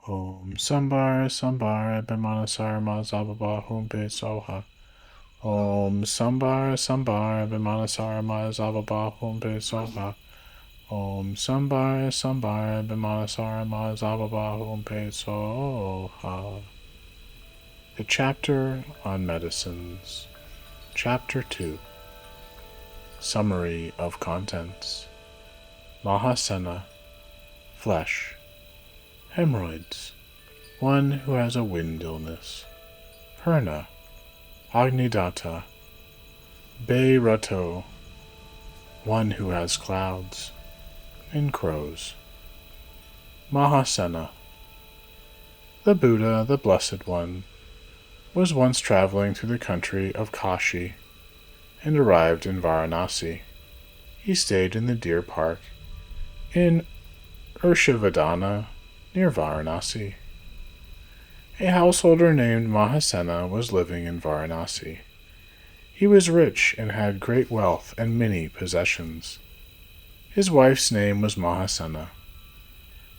Om Sambar Sambar Bimanasar Mazababa Humpe Soha. Om Sambar Sambar Bimanasar Mazababa Humpe Soha. Om Sambar Sambar Bimanasar Mazababa Humpe Soha. The Chapter on Medicines. Chapter 2. Summary of Contents. Mahasana. Flesh. Hemorrhoids. One who has a wind illness. Purna. Agnidatta. Beirato. One who has clouds. And crows. Mahasana. The Buddha, the Blessed One, was once traveling through the country of Kashi and arrived in Varanasi. He stayed in the deer park in Urshivadana near Varanasi. A householder named Mahasana was living in Varanasi. He was rich and had great wealth and many possessions. His wife's name was Mahasana.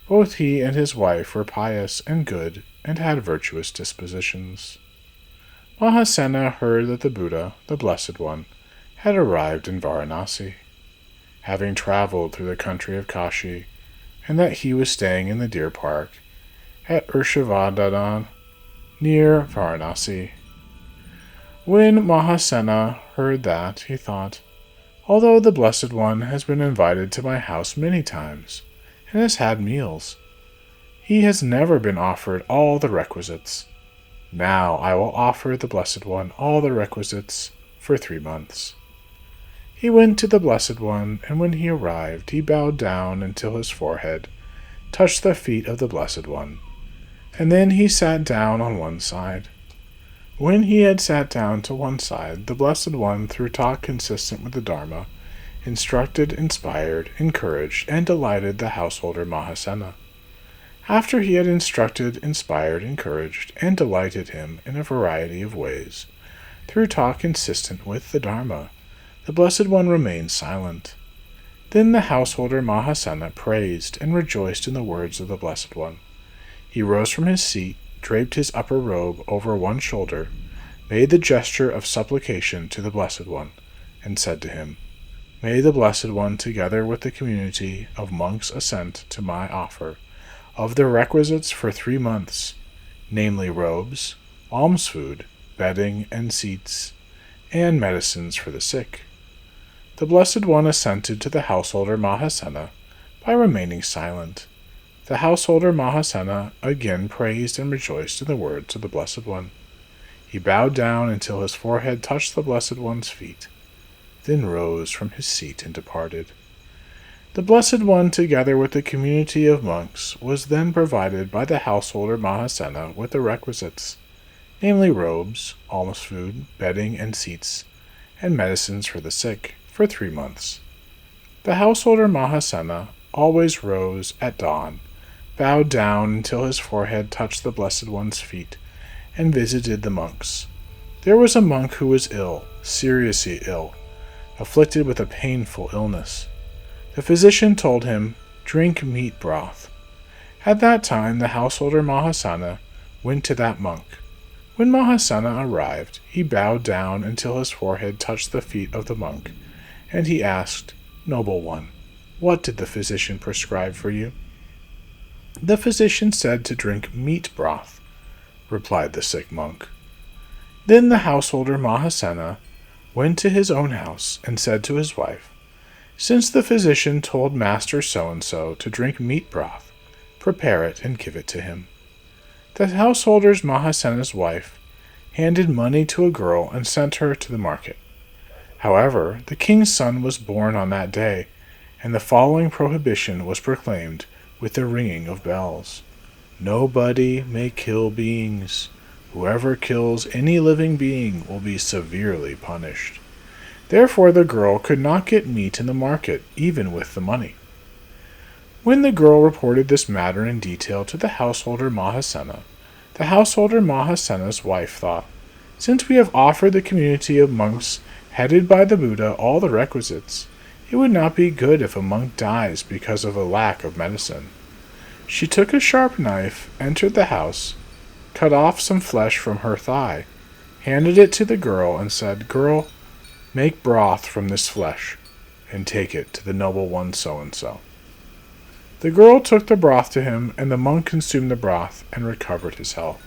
Both he and his wife were pious and good and had virtuous dispositions. Mahasana heard that the Buddha, the Blessed One, had arrived in Varanasi, having traveled through the country of Kashi, and that he was staying in the deer park at Urshivardhana near Varanasi. When Mahasana heard that, he thought, although the Blessed One has been invited to my house many times and has had meals, he has never been offered all the requisites. Now I will offer the Blessed One all the requisites for 3 months. He went to the Blessed One, and when he arrived, he bowed down until his forehead touched the feet of the Blessed One, and then he sat down on one side. When he had sat down to one side, the Blessed One, through talk consistent with the Dharma, instructed, inspired, encouraged, and delighted the householder Mahasana. After he had instructed, inspired, encouraged, and delighted him in a variety of ways, through talk consistent with the Dharma, the Blessed One remained silent. Then the householder Mahasana praised and rejoiced in the words of the Blessed One. He rose from his seat, draped his upper robe over one shoulder, made the gesture of supplication to the Blessed One, and said to him, "May the Blessed One, together with the community of monks, assent to my offer of the requisites for 3 months, namely robes, alms food, bedding and seats, and medicines for the sick." The Blessed One assented to the householder Mahasana by remaining silent. The householder Mahasana again praised and rejoiced in the words of the Blessed One. He bowed down until his forehead touched the Blessed One's feet, then rose from his seat and departed. The Blessed One, together with the community of monks, was then provided by the householder Mahasana with the requisites, namely robes, alms food, bedding and seats, and medicines for the sick, for 3 months. The householder Mahasana always rose at dawn, bowed down until his forehead touched the Blessed One's feet, and visited the monks. There was a monk who was ill, seriously ill, afflicted with a painful illness. The physician told him, "Drink meat broth." At that time the householder Mahasana went to that monk. When Mahasana arrived, he bowed down until his forehead touched the feet of the monk, and he asked, "Noble one, what did the physician prescribe for you?" "The physician said to drink meat broth," replied the sick monk. Then the householder Mahasana went to his own house and said to his wife, "Since the physician told Master So-and-so to drink meat broth, prepare it and give it to him." The householder's Mahasana's wife handed money to a girl and sent her to the market. However, the king's son was born on that day, and the following prohibition was proclaimed with the ringing of bells. "Nobody may kill beings. Whoever kills any living being will be severely punished." Therefore the girl could not get meat in the market, even with the money. When the girl reported this matter in detail to the householder Mahasana, the householder Mahasana's wife thought, "Since we have offered the community of monks headed by the Buddha all the requisites, it would not be good if a monk dies because of a lack of medicine." She took a sharp knife, entered the house, cut off some flesh from her thigh, handed it to the girl, and said, "Girl, make broth from this flesh, and take it to the noble one so-and-so." The girl took the broth to him, and the monk consumed the broth and recovered his health.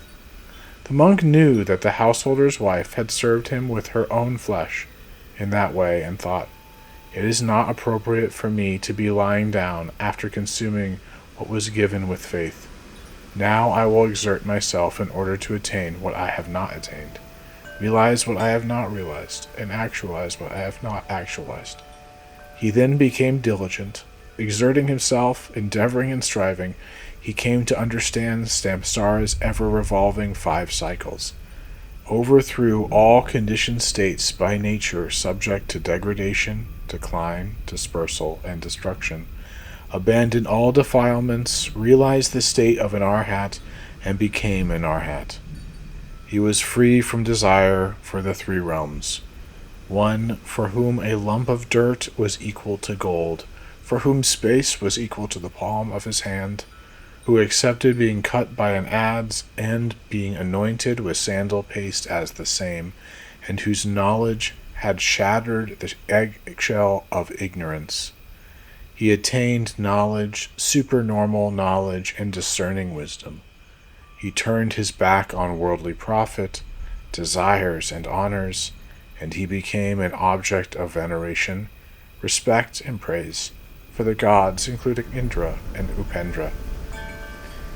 The monk knew that the householder's wife had served him with her own flesh in that way, and thought, "It is not appropriate for me to be lying down after consuming what was given with faith. Now I will exert myself in order to attain what I have not attained, realize what I have not realized, and actualize what I have not actualized." He then became diligent. Exerting himself, endeavoring and striving, he came to understand samsara's ever-revolving 5 cycles, overthrew all conditioned states by nature subject to degradation, decline, dispersal, and destruction, abandoned all defilements, realized the state of an arhat, and became an arhat. He was free from desire for the 3 realms, one for whom a lump of dirt was equal to gold, for whom space was equal to the palm of his hand, who accepted being cut by an adze and being anointed with sandal paste as the same, and whose knowledge had shattered the eggshell of ignorance. He attained knowledge, supernormal knowledge, and discerning wisdom. He turned his back on worldly profit, desires, and honors, and he became an object of veneration, respect, and praise for the gods, including Indra and Upendra.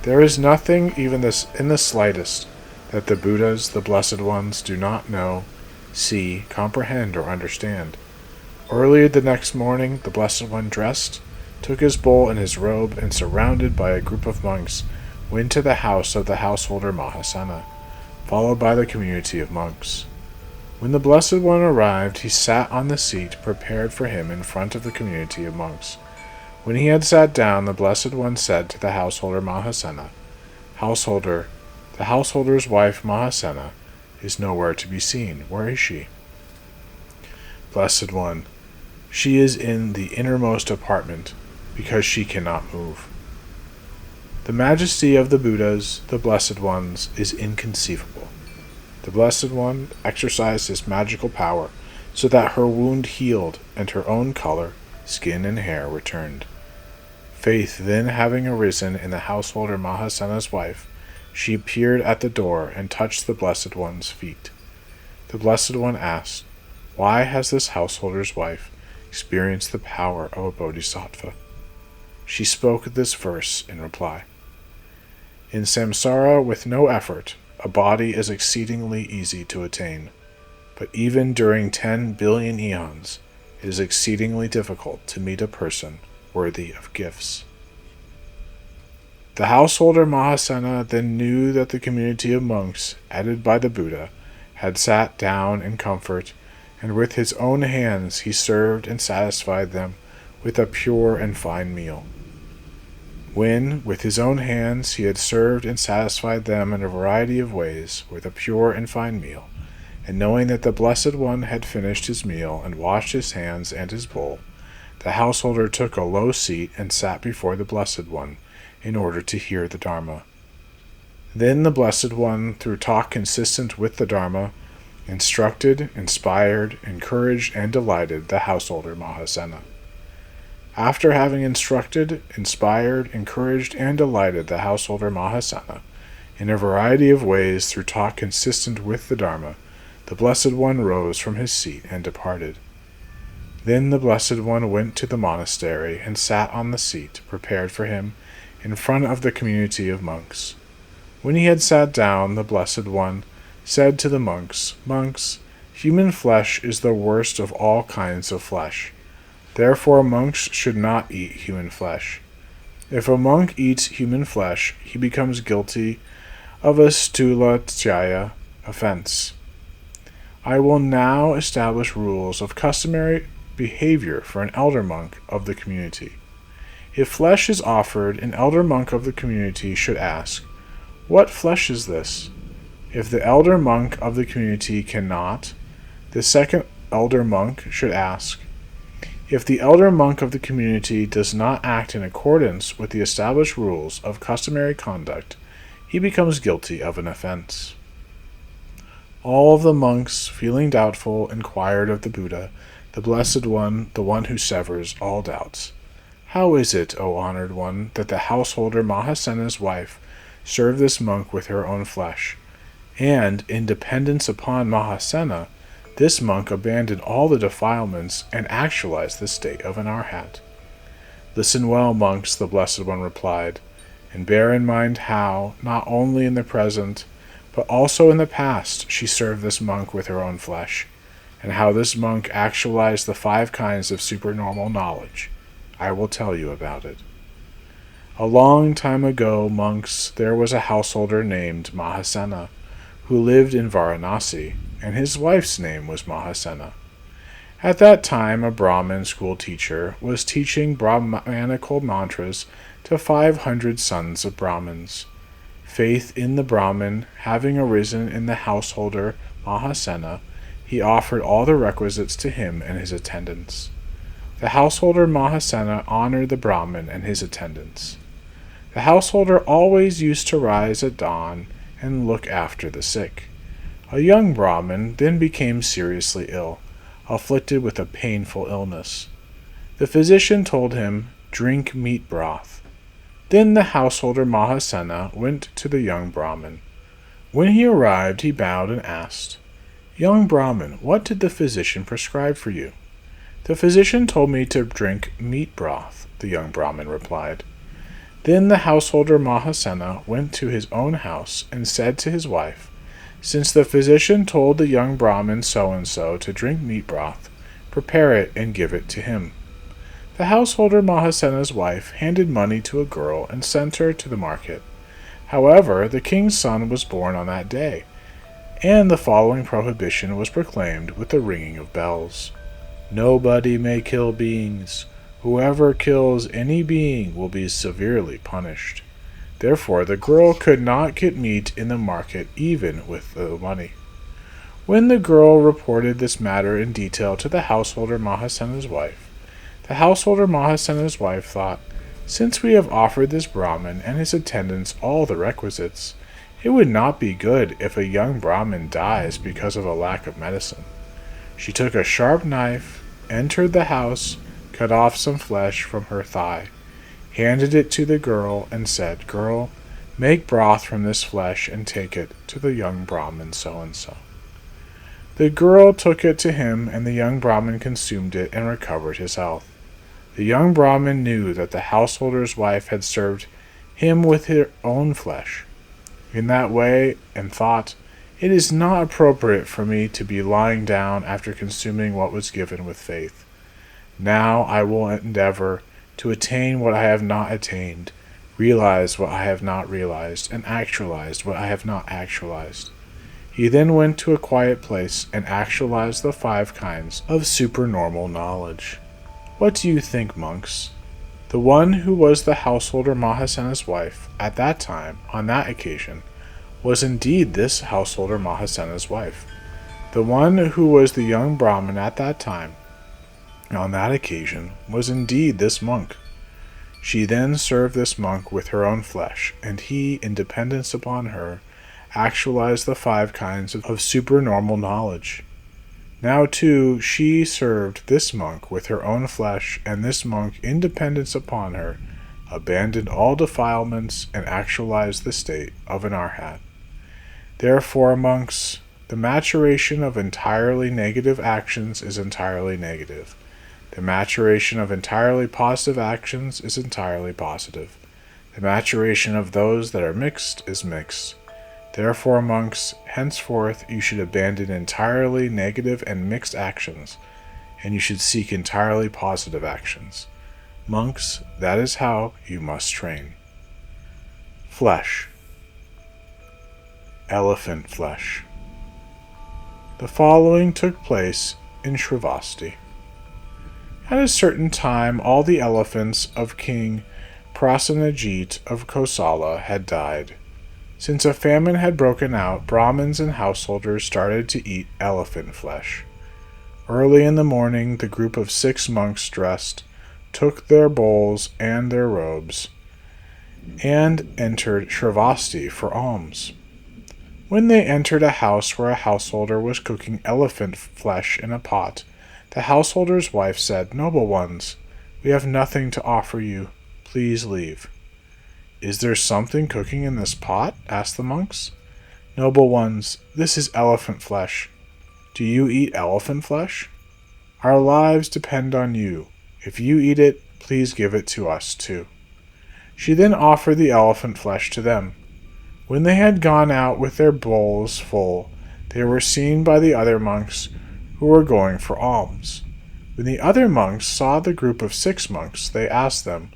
There is nothing, even in the slightest, that the Buddhas, the Blessed Ones, do not know, see, comprehend, or understand. Early the next morning, the Blessed One dressed, took his bowl and his robe, and surrounded by a group of monks, went to the house of the householder Mahasana, followed by the community of monks. When the Blessed One arrived, he sat on the seat prepared for him in front of the community of monks. When he had sat down, the Blessed One said to the householder Mahasana, "Householder, the householder's wife Mahasana is nowhere to be seen. Where is she?" Blessed One, she is in the innermost apartment, because she cannot move. The majesty of the Buddhas, the Blessed Ones, is inconceivable. The Blessed One exercised his magical power so that her wound healed and her own color, skin, and hair returned. Faith then having arisen in the householder Mahasana's wife, she appeared at the door and touched the Blessed One's feet. The Blessed One asked, "Why has this householder's wife experienced the power of a bodhisattva?" She spoke this verse in reply. In samsara, with no effort, a body is exceedingly easy to attain, but even during 10 billion eons, it is exceedingly difficult to meet a person worthy of gifts. The householder Mahasana then knew that the community of monks, added by the Buddha, had sat down in comfort, and with his own hands he served and satisfied them with a pure and fine meal. When, with his own hands, he had served and satisfied them in a variety of ways with a pure and fine meal, and knowing that the Blessed One had finished his meal and washed his hands and his bowl, the householder took a low seat and sat before the Blessed One in order to hear the Dharma. Then the Blessed One, through talk consistent with the Dharma, instructed, inspired, encouraged, and delighted the householder Mahasana. After having instructed, inspired, encouraged, and delighted the householder Mahasana in a variety of ways through talk consistent with the Dharma, the Blessed One rose from his seat and departed. Then the Blessed One went to the monastery and sat on the seat prepared for him in front of the community of monks. When he had sat down, the Blessed One said to the monks, "Monks, human flesh is the worst of all kinds of flesh. Therefore monks should not eat human flesh. If a monk eats human flesh, he becomes guilty of a stula tjaya offense. I will now establish rules of customary behavior for an elder monk of the community. If flesh is offered, an elder monk of the community should ask, 'What flesh is this?' If the elder monk of the community cannot, the second elder monk should ask, If the elder monk of the community does not act in accordance with the established rules of customary conduct, he becomes guilty of an offense. All of the monks, feeling doubtful, inquired of the Buddha, the Blessed One, the one who severs all doubts. How is it, O honored one, that the householder Mahasena's wife served this monk with her own flesh, and, in dependence upon Mahasena, this monk abandoned all the defilements and actualized the state of an arhat? Listen well, monks, the Blessed One replied, and bear in mind how, not only in the present, but also in the past, she served this monk with her own flesh, and how this monk actualized the 5 kinds of supernormal knowledge. I will tell you about it. A long time ago, monks, there was a householder named Mahasena, who lived in Varanasi, and his wife's name was Mahasena. At that time, a Brahmin school teacher was teaching Brahmanical mantras to 500 sons of Brahmins. Faith in the Brahmin having arisen in the householder Mahasena, he offered all the requisites to him and his attendants. The householder Mahasena honored the Brahmin and his attendants. The householder always used to rise at dawn and look after the sick. A young Brahmin then became seriously ill, afflicted with a painful illness. The physician told him, "Drink meat broth." Then the householder Mahasena went to the young Brahmin. When he arrived, he bowed and asked, "Young Brahmin, what did the physician prescribe for you?" "The physician told me to drink meat broth," the young Brahmin replied. Then the householder Mahasena went to his own house and said to his wife, "Since the physician told the young Brahmin so-and-so to drink meat broth, prepare it and give it to him." The householder Mahasena's wife handed money to a girl and sent her to the market. However, the king's son was born on that day, and the following prohibition was proclaimed with the ringing of bells. "Nobody may kill beings. Whoever kills any being will be severely punished." Therefore, the girl could not get meat in the market even with the money. When the girl reported this matter in detail to the householder Mahasena's wife, the householder Mahasena's wife thought, "Since we have offered this Brahmin and his attendants all the requisites, it would not be good if a young Brahmin dies because of a lack of medicine." She took a sharp knife, entered the house, cut off some flesh from her thigh, handed it to the girl, and said, "Girl, make broth from this flesh and take it to the young Brahmin so-and-so." The girl took it to him, and the young Brahmin consumed it and recovered his health. The young Brahmin knew that the householder's wife had served him with her own flesh in that way, and thought, "It is not appropriate for me to be lying down after consuming what was given with faith. Now I will endeavor to attain what I have not attained, realize what I have not realized, and actualize what I have not actualized." He then went to a quiet place and actualized the 5 kinds of supernormal knowledge. What do you think, monks? The one who was the householder Mahasena's wife at that time, on that occasion, was indeed this householder Mahasena's wife. The one who was the young Brahmin at that time, on that occasion, was indeed this monk. She then served this monk with her own flesh, and he, in dependence upon her, actualized the 5 kinds of supernormal knowledge. Now, too, she served this monk with her own flesh, and this monk, in dependence upon her, abandoned all defilements and actualized the state of an arhat. Therefore, monks, the maturation of entirely negative actions is entirely negative. The maturation of entirely positive actions is entirely positive. The maturation of those that are mixed is mixed. Therefore, monks, henceforth you should abandon entirely negative and mixed actions, and you should seek entirely positive actions. Monks, that is how you must train. Flesh. Elephant flesh. The following took place in Shrivasti. At a certain time, all the elephants of King Prasenajit of Kosala had died. Since a famine had broken out, Brahmins and householders started to eat elephant flesh. Early in the morning, the group of 6 monks dressed, took their bowls and their robes, and entered Shravasti for alms. When they entered a house where a householder was cooking elephant flesh in a pot, the householder's wife said, "Noble ones, we have nothing to offer you. Please leave." "Is there something cooking in this pot?" asked the monks. "Noble ones, this is elephant flesh. Do you eat elephant flesh? Our lives depend on you. If you eat it, please give it to us too." She then offered the elephant flesh to them. When they had gone out with their bowls full, they were seen by the other monks who were going for alms. When the other monks saw the group of 6 monks, they asked them,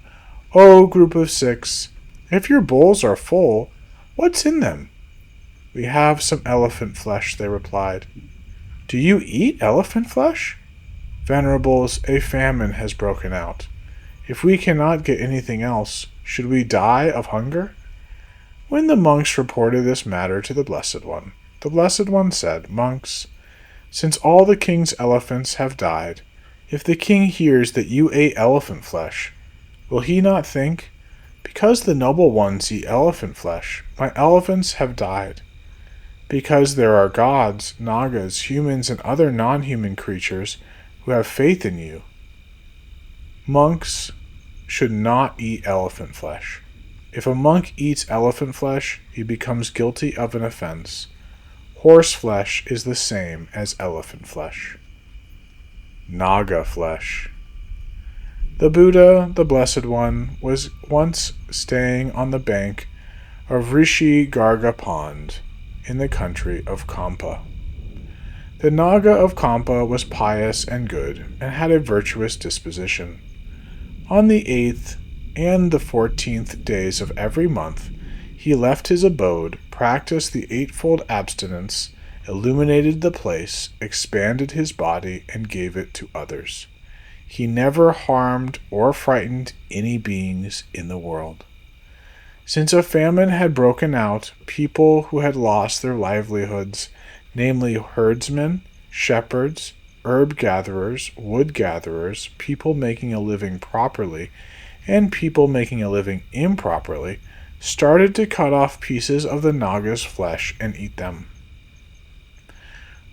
"O group of 6, if your bowls are full, what's in them?" "We have some elephant flesh," they replied. "Do you eat elephant flesh?" "Venerables, a famine has broken out. If we cannot get anything else, should we die of hunger?" When the monks reported this matter to the Blessed One said, "Monks, since all the king's elephants have died, if the king hears that you ate elephant flesh, will he not think, 'Because the noble ones eat elephant flesh, my elephants have died'? Because there are gods, nagas, humans, and other non-human creatures who have faith in you. Monks should not eat elephant flesh. If a monk eats elephant flesh, he becomes guilty of an offense. Horse flesh is the same as elephant flesh." Naga flesh. The Buddha, the Blessed One, was once staying on the bank of Rishi Garga Pond in the country of Kampa. The Naga of Kampa was pious and good, and had a virtuous disposition. On the 8th and the 14th days of every month, he left his abode, practiced the eightfold abstinence, illuminated the place, expanded his body, and gave it to others. He never harmed or frightened any beings in the world. Since a famine had broken out, people who had lost their livelihoods, namely herdsmen, shepherds, herb gatherers, wood gatherers, people making a living properly, and people making a living improperly, started to cut off pieces of the Naga's flesh and eat them.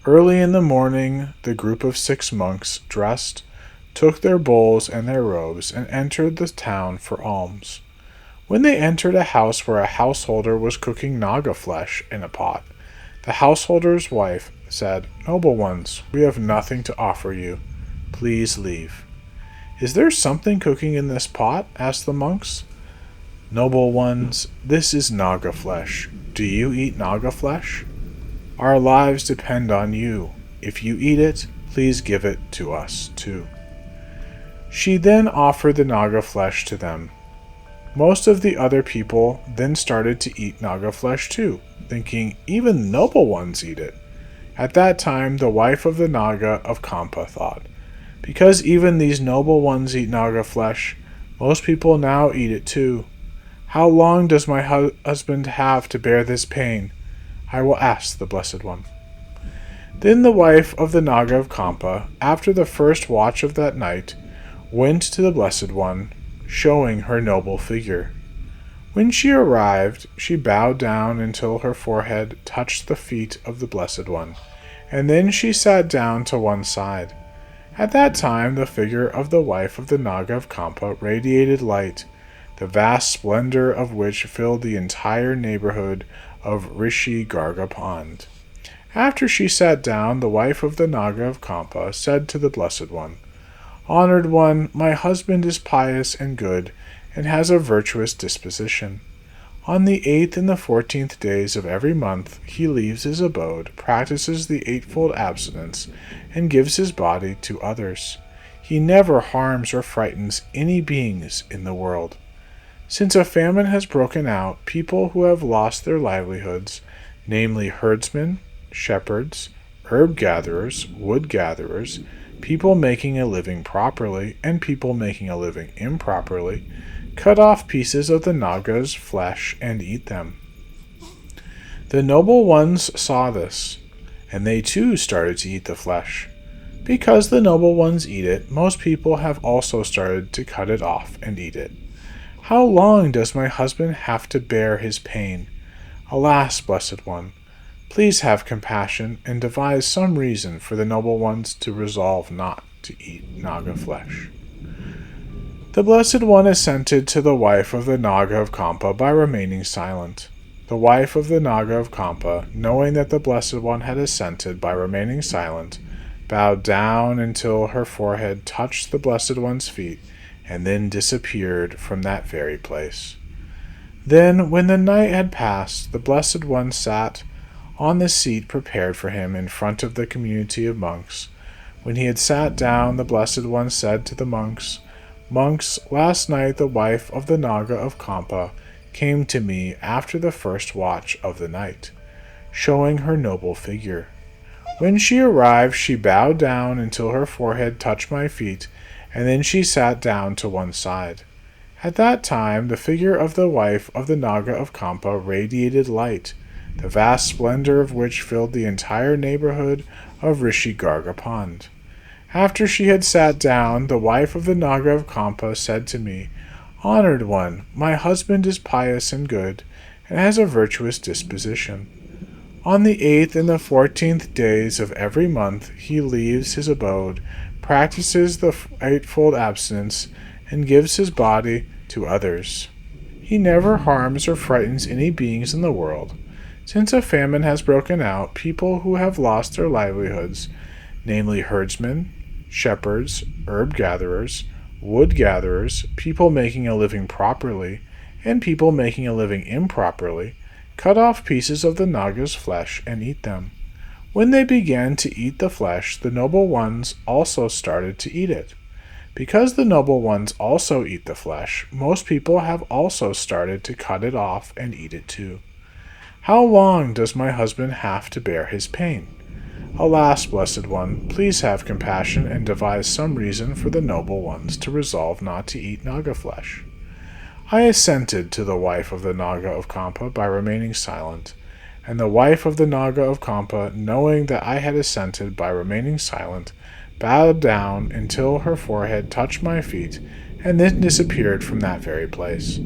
Early in the morning, the group of 6 monks, dressed, took their bowls and their robes, and entered the town for alms. When they entered a house where a householder was cooking Naga flesh in a pot, the householder's wife said, "Noble ones, we have nothing to offer you. Please leave." "Is there something cooking in this pot?" asked the monks. "Noble ones, this is Naga flesh. Do you eat Naga flesh? Our lives depend on you. If you eat it, please give it to us too." She then offered the Naga flesh to them. Most of the other people then started to eat Naga flesh too, thinking, "Even noble ones eat it." At that time, the wife of the Naga of Kampa thought, "Because even these noble ones eat Naga flesh, most people now eat it too. How long does my husband have to bear this pain? I will ask the Blessed One." Then the wife of the Naga of Kampa, after the first watch of that night, went to the Blessed One, showing her noble figure. When she arrived, she bowed down until her forehead touched the feet of the Blessed One, and then she sat down to one side. At that time, the figure of the wife of the Naga of Kampa radiated light, the vast splendor of which filled the entire neighborhood of Rishi Garga Pond. After she sat down, the wife of the Naga of Kampa said to the Blessed One, "Honored One, my husband is pious and good, and has a virtuous disposition. On the 8th and the 14th days of every month he leaves his abode, practices the eightfold abstinence, and gives his body to others. He never harms or frightens any beings in the world. Since a famine has broken out, people who have lost their livelihoods, namely herdsmen, shepherds, herb gatherers, wood gatherers, people making a living properly, and people making a living improperly, cut off pieces of the Naga's flesh and eat them. The noble ones saw this, and they too started to eat the flesh. Because the noble ones eat it, most people have also started to cut it off and eat it. How long does my husband have to bear his pain? Alas, Blessed One, please have compassion and devise some reason for the noble ones to resolve not to eat Naga flesh. The Blessed One assented to the wife of the Naga of Kampa by remaining silent. The wife of the Naga of Kampa, knowing that the Blessed One had assented by remaining silent, bowed down until her forehead touched the Blessed One's feet, and then disappeared from that very place. Then, when the night had passed, the Blessed One sat on the seat prepared for him in front of the community of monks. When he had sat down, the Blessed One said to the monks, "Monks, last night the wife of the Naga of Kampa came to me after the first watch of the night, showing her noble figure. When she arrived, she bowed down until her forehead touched my feet, and then she sat down to one side. At that time, the figure of the wife of the Naga of Kampa radiated light, the vast splendor of which filled the entire neighborhood of Rishi Garga Pond. After she had sat down, the wife of the Naga of Kampa said to me, 'Honored one, my husband is pious and good, and has a virtuous disposition. On the 8th and the 14th days of every month he leaves his abode, practices the eightfold abstinence, and gives his body to others. He never harms or frightens any beings in the world. Since a famine has broken out, people who have lost their livelihoods, namely herdsmen, shepherds, herb gatherers, wood gatherers, people making a living properly, and people making a living improperly, cut off pieces of the Naga's flesh and eat them. When they began to eat the flesh, the noble ones also started to eat it. Because the noble ones also eat the flesh, most people have also started to cut it off and eat it too. How long does my husband have to bear his pain? Alas, Blessed One, please have compassion and devise some reason for the noble ones to resolve not to eat Naga flesh.' I assented to the wife of the Naga of Kampa by remaining silent, and the wife of the Naga of Kampa, knowing that I had assented by remaining silent, bowed down until her forehead touched my feet, and then disappeared from that very place.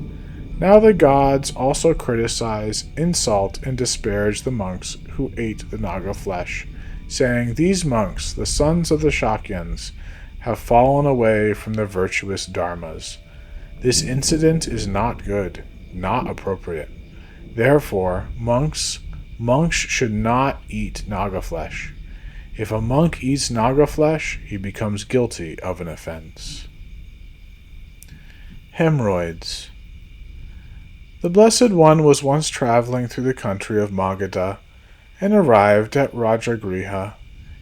Now the gods also criticize, insult, and disparage the monks who ate the Naga flesh, saying, 'These monks, the sons of the Shakyans, have fallen away from the virtuous dharmas. This incident is not good, not appropriate. Therefore, monks should not eat Naga flesh. If a monk eats Naga flesh, he becomes guilty of an offense.' Hemorrhoids. The Blessed One was once traveling through the country of Magadha and arrived at Rajagriha.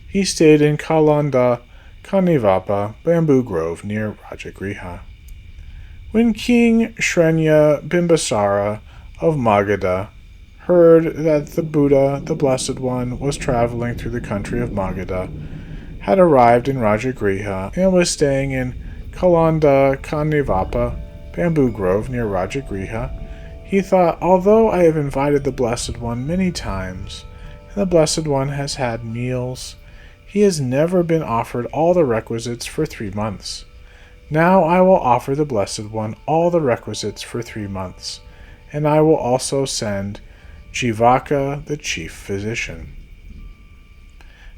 He stayed in Kalanda Kanivapa bamboo grove near Rajagriha. When King Shrenya Bimbasara of Magadha heard that the Buddha, the Blessed One, was traveling through the country of Magadha, had arrived in Rajagriha, and was staying in Kalanda Kanivapa bamboo grove near Rajagriha, he thought, although I have invited the Blessed One many times, and the Blessed One has had meals, he has never been offered all the requisites for 3 months. Now I will offer the Blessed One all the requisites for 3 months, and I will also send Jivaka, the chief physician.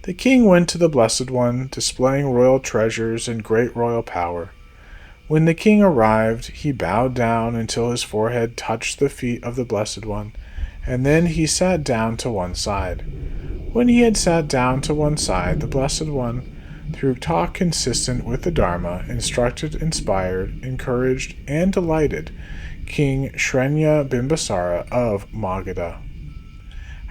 The king went to the Blessed One, displaying royal treasures and great royal power. When the king arrived, he bowed down until his forehead touched the feet of the Blessed One, and then he sat down to one side. When he had sat down to one side, the Blessed One, through talk consistent with the Dharma, instructed, inspired, encouraged, and delighted King Shrenya Bimbasara of Magadha.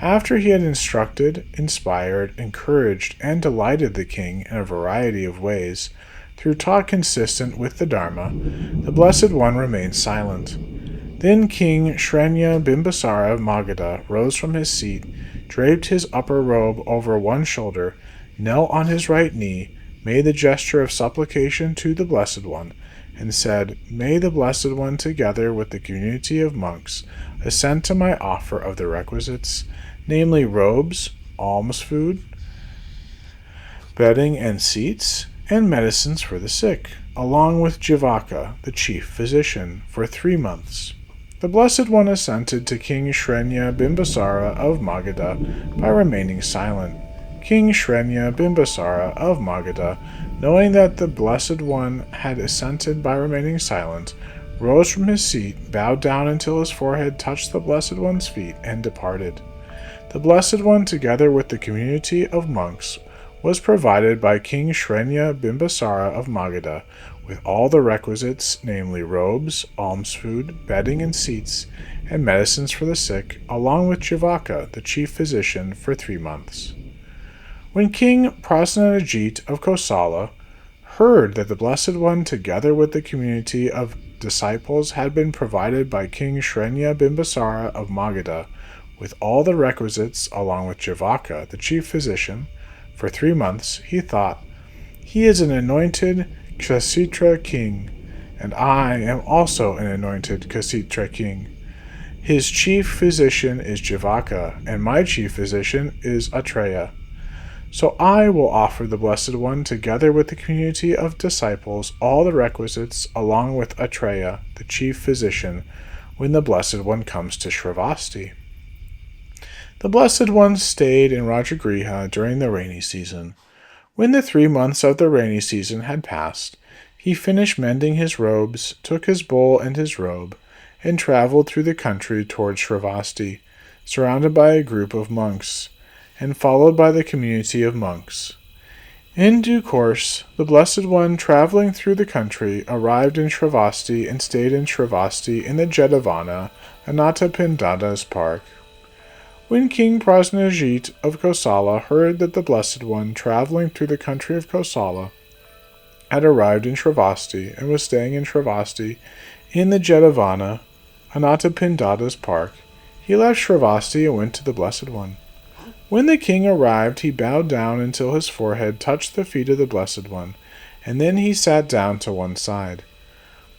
After he had instructed, inspired, encouraged, and delighted the king in a variety of ways, through talk consistent with the Dharma, the Blessed One remained silent. Then King Shrenya Bimbasara of Magadha rose from his seat, draped his upper robe over one shoulder, knelt on his right knee, made the gesture of supplication to the Blessed One, and said, "May the Blessed One, together with the community of monks, assent to my offer of the requisites, namely robes, alms food, bedding and seats, and medicines for the sick, along with Jivaka, the chief physician, for 3 months. The Blessed One assented to King Shrenya Bimbasara of Magadha by remaining silent. King Shrenya Bimbasara of Magadha, knowing that the Blessed One had assented by remaining silent, rose from his seat, bowed down until his forehead touched the Blessed One's feet, and departed. The Blessed One, together with the community of monks, was provided by King Shrenya Bimbasara of Magadha with all the requisites, namely robes, alms food, bedding and seats, and medicines for the sick, along with Jivaka, the chief physician, for 3 months. When King Prasenajit of Kosala heard that the Blessed One, together with the community of disciples, had been provided by King Shrenya Bimbasara of Magadha with all the requisites, along with Jivaka, the chief physician, for 3 months, he thought, "He is an anointed Kshetra king, and I am also an anointed Kshetra king. His chief physician is Jivaka, and my chief physician is Atreya. So I will offer the Blessed One, together with the community of disciples, all the requisites, along with Atreya, the chief physician, when the Blessed One comes to Shravasti." The Blessed One stayed in Rajagriha during the rainy season. When the 3 months of the rainy season had passed, he finished mending his robes, took his bowl and his robe, and traveled through the country toward Shravasti, surrounded by a group of monks, and followed by the community of monks. In due course, the Blessed One, traveling through the country, arrived in Shravasti and stayed in Shravasti in the Jetavana, Anathapindada's park. When King Prasenajit of Kosala heard that the Blessed One, traveling through the country of Kosala, had arrived in Shravasti and was staying in Shravasti in the Jetavana, Anathapindada's park, he left Shravasti and went to the Blessed One. When the king arrived, he bowed down until his forehead touched the feet of the Blessed One, and then he sat down to one side.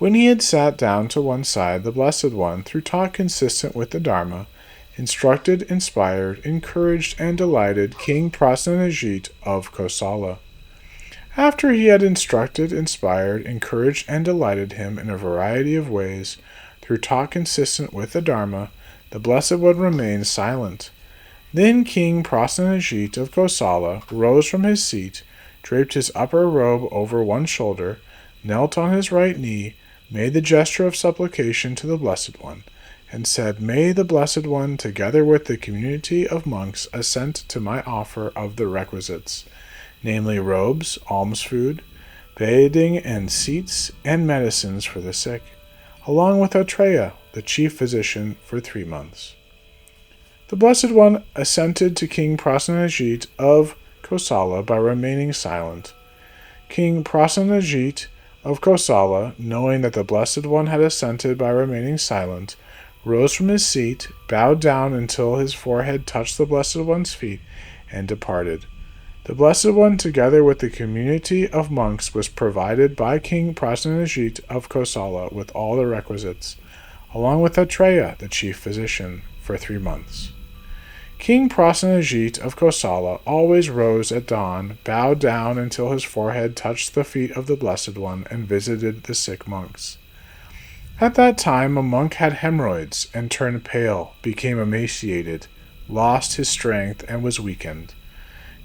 When he had sat down to one side, the Blessed One, through talk consistent with the Dharma, instructed, inspired, encouraged, and delighted King Prasenajit of Kosala. After he had instructed, inspired, encouraged, and delighted him in a variety of ways, through talk consistent with the Dharma, the Blessed One remained silent. Then King Prasenajit of Kosala rose from his seat, draped his upper robe over one shoulder, knelt on his right knee, made the gesture of supplication to the Blessed One, and said, "May the Blessed One, together with the community of monks, assent to my offer of the requisites, namely robes, alms food, bedding and seats, and medicines for the sick, along with Atreya, the chief physician, for 3 months." The Blessed One assented to King Prasenajit of Kosala by remaining silent. King Prasenajit of Kosala, knowing that the Blessed One had assented by remaining silent, rose from his seat, bowed down until his forehead touched the Blessed One's feet, and departed. The Blessed One, together with the community of monks, was provided by King Prasenajit of Kosala with all the requisites, along with Atreya, the chief physician, for 3 months. King Prasenajit of Kosala always rose at dawn, bowed down until his forehead touched the feet of the Blessed One, and visited the sick monks. At that time a monk had hemorrhoids, and turned pale, became emaciated, lost his strength, and was weakened.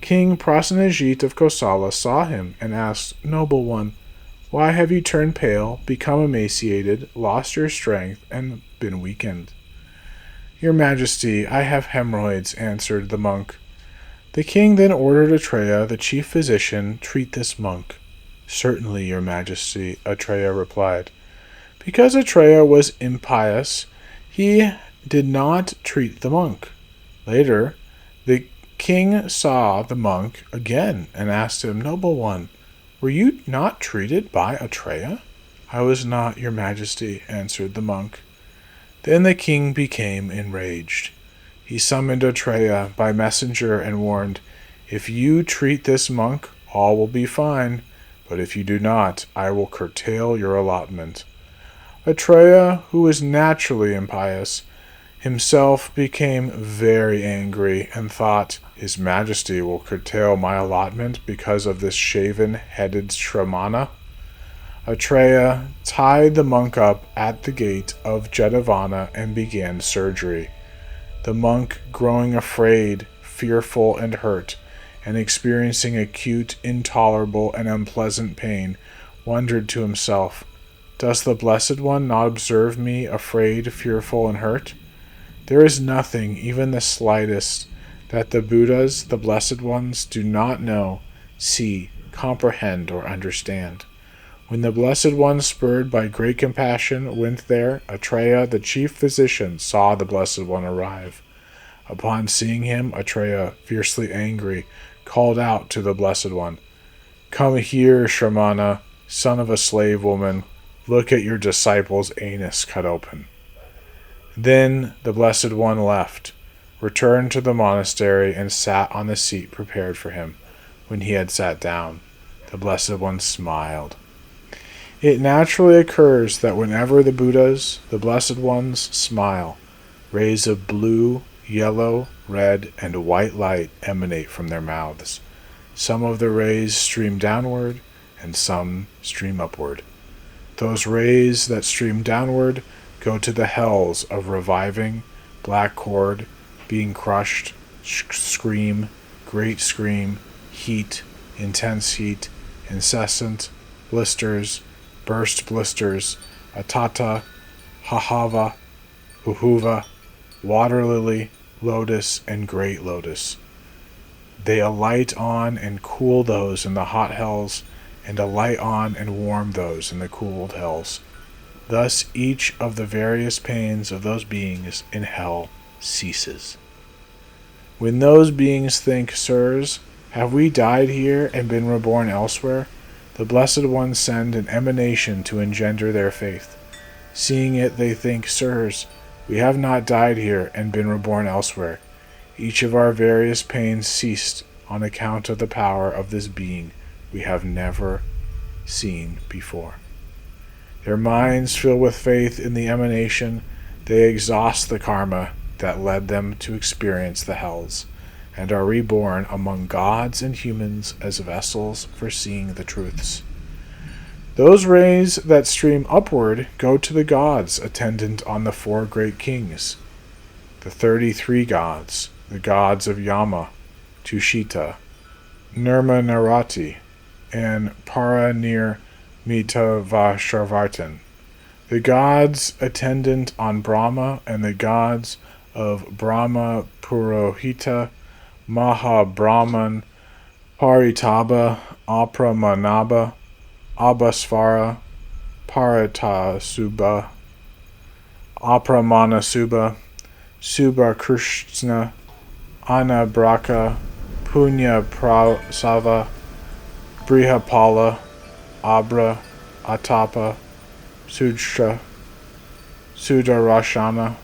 King Prasenajit of Kosala saw him, and asked, "Noble one, why have you turned pale, become emaciated, lost your strength, and been weakened?" "Your Majesty, I have hemorrhoids," answered the monk. The king then ordered Atreya, the chief physician, treat this monk. "Certainly, Your Majesty," Atreya replied. Because Atreya was impious, he did not treat the monk. Later, the king saw the monk again and asked him, "Noble one, were you not treated by Atreya?" "I was not, Your Majesty," answered the monk. Then the king became enraged. He summoned Atreya by messenger and warned, "If you treat this monk, all will be fine, but if you do not, I will curtail your allotment." Atreya, who was naturally impious, himself became very angry and thought, His Majesty will curtail my allotment because of this shaven-headed Shramana. Atreya tied the monk up at the gate of Jetavana and began surgery. The monk, growing afraid, fearful, and hurt, and experiencing acute, intolerable, and unpleasant pain, wondered to himself, Does the Blessed One not observe me afraid, fearful, and hurt? There is nothing, even the slightest, that the Buddhas, the Blessed Ones, do not know, see, comprehend, or understand. When the Blessed One, spurred by great compassion, went there, Atreya, the chief physician, saw the Blessed One arrive. Upon seeing him, Atreya, fiercely angry, called out to the Blessed One, Come here, Shramana, son of a slave woman, look at your disciple's anus cut open. Then the Blessed One left, returned to the monastery, and sat on the seat prepared for him. When he had sat down, the Blessed One smiled. It naturally occurs that whenever the Buddhas, the Blessed Ones, smile, rays of blue, yellow, red, and white light emanate from their mouths. Some of the rays stream downward, and some stream upward. Those rays that stream downward go to the hells of reviving, black cord, being crushed, scream, great scream, heat, intense heat, incessant, blisters, burst blisters, atata, hahava, uhuva, water lily, lotus, and great lotus. They alight on and cool those in the hot hells, and alight on and warm those in the cooled hells. Thus each of the various pains of those beings in hell ceases. When those beings think, Sirs, have we died here and been reborn elsewhere? The Blessed Ones send an emanation to engender their faith. Seeing it, they think, Sirs, we have not died here and been reborn elsewhere. Each of our various pains ceased on account of the power of this being we have never seen before. Their minds fill with faith in the emanation. They exhaust the karma that led them to experience the hells, and are reborn among gods and humans as vessels for seeing the truths. Those rays that stream upward go to the gods attendant on the 4 great kings, the 33 gods, the gods of Yama, Tushita, Nirma Narati, and Paranirmitavasharvartan, the gods attendant on Brahma, and the gods of Brahma Purohita, Mahabrahman, Paritaba, Apramanaba, Abhasvara, Paratasubha, Apramanasubha, Subhakrishna, Anabraka, Punya Prasava, Brihapala, Abra, Atapa, Sudsha, Sudarashana,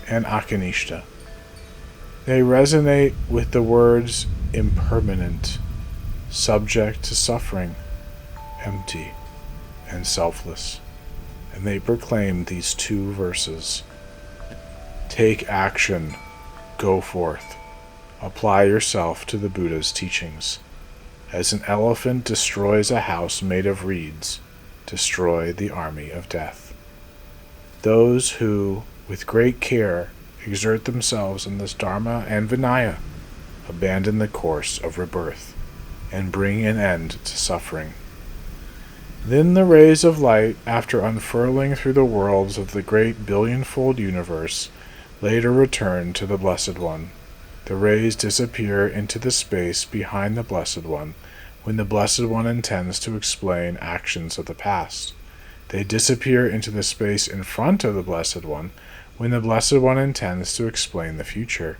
and Akanishta. They resonate with the words impermanent, subject to suffering, empty, and selfless, and they proclaim these 2 verses. Take action, go forth, apply yourself to the Buddha's teachings. As an elephant destroys a house made of reeds, destroy the army of death. Those who, with great care, exert themselves in this Dharma and Vinaya, abandon the course of rebirth, and bring an end to suffering. Then the rays of light, after unfurling through the worlds of the great billion-fold universe, later return to the Blessed One. The rays disappear into the space behind the Blessed One when the Blessed One intends to explain actions of the past. They disappear into the space in front of the Blessed One when the Blessed One intends to explain the future.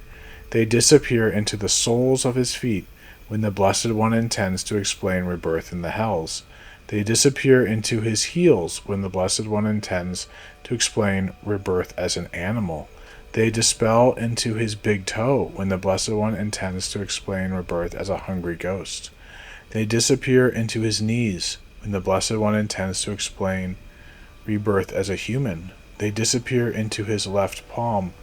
They disappear into the soles of his feet when the Blessed One intends to explain rebirth in the hells. They disappear into his heels when the Blessed One intends to explain rebirth as an animal. They dispel into his big toe when the Blessed One intends to explain rebirth as a hungry ghost. They disappear into his knees when the Blessed One intends to explain rebirth as a human. They disappear into his left palm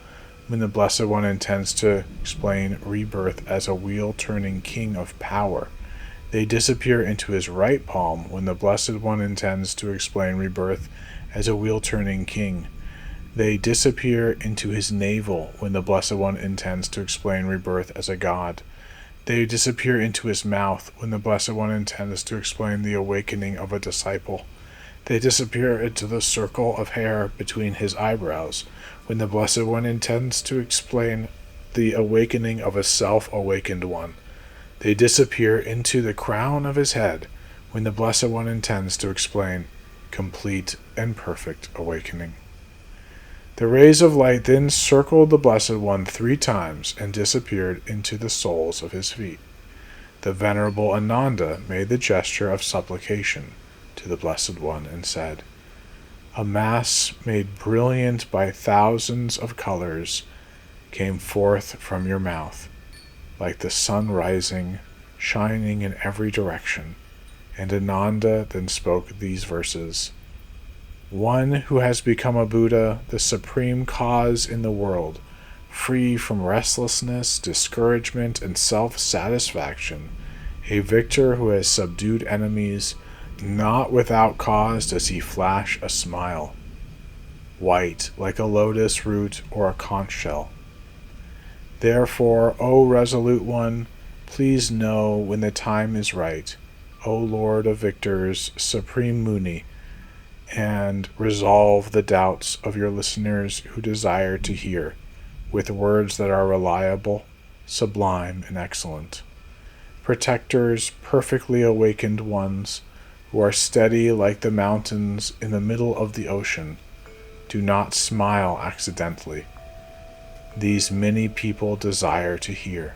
when the Blessed One intends to explain rebirth as a wheel-turning king of power. They disappear into his right palm when the Blessed One intends to explain rebirth as a wheel-turning king. They disappear into his navel when the Blessed One intends to explain rebirth as a god. They disappear into his mouth when the Blessed One intends to explain the awakening of a disciple. They disappear into the circle of hair between his eyebrows when the Blessed One intends to explain the awakening of a self-awakened one. They disappear into the crown of his head when the Blessed One intends to explain complete and perfect awakening. The rays of light then circled the Blessed One 3 times and disappeared into the soles of his feet. The Venerable Ananda made the gesture of supplication to the Blessed One and said, "A mass made brilliant by thousands of colors came forth from your mouth, like the sun rising, shining in every direction." And Ananda then spoke these verses: "One who has become a Buddha, the supreme cause in the world, free from restlessness, discouragement, and self-satisfaction, a victor who has subdued enemies, not without cause does he flash a smile, white like a lotus root or a conch shell. Therefore, O resolute one, please know when the time is right, O Lord of victors, Supreme Muni, and resolve the doubts of your listeners who desire to hear, with words that are reliable, sublime, and excellent. Protectors, perfectly awakened ones, who are steady like the mountains in the middle of the ocean, do not smile accidentally. These many people desire to hear.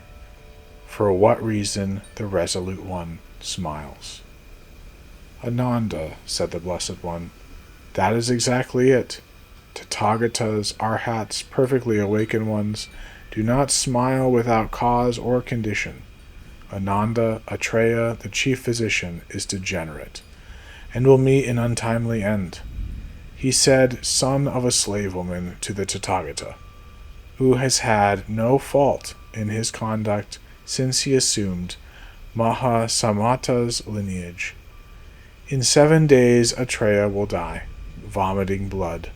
For what reason the resolute one smiles." "Ananda," said the Blessed One, "that is exactly it. Tathagatas, Arhats, perfectly awakened ones, do not smile without cause or condition. Ananda, Atreya, the chief physician, is degenerate, and will meet an untimely end. He said, 'Son of a slave woman,' to the Tathagata, who has had no fault in his conduct since he assumed Mahasamata's lineage. In 7 days Atreya will die, vomiting blood.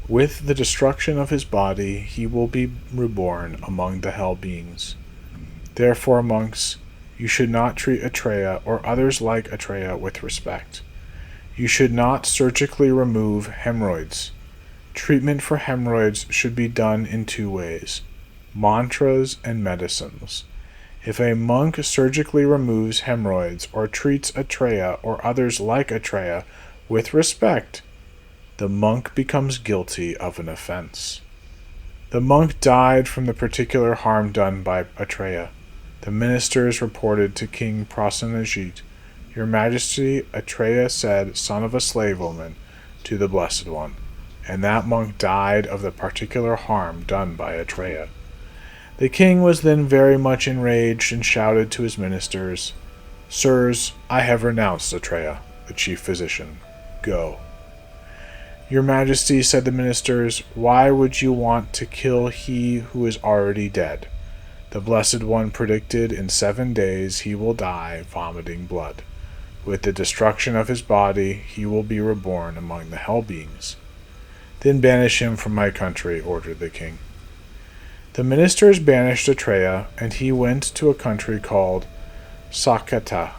With the destruction of his body, he will be reborn among the hell beings. Therefore, monks, you should not treat Atreya or others like Atreya with respect. You should not surgically remove hemorrhoids. Treatment for hemorrhoids should be done in 2 ways: mantras and medicines. If a monk surgically removes hemorrhoids or treats Atreya or others like Atreya with respect, the monk becomes guilty of an offense. The monk died from the particular harm done by Atreya. The ministers reported to King Prasenajit, 'Your Majesty, Atreya said, "Son of a slave woman," to the Blessed One, and that monk died of the particular harm done by Atreya.' The king was then very much enraged and shouted to his ministers, 'Sirs, I have renounced Atreya, the chief physician. Go.' 'Your Majesty,' said the ministers, 'why would you want to kill he who is already dead? The Blessed One predicted in 7 days he will die, vomiting blood. With the destruction of his body, he will be reborn among the hell beings. Then banish him from my country,' ordered the king. The ministers banished Atreya, and he went to a country called Saketa.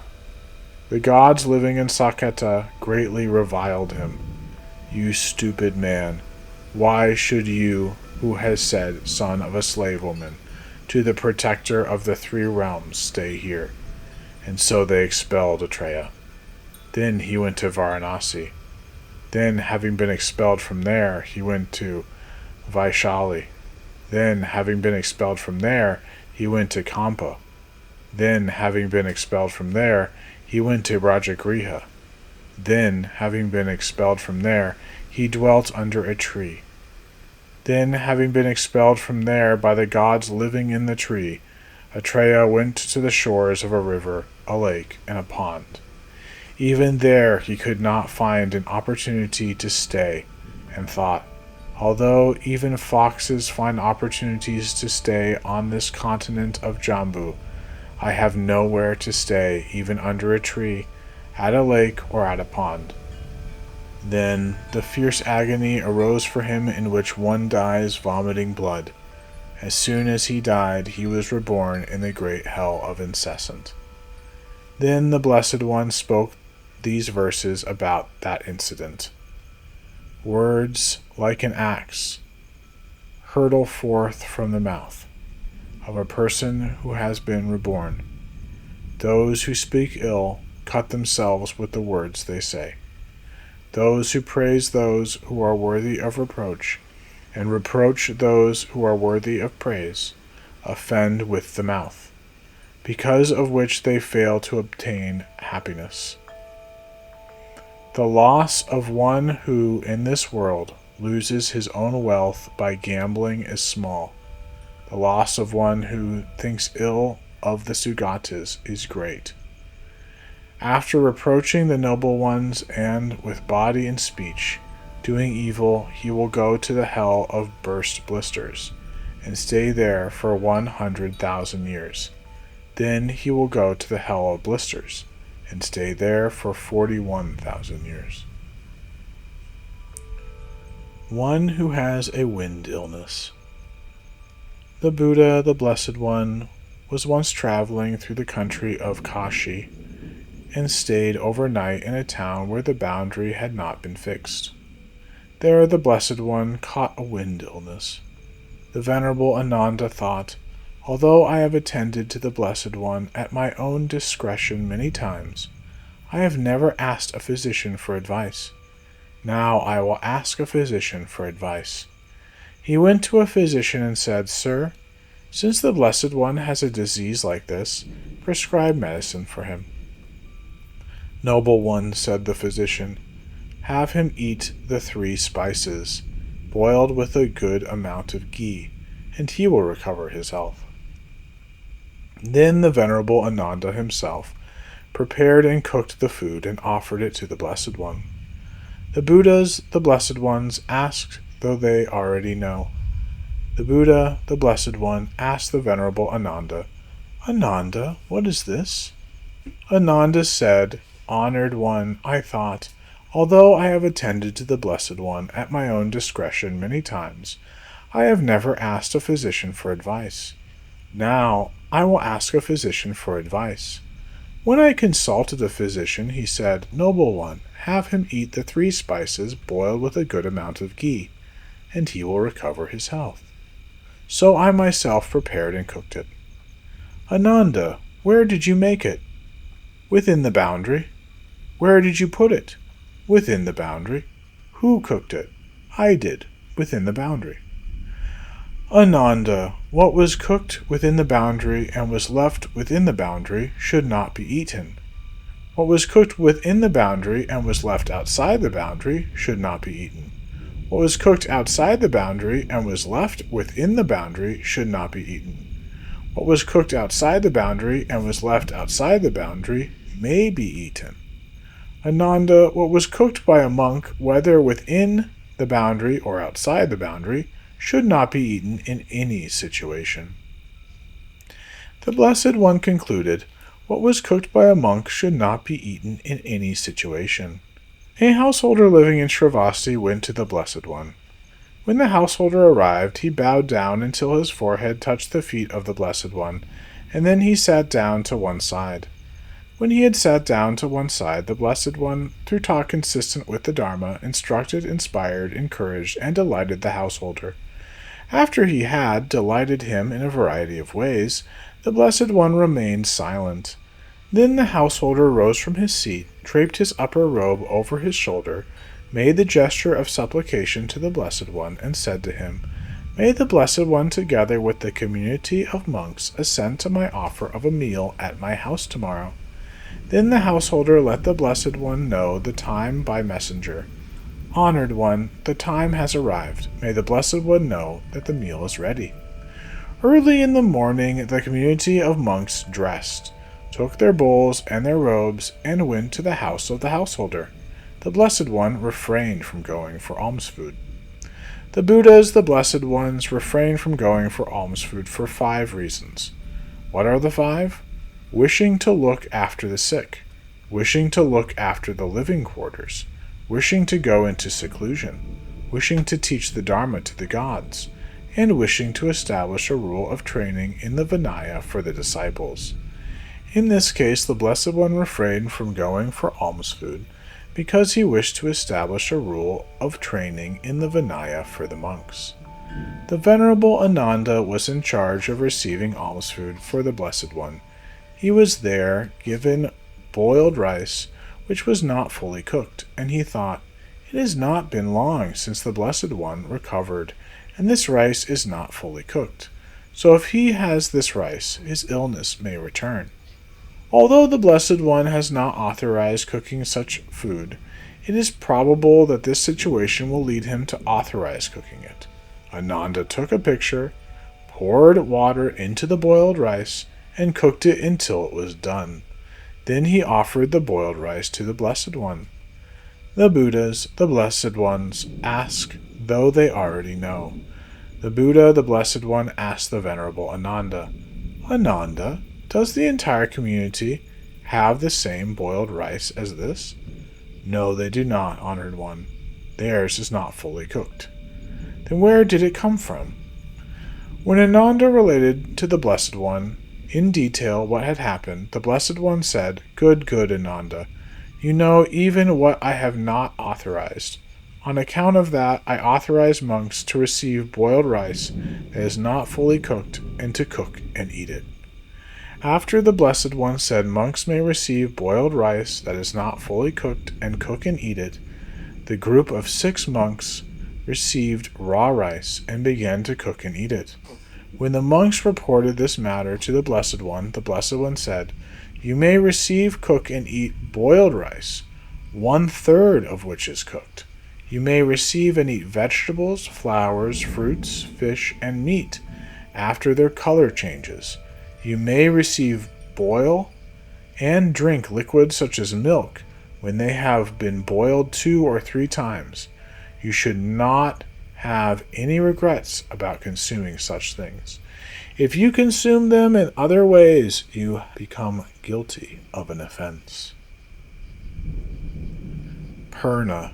The gods living in Saketa greatly reviled him. 'You stupid man, why should you, who has said, "Son of a slave woman," to the protector of the 3 realms, stay here?' And so they expelled Atreya. Then he went to Varanasi. Then, having been expelled from there, he went to Vaishali. Then, having been expelled from there, he went to Kampa. Then, having been expelled from there, he went to Rajagriha. Then, having been expelled from there, he dwelt under a tree. Then, having been expelled from there by the gods living in the tree, Atreya went to the shores of a river, a lake, and a pond. Even there he could not find an opportunity to stay, and thought, Although even foxes find opportunities to stay on this continent of Jambu, I have nowhere to stay, even under a tree, at a lake, or at a pond. Then the fierce agony arose for him in which one dies vomiting blood. As soon as he died, he was reborn in the great hell of incessant. Then the Blessed One spoke these verses about that incident. Words like an axe hurtle forth from the mouth of a person who has been reborn. Those who speak ill cut themselves with the words they say. Those who praise those who are worthy of reproach, and reproach those who are worthy of praise, offend with the mouth, because of which they fail to obtain happiness. The loss of one who, in this world, loses his own wealth by gambling is small. The loss of one who thinks ill of the Sugatas is great. After reproaching the noble ones and, with body and speech, doing evil, he will go to the hell of burst blisters, and stay there for 100,000 years. Then he will go to the hell of blisters, and stay there for 41,000 years. One who has a wind illness. The Buddha, the Blessed One, was once traveling through the country of Kashi, and stayed overnight in a town where the boundary had not been fixed. There the Blessed One caught a wind illness. The Venerable Ananda thought, although I have attended to the Blessed One at my own discretion many times, I have never asked a physician for advice. Now I will ask a physician for advice. He went to a physician and said, Sir, since the Blessed One has a disease like this, prescribe medicine for him. Noble one, said the physician, have him eat the 3 spices, boiled with a good amount of ghee, and he will recover his health. Then the Venerable Ananda himself prepared and cooked the food and offered it to the Blessed One. The Buddhas, the Blessed Ones, asked, though they already know. The Buddha, the Blessed One, asked the Venerable Ananda, Ananda, what is this? Ananda said, Honored one, I thought, although I have attended to the Blessed One at my own discretion many times, I have never asked a physician for advice. Now I will ask a physician for advice. When I consulted a physician, he said, Noble one, have him eat the 3 spices boiled with a good amount of ghee, and he will recover his health. So I myself prepared and cooked it. Ananda, where did you make it? Within the boundary. Where did you put it? Within the boundary. Who cooked it? I did, within the boundary. Ananda, what was cooked within the boundary and was left within the boundary should not be eaten. What was cooked within the boundary and was left outside the boundary should not be eaten. What was cooked outside the boundary and was left within the boundary should not be eaten. What was cooked outside the boundary and was left outside the boundary may be eaten. Ananda, what was cooked by a monk, whether within the boundary or outside the boundary, should not be eaten in any situation. The Blessed One concluded, what was cooked by a monk should not be eaten in any situation. A householder living in Shravasti went to the Blessed One. When the householder arrived, he bowed down until his forehead touched the feet of the Blessed One, and then he sat down to one side. When he had sat down to one side, the Blessed One, through talk consistent with the Dharma, instructed, inspired, encouraged, and delighted the householder. After he had delighted him in a variety of ways, the Blessed One remained silent. Then the householder rose from his seat, draped his upper robe over his shoulder, made the gesture of supplication to the Blessed One, and said to him, May the Blessed One, together with the community of monks, assent to my offer of a meal at my house tomorrow. Then the householder let the Blessed One know the time by messenger. Honored one, the time has arrived. May the Blessed One know that the meal is ready. Early in the morning, the community of monks dressed, took their bowls and their robes, and went to the house of the householder. The Blessed One refrained from going for alms food. The Buddhas, the Blessed Ones, refrain from going for alms food for 5 reasons. What are the 5? Wishing to look after the sick, wishing to look after the living quarters, wishing to go into seclusion, wishing to teach the Dharma to the gods, and wishing to establish a rule of training in the Vinaya for the disciples. In this case, the Blessed One refrained from going for alms food because he wished to establish a rule of training in the Vinaya for the monks. The Venerable Ananda was in charge of receiving alms food for the Blessed One. He was there given boiled rice, which was not fully cooked, and he thought, "It has not been long since the Blessed One recovered, and this rice is not fully cooked. So if he has this rice, his illness may return." Although the Blessed One has not authorized cooking such food, it is probable that this situation will lead him to authorize cooking it. Ananda took a pitcher, poured water into the boiled rice, and cooked it until it was done. Then he offered the boiled rice to the Blessed One. The Buddhas, the Blessed Ones, ask though they already know. The Buddha, the Blessed One, asked the Venerable Ananda, "Ananda, does the entire community have the same boiled rice as this?" "No, they do not, honored one. Theirs is not fully cooked." "Then where did it come from?" When Ananda related to the Blessed One in detail what had happened, the Blessed One said, Good, Ananda. You know even what I have not authorized. On account of that, I authorize monks to receive boiled rice that is not fully cooked and to cook and eat it." After the Blessed One said monks may receive boiled rice that is not fully cooked and cook and eat it, the group of 6 monks received raw rice and began to cook and eat it. When the monks reported this matter to the Blessed One said, "You may receive, cook, and eat boiled rice, 1/3 of which is cooked. You may receive and eat vegetables, flowers, fruits, fish, and meat after their color changes. You may receive boil and drink liquids such as milk when they have been boiled 2 or 3 times. You should not have any regrets about consuming such things. If you consume them in other ways, you become guilty of an offense." Purna.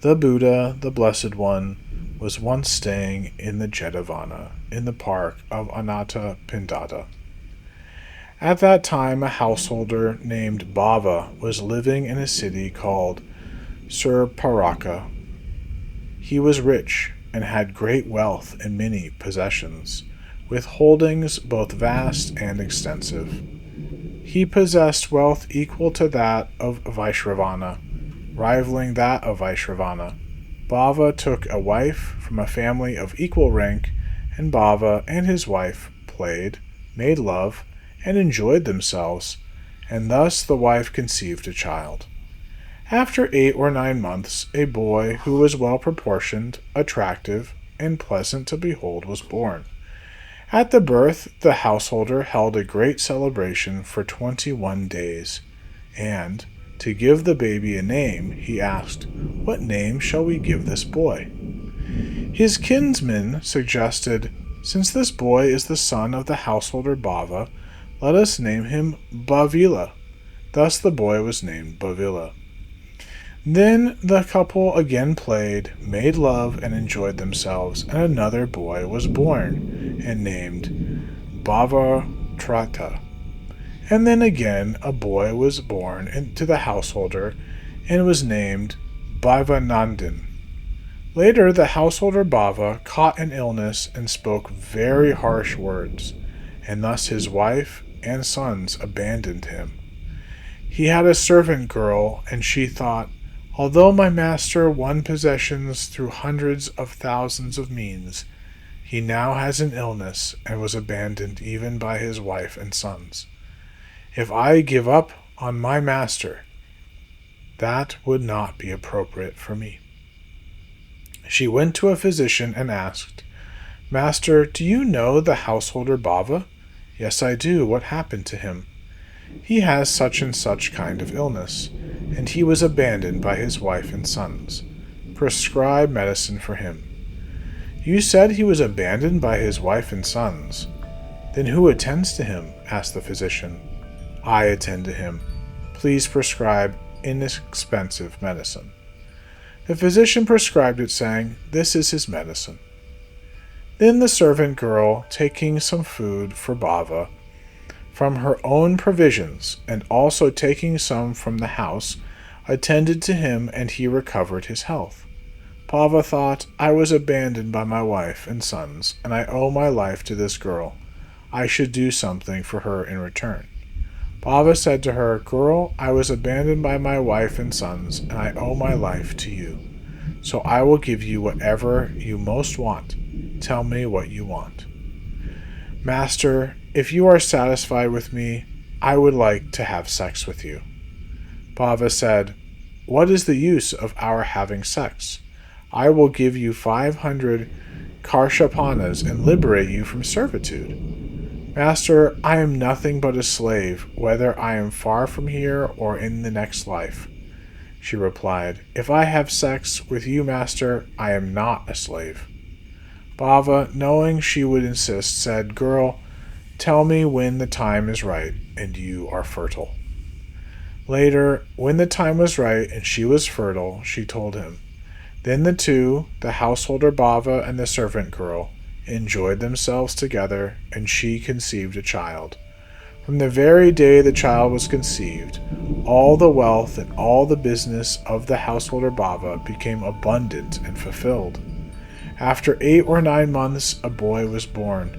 The Buddha, the Blessed One, was once staying in the Jetavana in the park of Anathapindada. At that time, a householder named Bhava was living in a city called Surparaka. He was rich and had great wealth and many possessions, with holdings both vast and extensive. He possessed wealth equal to that of Vaishravana, rivaling that of Vaishravana. Bhava took a wife from a family of equal rank, and Bhava and his wife played, made love, and enjoyed themselves, and thus the wife conceived a child. After 8 or 9 months, a boy who was well proportioned, attractive, and pleasant to behold was born. At the birth, the householder held a great celebration for 21 days, and, to give the baby a name, he asked, "What name shall we give this boy?" His kinsmen suggested, "Since this boy is the son of the householder Bhava, let us name him Bhavila." Thus the boy was named Bhavila. Then the couple again played, made love, and enjoyed themselves, and another boy was born, and named Bhavatrata. And then again a boy was born to the householder, and was named Bhavanandan. Later the householder Bhava caught an illness and spoke very harsh words, and thus his wife and sons abandoned him. He had a servant girl, and she thought, "Although my master won possessions through hundreds of thousands of means, he now has an illness and was abandoned even by his wife and sons. If I give up on my master, that would not be appropriate for me." She went to a physician and asked, "Master, do you know the householder Bhava?" "Yes, I do. What happened to him?" "He has such and such kind of illness, and he was abandoned by his wife and sons. prescribe medicine for him." "You said he was abandoned by his wife and sons. Then who attends to him?" asked the physician. "I attend to him. Please prescribe inexpensive medicine." The physician prescribed it, saying, "This is his medicine." Then the servant girl, taking some food for Bava from her own provisions, and also taking some from the house, attended to him, and he recovered his health. Bava thought, "I was abandoned by my wife and sons, and I owe my life to this girl. I should do something for her in return." Bava said to her, "Girl, I was abandoned by my wife and sons, and I owe my life to you. So I will give you whatever you most want. Tell me what you want." "Master, if you are satisfied with me, I would like to have sex with you." Bava said, "What is the use of our having sex? I will give you 500 karshapanas and liberate you from servitude." "Master, I am nothing but a slave, whether I am far from here or in the next life." She replied, "If I have sex with you, master, I am not a slave." Bava, knowing she would insist, said, "Girl, tell me when the time is right and you are fertile." Later, when the time was right and she was fertile, she told him. Then the two, the householder Bava and the servant girl, enjoyed themselves together, and she conceived a child. From the very day the child was conceived, all the wealth and all the business of the householder Bava became abundant and fulfilled. After 8 or 9 months, a boy was born.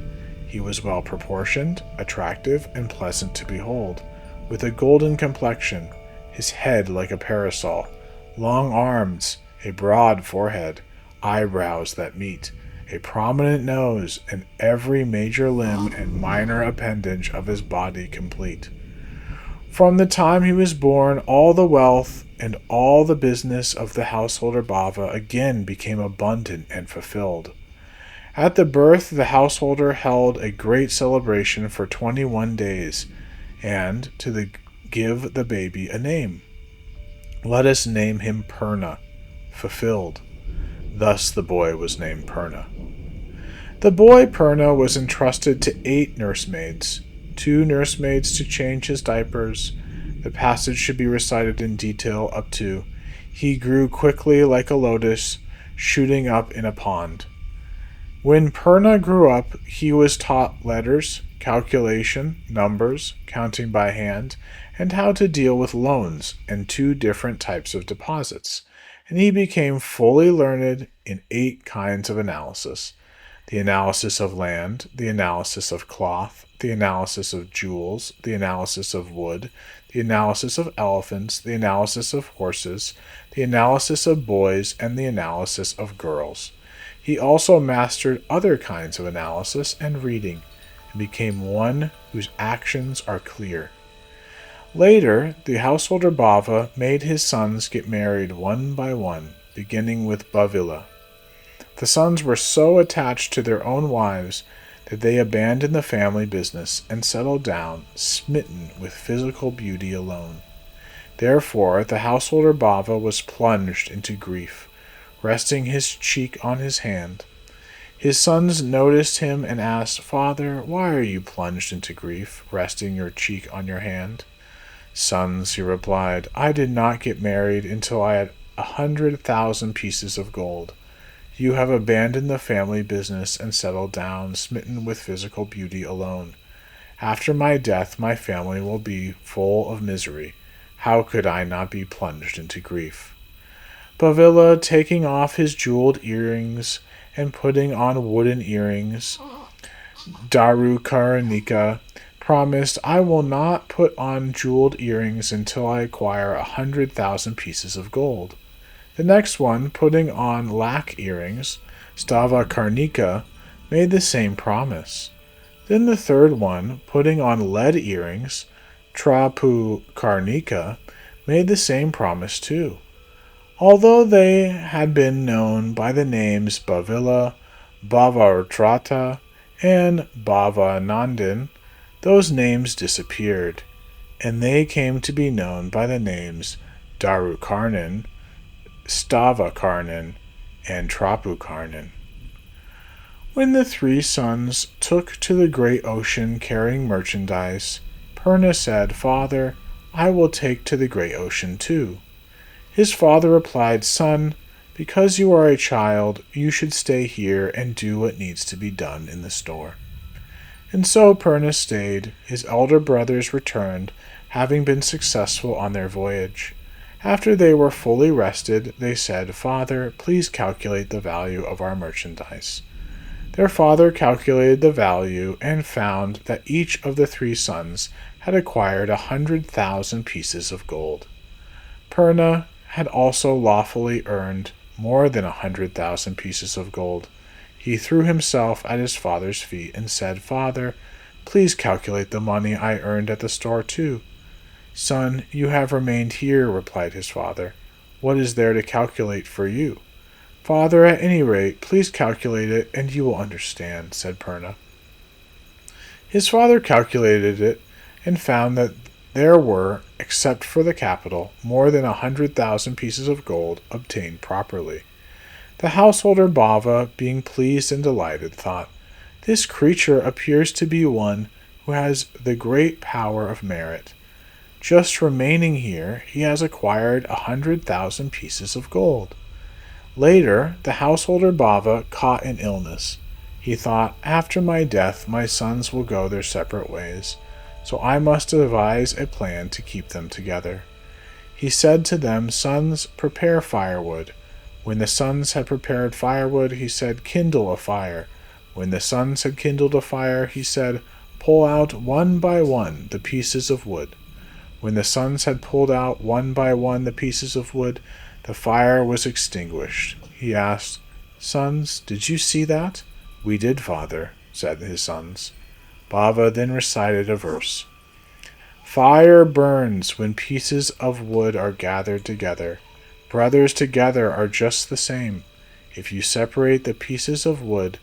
He was well proportioned, attractive, and pleasant to behold, with a golden complexion, his head like a parasol, long arms, a broad forehead, eyebrows that meet, a prominent nose, and every major limb and minor appendage of his body complete. From the time he was born, all the wealth and all the business of the householder Bava again became abundant and fulfilled. At the birth, the householder held a great celebration for 21 days, and give the baby a name. "Let us name him Purna," fulfilled. Thus the boy was named Purna. The boy Purna was entrusted to 8 nursemaids, 2 nursemaids to change his diapers. The passage should be recited in detail up to, "He grew quickly like a lotus, shooting up in a pond." When Purna grew up, he was taught letters, calculation, numbers, counting by hand, and how to deal with loans and 2 different types of deposits, and he became fully learned in 8 kinds of analysis: the analysis of land, the analysis of cloth, the analysis of jewels, the analysis of wood, the analysis of elephants, the analysis of horses, the analysis of boys, and the analysis of girls. He also mastered other kinds of analysis and reading, and became one whose actions are clear. Later, the householder Bava made his sons get married one by one, beginning with Bavila. The sons were so attached to their own wives that they abandoned the family business and settled down, smitten with physical beauty alone. Therefore, the householder Bava was plunged into grief, resting his cheek on his hand. His sons noticed him and asked, "Father, why are you plunged into grief, resting your cheek on your hand?" "Sons," he replied, "I did not get married until I had 100,000 pieces of gold. You have abandoned the family business and settled down, smitten with physical beauty alone. After my death, my family will be full of misery. How could I not be plunged into grief?" Bavila, taking off his jeweled earrings and putting on wooden earrings, Darukarnika, promised, "I will not put on jeweled earrings until I acquire 100,000 pieces of gold." The next one, putting on lac earrings, Stavakarnika, made the same promise. Then the third one, putting on lead earrings, Trapukarnika, made the same promise too. Although they had been known by the names Bavila, Bhavartrata, and Bhavanandan, those names disappeared, and they came to be known by the names Darukarnan, Stavakarnan, and Trapukarnan. When the three sons took to the great ocean carrying merchandise, Purna said, "Father, I will take to the great ocean too." His father replied, "Son, because you are a child, you should stay here and do what needs to be done in the store." And so Purna stayed. His elder brothers returned, having been successful on their voyage. After they were fully rested, they said, "Father, please calculate the value of our merchandise." Their father calculated the value and found that each of the three sons had acquired 100,000 pieces of gold. Purna had also lawfully earned more than 100,000 pieces of gold. He threw himself at his father's feet and said, "Father, please calculate the money I earned at the store too." "Son, you have remained here," replied his father. "What is there to calculate for you?" "Father, at any rate, please calculate it, and you will understand," said Purna. His father calculated it, and found that there were, except for the capital, more than 100,000 pieces of gold obtained properly. The householder Bava, being pleased and delighted, thought, "This creature appears to be one who has the great power of merit. Just remaining here, he has acquired 100,000 pieces of gold." Later, the householder Bava caught an illness. He thought, "After my death, my sons will go their separate ways, so I must devise a plan to keep them together." He said to them, "Sons, prepare firewood." When the sons had prepared firewood, he said, "Kindle a fire." When the sons had kindled a fire, he said, "Pull out one by one the pieces of wood." When the sons had pulled out one by one the pieces of wood, the fire was extinguished. He asked, "Sons, did you see that?" "We did, father," said his sons. Bava then recited a verse. "Fire burns when pieces of wood are gathered together. Brothers together are just the same. If you separate the pieces of wood,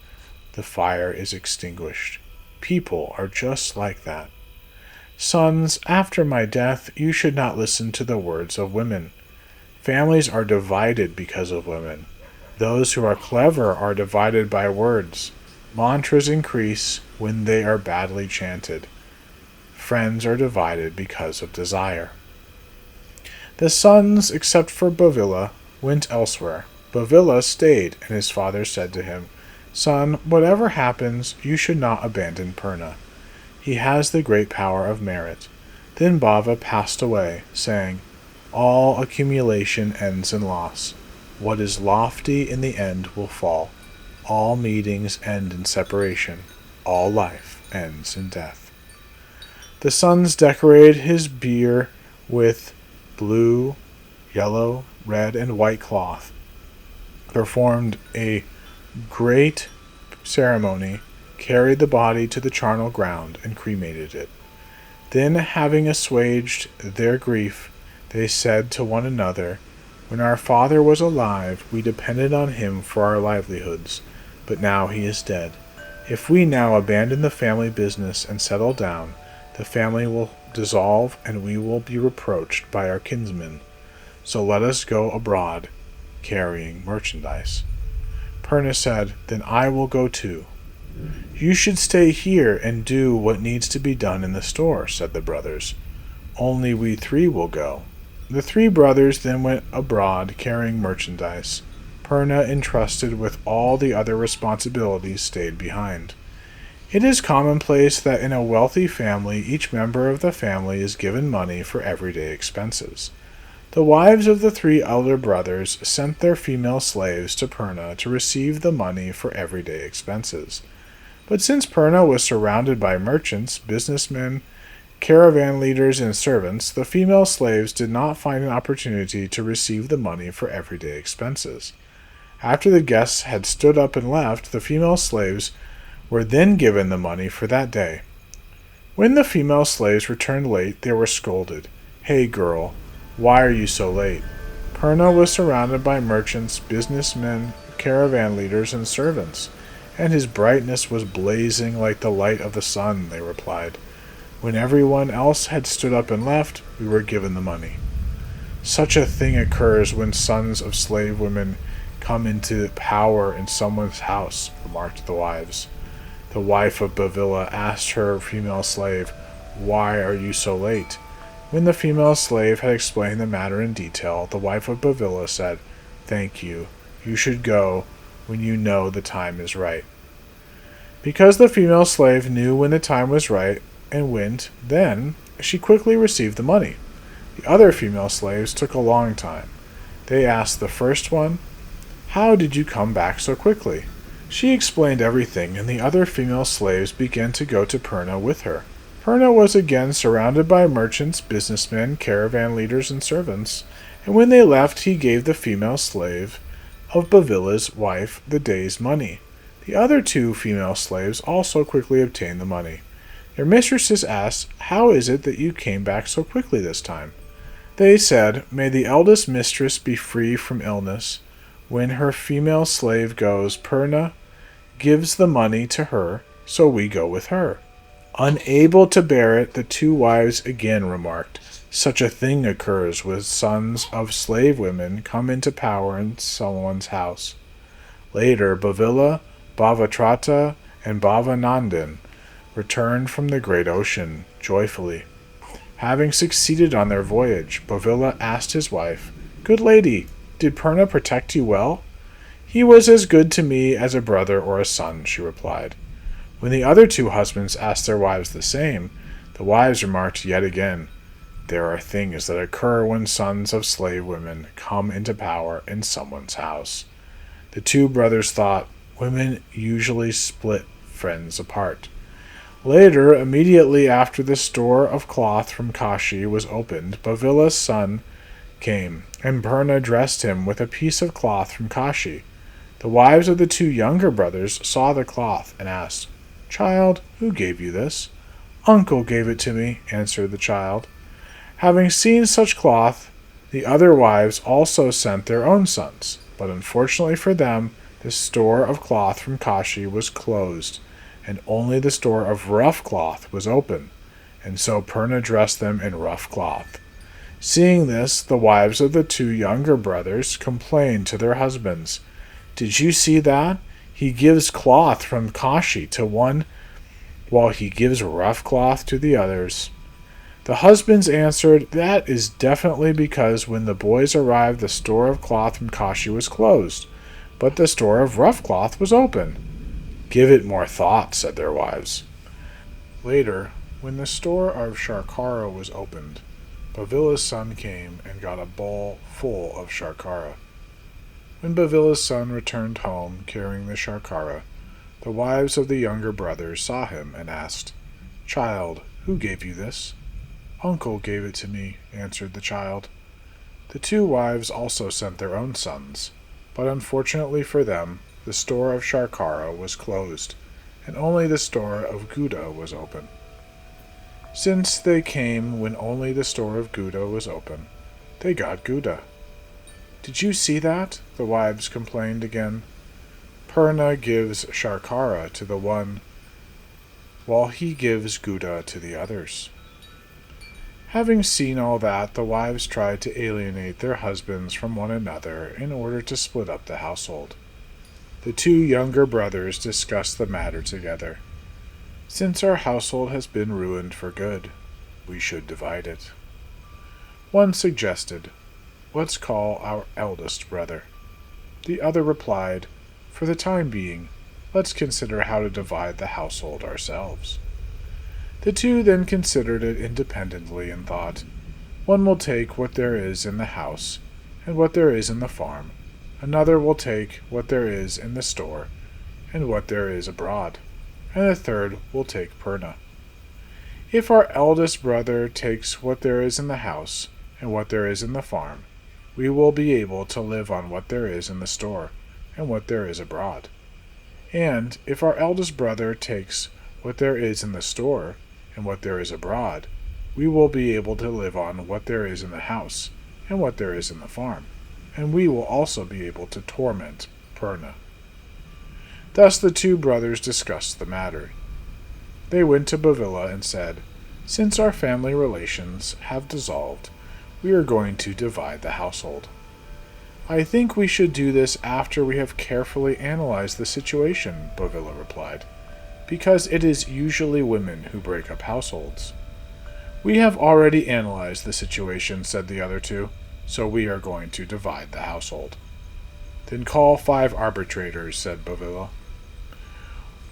the fire is extinguished. People are just like that. Sons, after my death, you should not listen to the words of women. Families are divided because of women. Those who are clever are divided by words. Mantras increase when they are badly chanted. Friends are divided because of desire." The sons, except for Bhavila, went elsewhere. Bhavila stayed, and his father said to him, "Son, whatever happens, you should not abandon Purna. He has the great power of merit." Then Bava passed away, saying, "All accumulation ends in loss. What is lofty in the end will fall. All meetings end in separation. All life ends in death." The sons decorated his bier with blue, yellow, red, and white cloth, performed a great ceremony, carried the body to the charnel ground, and cremated it. Then, having assuaged their grief, they said to one another, "When our father was alive, we depended on him for our livelihoods, but now he is dead. If we now abandon the family business and settle down, the family will dissolve and we will be reproached by our kinsmen. So let us go abroad, carrying merchandise." Purna said, "Then I will go too." "You should stay here and do what needs to be done in the store," said the brothers. "Only we three will go." The three brothers then went abroad carrying merchandise. Purna, entrusted with all the other responsibilities, stayed behind. It is commonplace that in a wealthy family each member of the family is given money for everyday expenses. The wives of the three elder brothers sent their female slaves to Purna to receive the money for everyday expenses. But since Purna was surrounded by merchants, businessmen, caravan leaders, and servants, the female slaves did not find an opportunity to receive the money for everyday expenses. After the guests had stood up and left, the female slaves were then given the money for that day. When the female slaves returned late, they were scolded. "Hey girl, why are you so late?" Purna was surrounded by merchants, businessmen, caravan leaders, and servants, and his brightness was blazing like the light of the sun, they replied. "When everyone else had stood up and left, we were given the money." Such a thing occurs when sons of slave women come into power in someone's house, remarked the wives. The wife of Bavila asked her female slave, "Why are you so late?" When the female slave had explained the matter in detail, the wife of Bavila said, "Thank you. You should go when you know the time is right." Because the female slave knew when the time was right and went, then she quickly received the money. The other female slaves took a long time. They asked the first one, "How did you come back so quickly?" She explained everything, and the other female slaves began to go to Purna with her. Purna was again surrounded by merchants, businessmen, caravan leaders, and servants, and when they left he gave the female slave of Bavila's wife the day's money. The other two female slaves also quickly obtained the money. Their mistresses asked, "How is it that you came back so quickly this time?" They said, "May the eldest mistress be free from illness. When her female slave goes, Purna gives the money to her, so we go with her." Unable to bear it, the two wives again remarked, "Such a thing occurs when sons of slave women come into power in someone's house." Later, Bavila, Bhavatrata, and Bhavanandan returned from the great ocean joyfully. Having succeeded on their voyage, Bavila asked his wife, "Good lady, did Purna protect you well?" "He was as good to me as a brother or a son," she replied. When the other two husbands asked their wives the same, the wives remarked yet again, "There are things that occur when sons of slave women come into power in someone's house." The two brothers thought, "Women usually split friends apart." Later, immediately after the store of cloth from Kashi was opened, Bavila's son came, and Purna dressed him with a piece of cloth from Kashi. The wives of the two younger brothers saw the cloth and asked, "Child, who gave you this?" "Uncle gave it to me," answered the child. Having seen such cloth, the other wives also sent their own sons, but unfortunately for them, the store of cloth from Kashi was closed, and only the store of rough cloth was open, and so Purna dressed them in rough cloth. Seeing this, the wives of the two younger brothers complained to their husbands, "Did you see that? He gives cloth from Kashi to one, while he gives rough cloth to the others." The husbands answered, "That is definitely because when the boys arrived the store of cloth from Kashi was closed, but the store of rough cloth was open." "Give it more thought," said their wives. Later, when the store of Sharkara was opened, Bavila's son came and got a bowl full of Sharkara. When Bavila's son returned home carrying the Sharkara, the wives of the younger brothers saw him and asked, "Child, who gave you this?" "Uncle gave it to me," answered the child. The two wives also sent their own sons, but unfortunately for them, the store of Sharkara was closed, and only the store of Gouda was open. Since they came when only the store of Gouda was open, they got Gouda. "Did you see that?" the wives complained again. "Purna gives Sharkara to the one, while he gives Gouda to the others." Having seen all that, the wives tried to alienate their husbands from one another in order to split up the household. The two younger brothers discussed the matter together. "Since our household has been ruined for good, we should divide it." One suggested, "Let's call our eldest brother." The other replied, "For the time being, let's consider how to divide the household ourselves." The two then considered it independently and thought, "One will take what there is in the house and what there is in the farm. Another will take what there is in the store and what there is abroad. And the third will take Purna. If our eldest brother takes what there is in the house and what there is in the farm, we will be able to live on what there is in the store and what there is abroad. And if our eldest brother takes what there is in the store and what there is abroad, we will be able to live on what there is in the house and what there is in the farm, and we will also be able to torment Purna." Thus the two brothers discussed the matter. They went to Bavila and said, "Since our family relations have dissolved, We are going to divide the household. I think we should do this after we have carefully analyzed the situation, Bovilla replied, because it is usually women who break up households. We have already analyzed the situation, said the other two, so we are going to divide the household. Then call 5 arbitrators, said Bovilla.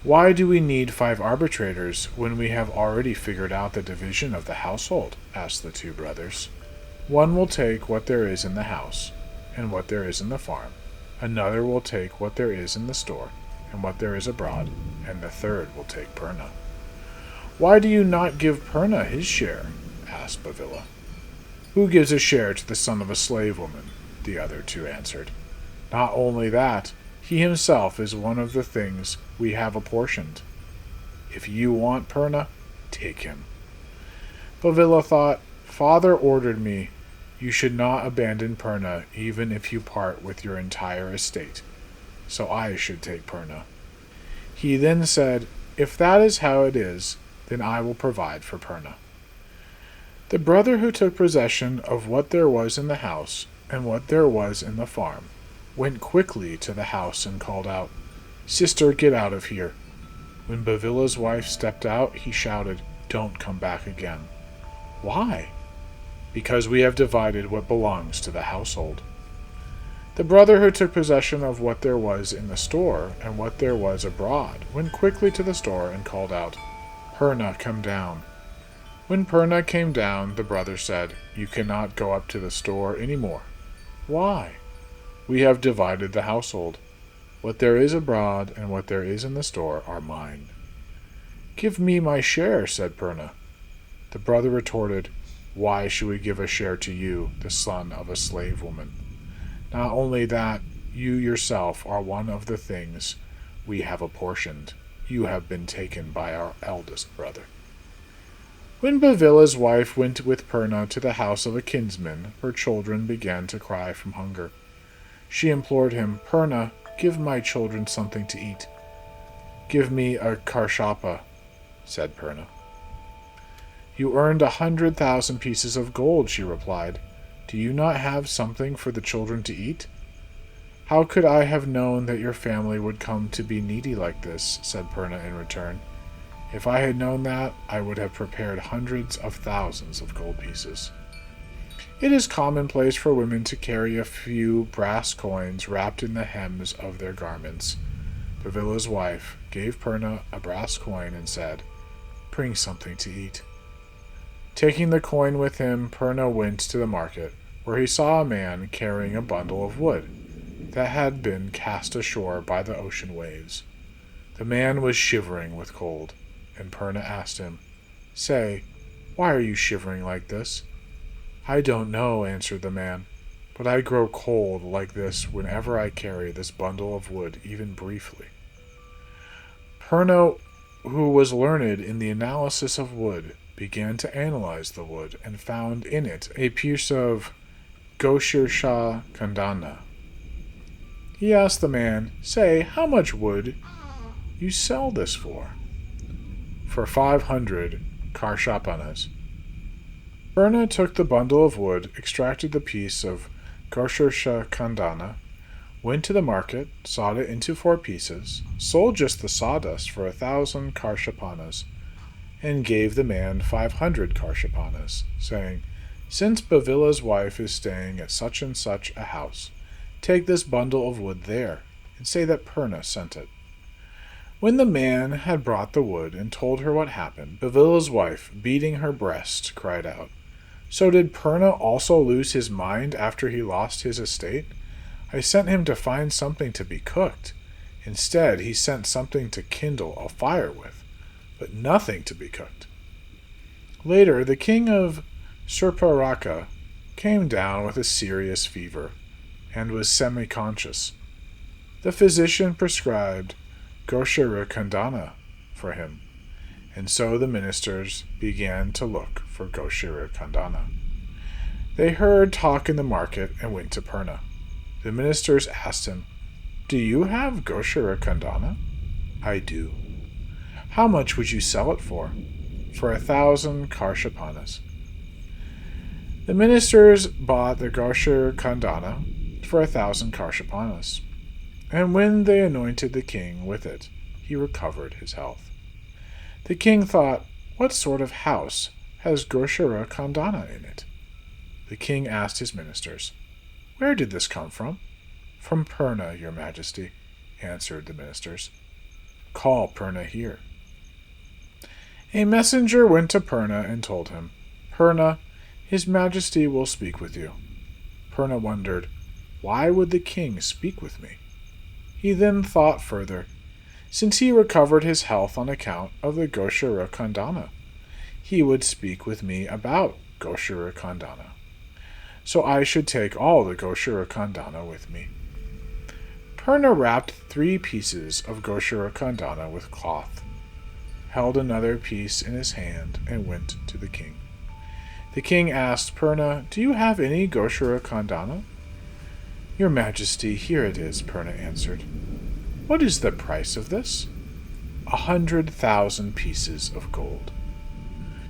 Why do we need 5 arbitrators when we have already figured out the division of the household? Asked the 2 brothers. One will take what there is in the house, and what there is in the farm. Another will take what there is in the store, and what there is abroad, and the third will take Purna. Why do you not give Purna his share? Asked Bovilla. Who gives a share to the son of a slave woman? The other 2 answered. Not only that, he himself is one of the things we have apportioned. If you want Purna, take him. Bovilla thought, Father ordered me, you should not abandon Purna even if you part with your entire estate, so I should take Purna. He then said, If that is how it is, then I will provide for Purna. The brother who took possession of what there was in the house and what there was in the farm went quickly to the house and called out, Sister, get out of here. When Bovilla's wife stepped out, he shouted, Don't come back again. Why? Because we have divided what belongs to the household. The brother who took possession of what there was in the store and what there was abroad went quickly to the store and called out, Purna, come down. When Purna came down, the brother said, You cannot go up to the store any more. Why? We have divided the household. What there is abroad and what there is in the store are mine. Give me my share, said Purna. The brother retorted, Why should we give a share to you, the son of a slave woman? Not only that, you yourself are one of the things we have apportioned. You have been taken by our eldest brother. When Bovilla's wife went with Purna to the house of a kinsman, her children began to cry from hunger. She implored him, Purna, give my children something to eat. Give me a karshapa, said Purna. You earned 100,000 pieces of gold, she replied. Do you not have something for the children to eat? How could I have known that your family would come to be needy like this, said Purna in return. If I had known that, I would have prepared hundreds of thousands of gold pieces. It is commonplace for women to carry a few brass coins wrapped in the hems of their garments. Bovilla's wife gave Purna a brass coin and said, Bring something to eat. Taking the coin with him, Purna went to the market, where he saw a man carrying a bundle of wood that had been cast ashore by the ocean waves. The man was shivering with cold, and Purna asked him, Say, why are you shivering like this? I don't know, answered the man, but I grow cold like this whenever I carry this bundle of wood, even briefly. Purna, who was learned in the analysis of wood, began to analyze the wood and found in it a piece of Goshirsha Khandana. He asked the man, Say, how much wood you sell this for? For 500 karshapanas. Purna took the bundle of wood, extracted the piece of Goshirsha Khandana, went to the market, sawed it into 4 pieces, sold just the sawdust for 1,000 karshapanas, and gave the man 500 karshapanas, saying, Since Bovilla's wife is staying at such and such a house, take this bundle of wood there, and say that Purna sent it. When the man had brought the wood and told her what happened, Bovilla's wife, beating her breast, cried out, So did Purna also lose his mind after he lost his estate? I sent him to find something to be cooked. Instead, he sent something to kindle a fire with, but nothing to be cooked. Later, the king of Surparaka came down with a serious fever and was semi-conscious. The physician prescribed Goshara Khandana for him, and so the ministers began to look for Goshara Khandana. They heard talk in the market and went to Purna. The ministers asked him, Do you have Goshara Khandana? I do. How much would you sell it for? For 1,000 karshapanas. The ministers bought the Goshur Khandana for 1,000 Karshapanas, and when they anointed the king with it, he recovered his health. The king thought, "What sort of house has Goshura Khandana in it?" The king asked his ministers, "Where did this come from?" "From Purna, your majesty," answered the ministers. "Call Purna here." A messenger went to Purna and told him, "Purna, his majesty will speak with you." Purna wondered, "Why would the king speak with me?" He then thought further. Since he recovered his health on account of the Goshura Khandana, he would speak with me about Goshura Khandana. So I should take all the Goshura Khandana with me. Purna wrapped 3 pieces of Goshura Khandana with cloth, held another piece in his hand, and went to the king. The king asked Purna, "Do you have any Goshura Khandana?" "Your majesty, here it is," Purna answered. "What is the price of this?" 100,000 pieces of gold.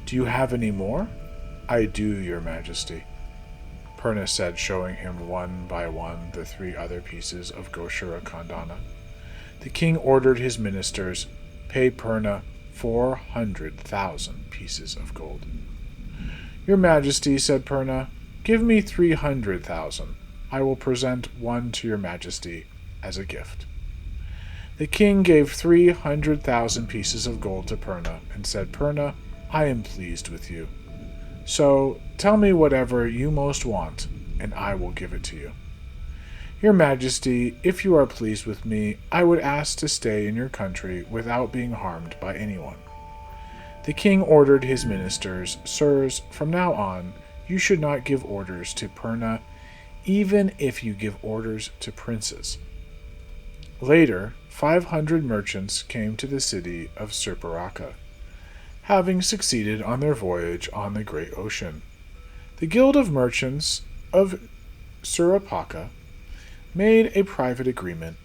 "Do you have any more?" "I do, your majesty," Purna said, showing him one by one the 3 other pieces of Goshura Khandana. The king ordered his ministers, "Pay Purna 400,000 pieces of gold." "Your majesty," said Purna, "give me 300,000. I will present one to your majesty as a gift." The king gave 300,000 pieces of gold to Purna and said, "Purna, I am pleased with you. So tell me whatever you most want, and I will give it to you." "Your majesty, if you are pleased with me, I would ask to stay in your country without being harmed by anyone." The king ordered his ministers, "Sirs, from now on, you should not give orders to Purna, even if you give orders to princes." Later, 500 merchants came to the city of Sirparaka, having succeeded on their voyage on the great ocean. The Guild of Merchants of Surapaka made a private agreement.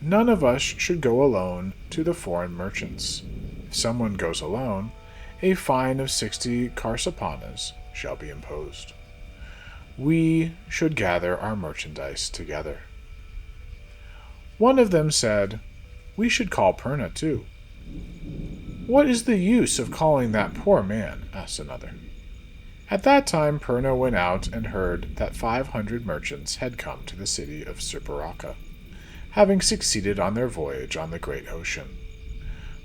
None of us should go alone to the foreign merchants. If someone goes alone, a fine of 60 Karsapanas shall be imposed. We should gather our merchandise together. One of them said, "We should call Purna too." "What is the use of calling that poor man?" asked another. At that time Purna went out and heard that 500 merchants had come to the city of Sirparaka, having succeeded on their voyage on the great ocean.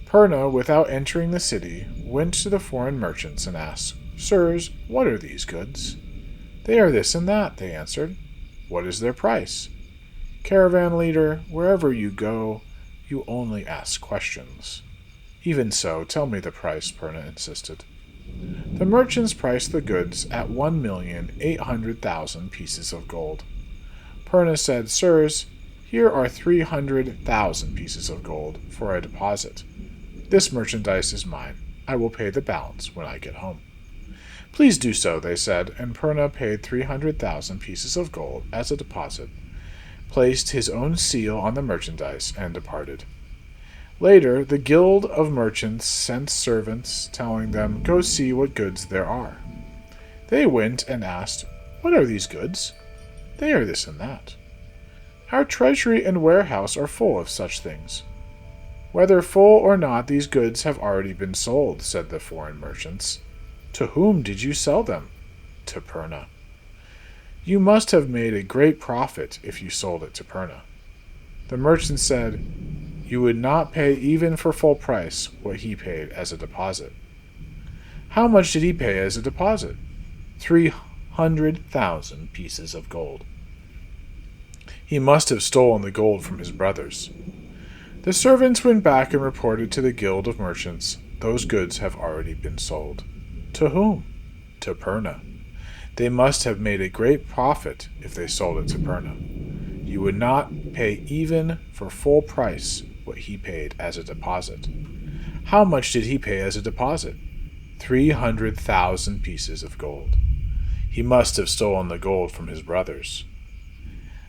Purna, without entering the city, went to the foreign merchants and asked, "Sirs, what are these goods?" "They are this and that," they answered. "What is their price?" "Caravan leader, wherever you go, you only ask questions." "Even so, tell me the price," Purna insisted. The merchants priced the goods at 1,800,000 pieces of gold. Purna said, "Sirs, here are 300,000 pieces of gold for a deposit. This merchandise is mine. I will pay the balance when I get home." "Please do so," they said, and Purna paid 300,000 pieces of gold as a deposit, placed his own seal on the merchandise, and departed. Later, the Guild of Merchants sent servants, telling them, "Go see what goods there are." They went and asked, "What are these goods?" "They are this and that." "Our treasury and warehouse are full of such things." "Whether full or not, these goods have already been sold," said the foreign merchants. "To whom did you sell them?" "To Purna." "You must have made a great profit if you sold it to Purna." The merchant said, "You would not pay even for full price what he paid as a deposit." "How much did he pay as a deposit?" 300,000 pieces of gold. "He must have stolen the gold from his brothers." The servants went back and reported to the Guild of Merchants, "Those goods have already been sold." "To whom?" "To Purna." "They must have made a great profit if they sold it to Purna. You would not pay even for full price what he paid as a deposit." "How much did he pay as a deposit?" 300,000 pieces of gold. "He must have stolen the gold from his brothers."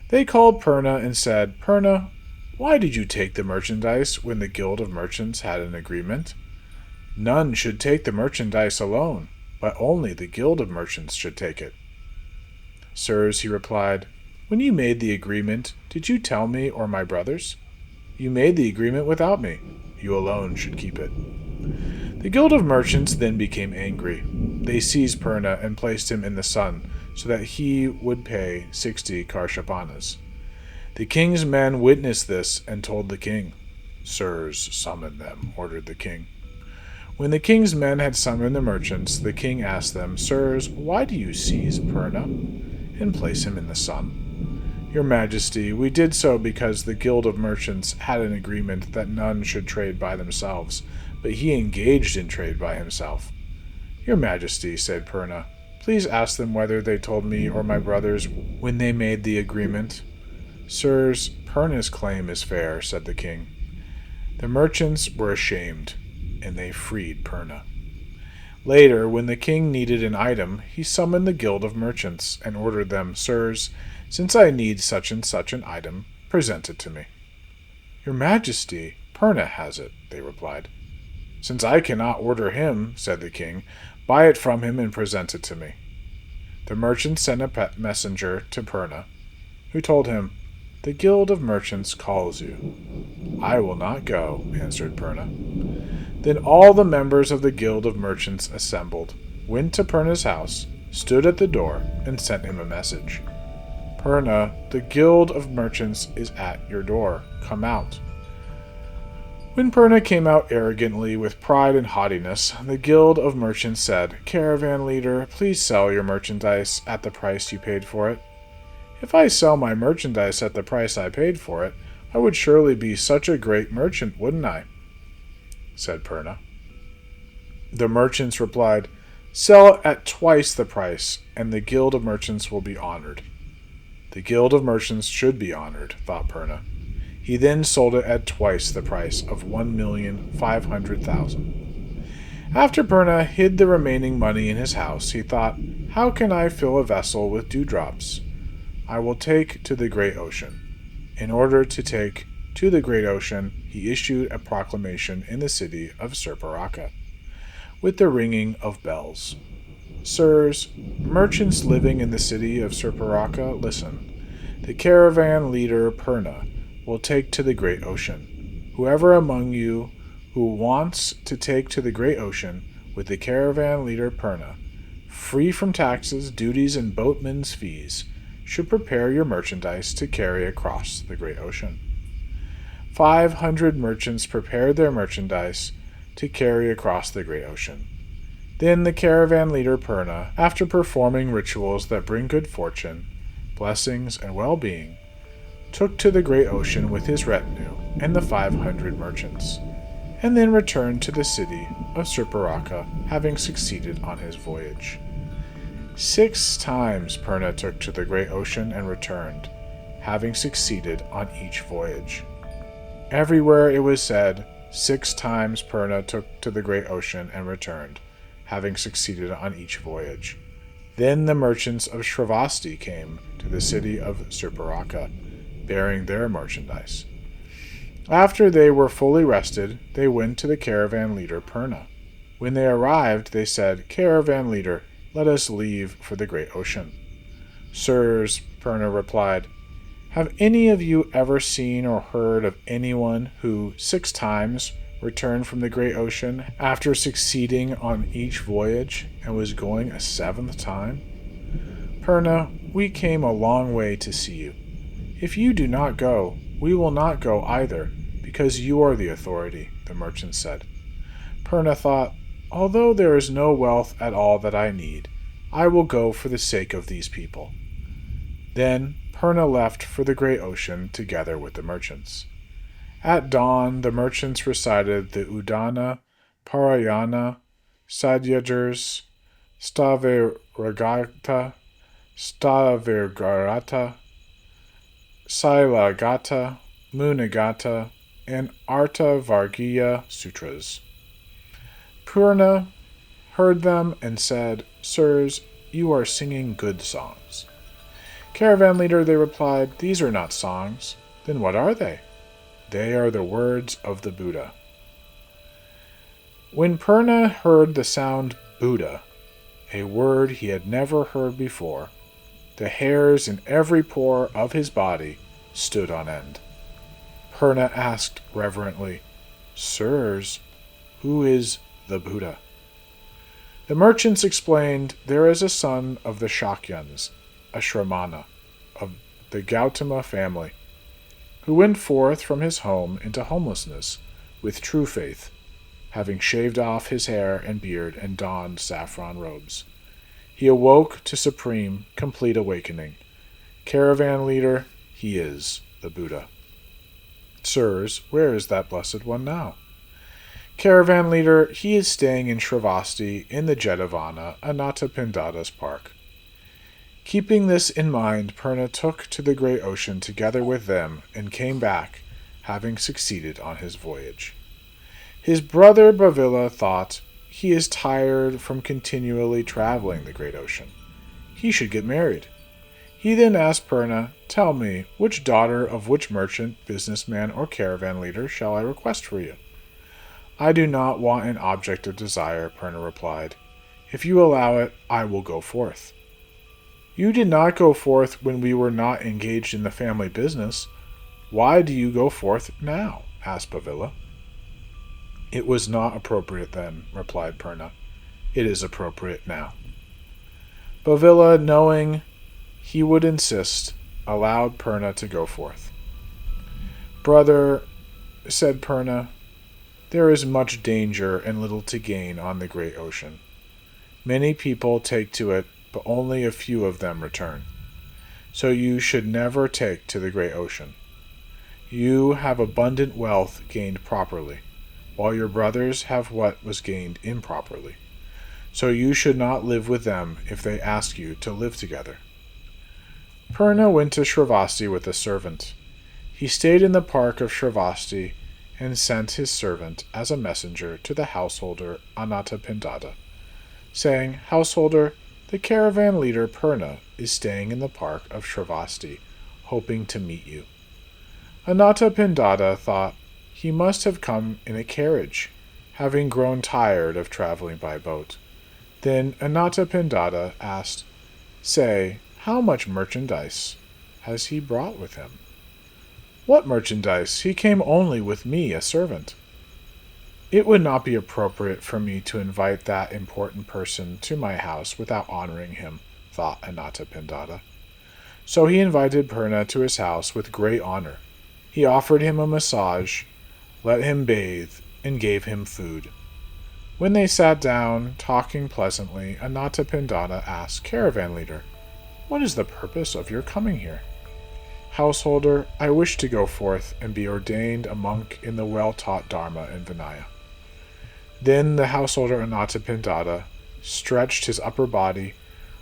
They called Purna and said, "Purna, why did you take the merchandise when the Guild of Merchants had an agreement? None should take the merchandise alone, but only the Guild of Merchants should take it. Sirs, he replied, when you made the agreement, did you tell me or my brothers? You made the agreement without me. You alone should keep it. The Guild of Merchants then became angry. They seized Purna and placed him in the sun, so that he would pay 60 karshapanas. The king's men witnessed this and told the king. Sirs, summon them, ordered the king. When the king's men had summoned the merchants, the king asked them, Sirs, why do you seize Purna and place him in the sun? Your Majesty, we did so because the Guild of Merchants had an agreement that none should trade by themselves, but he engaged in trade by himself. Your Majesty, said Purna, please ask them whether they told me or my brothers when they made the agreement. Sirs, Purna's claim is fair, said the king. The merchants were ashamed, and they freed Purna. Later, when the king needed an item, he summoned the Guild of Merchants and ordered them, Sirs, since I need such and such an item, present it to me. Your Majesty, Purna has it, they replied. Since I cannot order him, said the king, buy it from him and present it to me. The merchant sent a messenger to Purna, who told him, The Guild of Merchants calls you. I will not go, answered Purna. Then all the members of the Guild of Merchants assembled, went to Purna's house, stood at the door, and sent him a message. Purna, the Guild of Merchants is at your door. Come out. When Purna came out arrogantly with pride and haughtiness, the Guild of Merchants said, Caravan leader, please sell your merchandise at the price you paid for it. If I sell my merchandise at the price I paid for it, I would surely be such a great merchant, wouldn't I? Said Purna. The merchants replied, Sell at twice the price, and the Guild of Merchants will be honored. The Guild of Merchants should be honored, thought Purna. He then sold it at twice the price of 1,500,000. After Purna hid the remaining money in his house, he thought, How can I fill a vessel with dewdrops? I will take to the great ocean. In order to take to the great ocean, he issued a proclamation in the city of Surparaka, with the ringing of bells. Sirs, merchants living in the city of Surparaka, listen. The caravan leader Purna will take to the great ocean. Whoever among you who wants to take to the great ocean with the caravan leader Purna, free from taxes, duties, and boatmen's fees, should prepare your merchandise to carry across the great ocean. 500 merchants prepared their merchandise to carry across the great ocean. Then the caravan leader Purna, after performing rituals that bring good fortune, blessings, and well-being, took to the great ocean with his retinue and the 500 merchants, and then returned to the city of Surparaka, having succeeded on his voyage. 6 times Purna took to the great ocean and returned, having succeeded on each voyage. Everywhere it was said, 6 times Purna took to the great ocean and returned, having succeeded on each voyage. Then the merchants of Shravasti came to the city of Surparaka, bearing their merchandise. After they were fully rested, they went to the caravan leader Purna. When they arrived, they said, Caravan leader, let us leave for the great ocean. Sirs, Purna replied, have any of you ever seen or heard of anyone who 6 times returned from the great ocean after succeeding on each voyage and was going a 7th time? Purna, we came a long way to see you. If you do not go, we will not go either, because you are the authority, the merchant said. Purna thought, although there is no wealth at all that I need, I will go for the sake of these people. Then Purna left for the great ocean together with the merchants. At dawn, the merchants recited the Udana, Parayana, Sadyajars, Staviragata, Stavirgarata, Sailagata, Munagata, and Artavargiya Sutras. Purna heard them and said, Sirs, you are singing good songs. Caravan leader, they replied, these are not songs. Then what are they? They are the words of the Buddha. When Purna heard the sound Buddha, a word he had never heard before, The hairs in every pore of his body stood on end. Purna asked reverently, "Sirs, who is the Buddha?" The merchants explained, "There is a son of the Shakyans, a Shramana, of the Gautama family, who went forth from his home into homelessness with true faith, having shaved off his hair and beard and donned saffron robes. He awoke to supreme, complete awakening. Caravan leader, he is the Buddha." "Sirs, where is that blessed one now?" "Caravan leader, he is staying in Shravasti in the Jetavana, Anathapindada's park." Keeping this in mind, Purna took to the great ocean together with them and came back, having succeeded on his voyage. His brother Bhavila thought, "He is tired from continually traveling the great ocean. He should get married." He then asked Purna, "Tell me, which daughter of which merchant, businessman, or caravan leader shall I request for you?" "I do not want an object of desire," Purna replied. "If you allow it, I will go forth." "You did not go forth when we were not engaged in the family business. Why do you go forth now?" asked Bhavila. "It was not appropriate then," replied Purna. "It is appropriate now." Bhavila, knowing he would insist, allowed Purna to go forth. "Brother," said Purna, "there is much danger and little to gain on the great ocean. Many people take to it, but only a few of them return. So you should never take to the great ocean. You have abundant wealth gained properly, while your brothers have what was gained improperly. So you should not live with them if they ask you to live together." Purna went to Shravasti with a servant. He stayed in the park of Shravasti and sent his servant as a messenger to the householder Anathapindada, saying, "Householder, the caravan leader Purna is staying in the park of Shravasti, hoping to meet you." Anathapindada thought he must have come in a carriage, having grown tired of traveling by boat. Then Anathapindada asked, "Say, how much merchandise has he brought with him?" "What merchandise? He came only with me, a servant." "It would not be appropriate for me to invite that important person to my house without honoring him," thought Anathapindada. So he invited Purna to his house with great honor. He offered him a massage, let him bathe, and gave him food. When they sat down, talking pleasantly, Anathapindada asked, "Caravan leader, what is the purpose of your coming here?" "Householder, I wish to go forth and be ordained a monk in the well-taught Dharma and Vinaya." Then the householder Anathapindada stretched his upper body,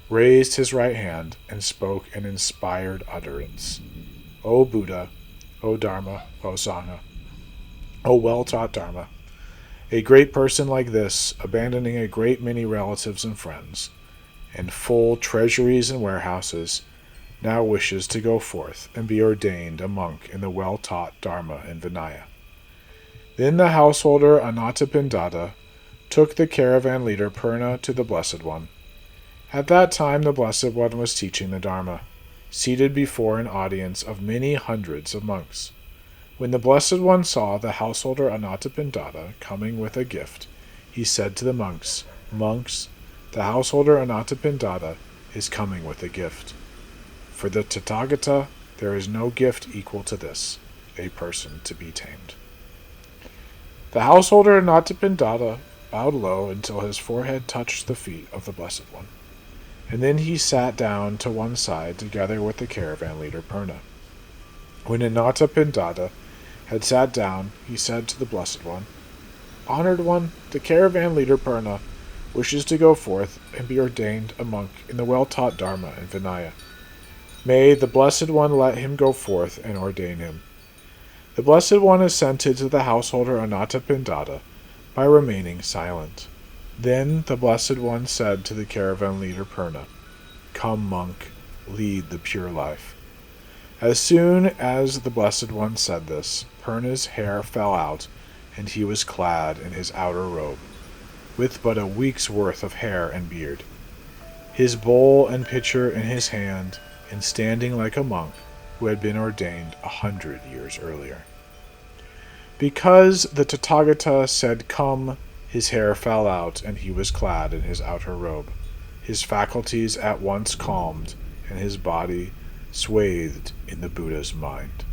raised his right hand, and spoke an inspired utterance. "O Buddha, O Dharma, O Sangha, O well-taught Dharma, a great person like this, abandoning a great many relatives and friends, and full treasuries and warehouses, now wishes to go forth and be ordained a monk in the well-taught Dharma and Vinaya." Then the householder Anathapindada took the caravan leader Purna to the Blessed One. At that time the Blessed One was teaching the Dharma, seated before an audience of many hundreds of monks. When the Blessed One saw the householder Anathapindada coming with a gift, he said to the monks, "Monks, the householder Anathapindada is coming with a gift. For the Tathagata, there is no gift equal to this, a person to be tamed." The householder Anathapindada bowed low until his forehead touched the feet of the Blessed One, and then he sat down to one side together with the caravan leader Purna. When Anathapindada had sat down, he said to the Blessed One, "Honored one, the caravan leader Purna wishes to go forth and be ordained a monk in the well-taught Dharma and Vinaya. May the Blessed One let him go forth and ordain him." The Blessed One assented to the householder Anathapindada by remaining silent. Then the Blessed One said to the caravan leader Purna, "Come, monk, lead the pure life." As soon as the Blessed One said this, Purna's hair fell out, and he was clad in his outer robe, with but a week's worth of hair and beard. His bowl and pitcher in his hand, and standing like a monk who had been ordained 100 years earlier. Because the Tathagata said, "Come," his hair fell out, and he was clad in his outer robe. His faculties at once calmed, and his body swathed in the Buddha's mind.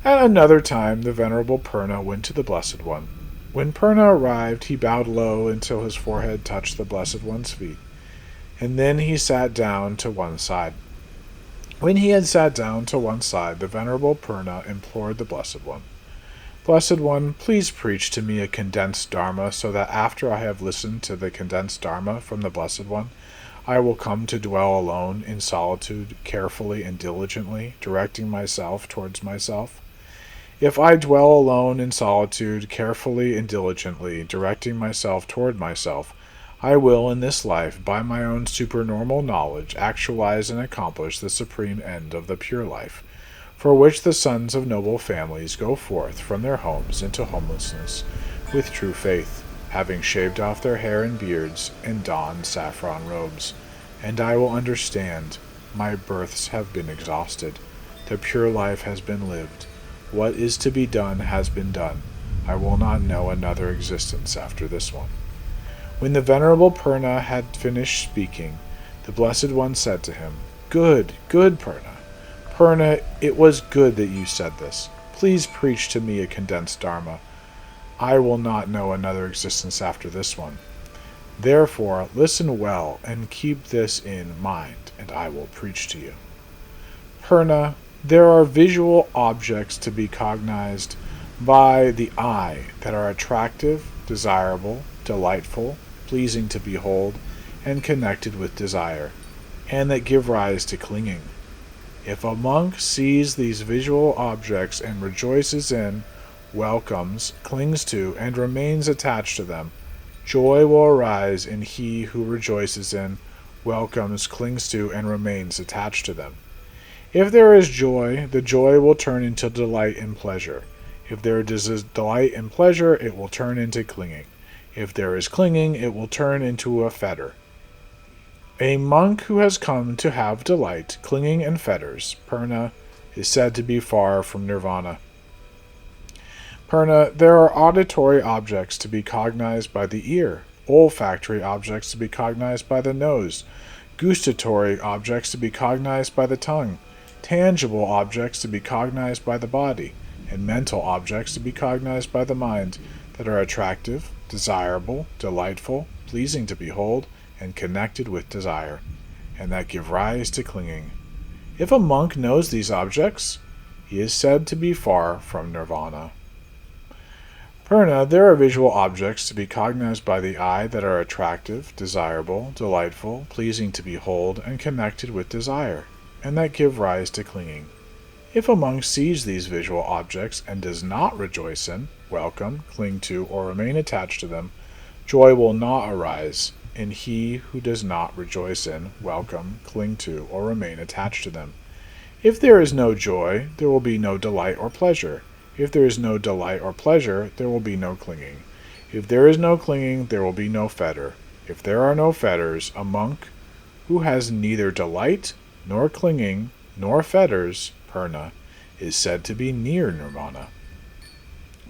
At another time, the Venerable Purna went to the Blessed One. When Purna arrived, he bowed low until his forehead touched the Blessed One's feet, and then he sat down to one side. When he had sat down to one side, the Venerable Purna implored the Blessed One, "Blessed One, please preach to me a condensed Dharma, so that after I have listened to the condensed Dharma from the Blessed One, I will come to dwell alone in solitude, carefully and diligently, directing myself towards myself. If I dwell alone in solitude, carefully and diligently, directing myself toward myself, I will in this life, by my own supernormal knowledge, actualize and accomplish the supreme end of the pure life, for which the sons of noble families go forth from their homes into homelessness with true faith, having shaved off their hair and beards and donned saffron robes. And I will understand, my births have been exhausted, the pure life has been lived, what is to be done has been done. I will not know another existence after this one." When the Venerable Purna had finished speaking, the Blessed One said to him, "Good, good, Purna. Purna, it was good that you said this. Please preach to me a condensed Dharma. I will not know another existence after this one. Therefore, listen well and keep this in mind, and I will preach to you. Purna, there are visual objects to be cognized by the eye that are attractive, desirable, delightful, pleasing to behold, and connected with desire, and that give rise to clinging. If a monk sees these visual objects and rejoices in, welcomes, clings to, and remains attached to them, joy will arise in he who rejoices in, welcomes, clings to, and remains attached to them. If there is joy, the joy will turn into delight and pleasure. If there is delight and pleasure, it will turn into clinging. If there is clinging, it will turn into a fetter. A monk who has come to have delight, clinging, and fetters, Purna, is said to be far from nirvana. Purna, there are auditory objects to be cognized by the ear, olfactory objects to be cognized by the nose, gustatory objects to be cognized by the tongue, tangible objects to be cognized by the body, and mental objects to be cognized by the mind, that are attractive, desirable, delightful, pleasing to behold, and connected with desire, and that give rise to clinging. If a monk knows these objects, he is said to be far from nirvana. Purna, there are visual objects to be cognized by the eye that are attractive, desirable, delightful, pleasing to behold, and connected with desire, and that give rise to clinging. If a monk sees these visual objects and does not rejoice in, welcome, cling to, or remain attached to them, joy will not arise in he who does not rejoice in, welcome, cling to, or remain attached to them. If there is no joy, there will be no delight or pleasure. If there is no delight or pleasure, there will be no clinging. If there is no clinging, there will be no fetter. If there are no fetters, a monk who has neither delight, nor clinging, nor fetters, Purna, is said to be near nirvana.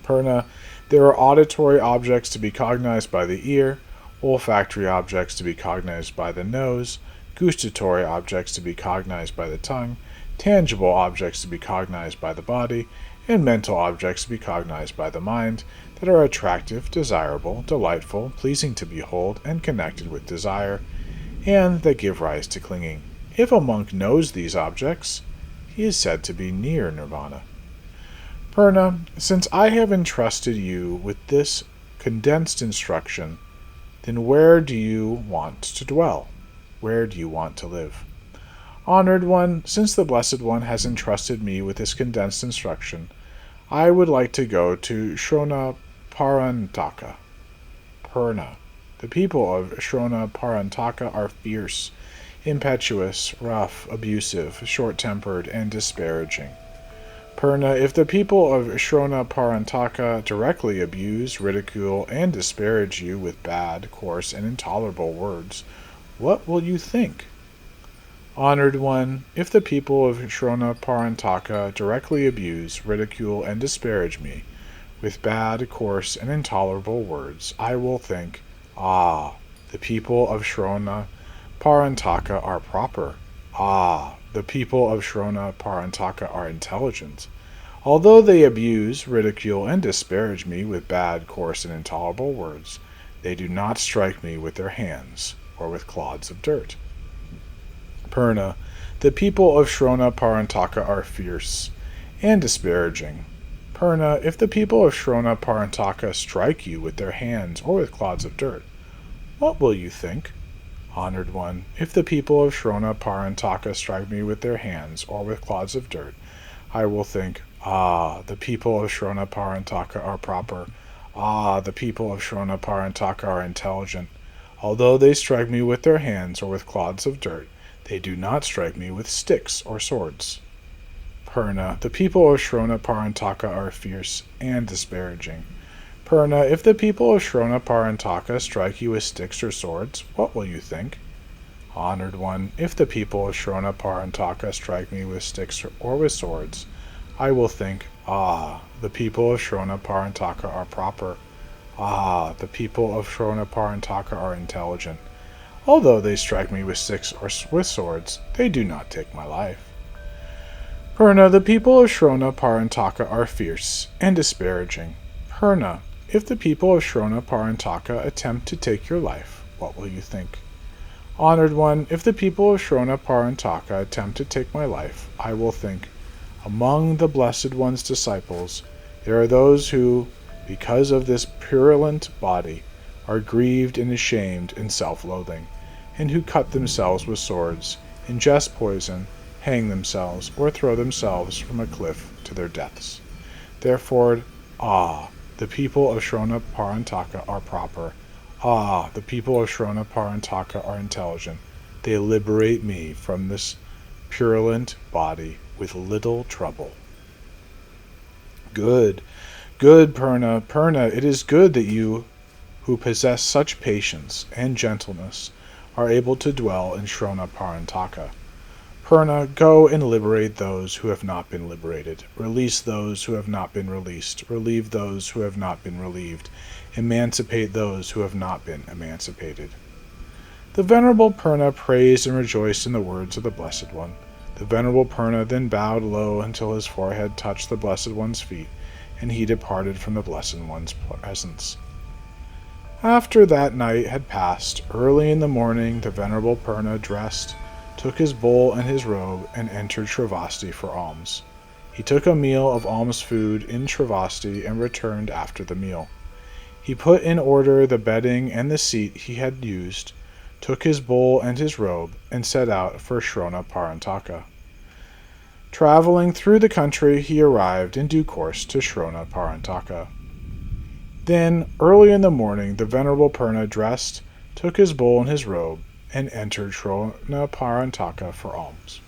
Purna, there are auditory objects to be cognized by the ear, olfactory objects to be cognized by the nose, gustatory objects to be cognized by the tongue, tangible objects to be cognized by the body, and mental objects to be cognized by the mind, that are attractive, desirable, delightful, pleasing to behold, and connected with desire, and that give rise to clinging. If a monk knows these objects, he is said to be near nirvana. Purna, since I have entrusted you with this condensed instruction, then where do you want to dwell? Where do you want to live? Honored one, since the Blessed One has entrusted me with this condensed instruction, I would like to go to Shrona Parantaka. Purna, the people of Shrona Parantaka are fierce, impetuous, rough, abusive, short-tempered, and disparaging. Purna, if the people of Shrona Parantaka directly abuse, ridicule, and disparage you with bad, coarse, and intolerable words, what will you think? Honored one, if the people of Shrona Parantaka directly abuse, ridicule, and disparage me with bad, coarse, and intolerable words, I will think, ah, the people of Shrona Parantaka are proper. Ah, the people of Shrona Parantaka are intelligent. Although they abuse, ridicule, and disparage me with bad, coarse, and intolerable words, they do not strike me with their hands or with clods of dirt. Purna, the people of Shrona Parantaka are fierce and disparaging. Purna, if the people of Shrona Parantaka strike you with their hands or with clods of dirt, what will you think? Honored one, if the people of Shrona Parantaka strike me with their hands or with clods of dirt, I will think, ah, the people of Shrona Parantaka are proper. Ah, the people of Shrona Parantaka are intelligent. Although they strike me with their hands or with clods of dirt, they do not strike me with sticks or swords. Purna, the people of Shrona Parantaka are fierce and disparaging. Purna, if the people of Shrona Parantaka strike you with sticks or swords, what will you think? Honored one, if the people of Shrona Parantaka strike me with sticks or with swords, I will think, ah, the people of Shrona Parantaka are proper. Ah, the people of Shrona Parantaka are intelligent. Although they strike me with sticks or with swords, they do not take my life. Purna, the people of Shrona Parantaka are fierce and disparaging. Purna, if the people of Shrona Parantaka attempt to take your life, what will you think? Honored one, if the people of Shrona Parantaka attempt to take my life, I will think, among the Blessed One's disciples, there are those who, because of this purulent body, are grieved and ashamed and self-loathing, and who cut themselves with swords, ingest poison, hang themselves, or throw themselves from a cliff to their deaths. Therefore, ah, the people of Shrona Parantaka are proper. Ah, the people of Shrona Parantaka are intelligent. They liberate me from this purulent body with little trouble. Good, good, Purna. Purna, it is good that you, who possess such patience and gentleness, are able to dwell in Shrona Parantaka. Purna, go and liberate those who have not been liberated. Release those who have not been released. Relieve those who have not been relieved. Emancipate those who have not been emancipated. The Venerable Purna praised and rejoiced in the words of the Blessed One. The Venerable Purna then bowed low until his forehead touched the Blessed One's feet, and he departed from the Blessed One's presence. After that night had passed, early in the morning the Venerable Purna dressed, took his bowl and his robe, and entered Sravasti for alms. He took a meal of alms food in Sravasti and returned after the meal. He put in order the bedding and the seat he had used, took his bowl and his robe, and set out for Shrona Parantaka. Traveling through the country, he arrived in due course to Shrona Parantaka. Then, early in the morning, the Venerable Purna dressed, took his bowl and his robe, and entered Shrona Parantaka for alms.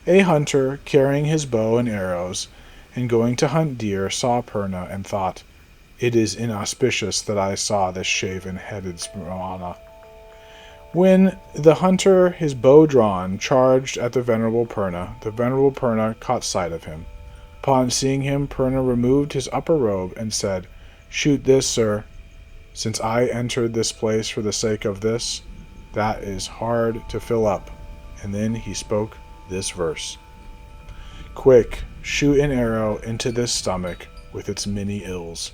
A hunter, carrying his bow and arrows, and going to hunt deer, saw Purna and thought, "It is inauspicious that I saw this shaven-headed Brahmana." When the hunter, his bow drawn, charged at the Venerable Purna, the Venerable Purna caught sight of him. Upon seeing him, Purna removed his upper robe and said, "Shoot this, sir. Since I entered this place for the sake of this, that is hard to fill up." And then he spoke this verse. "Quick, shoot an arrow into this stomach with its many ills,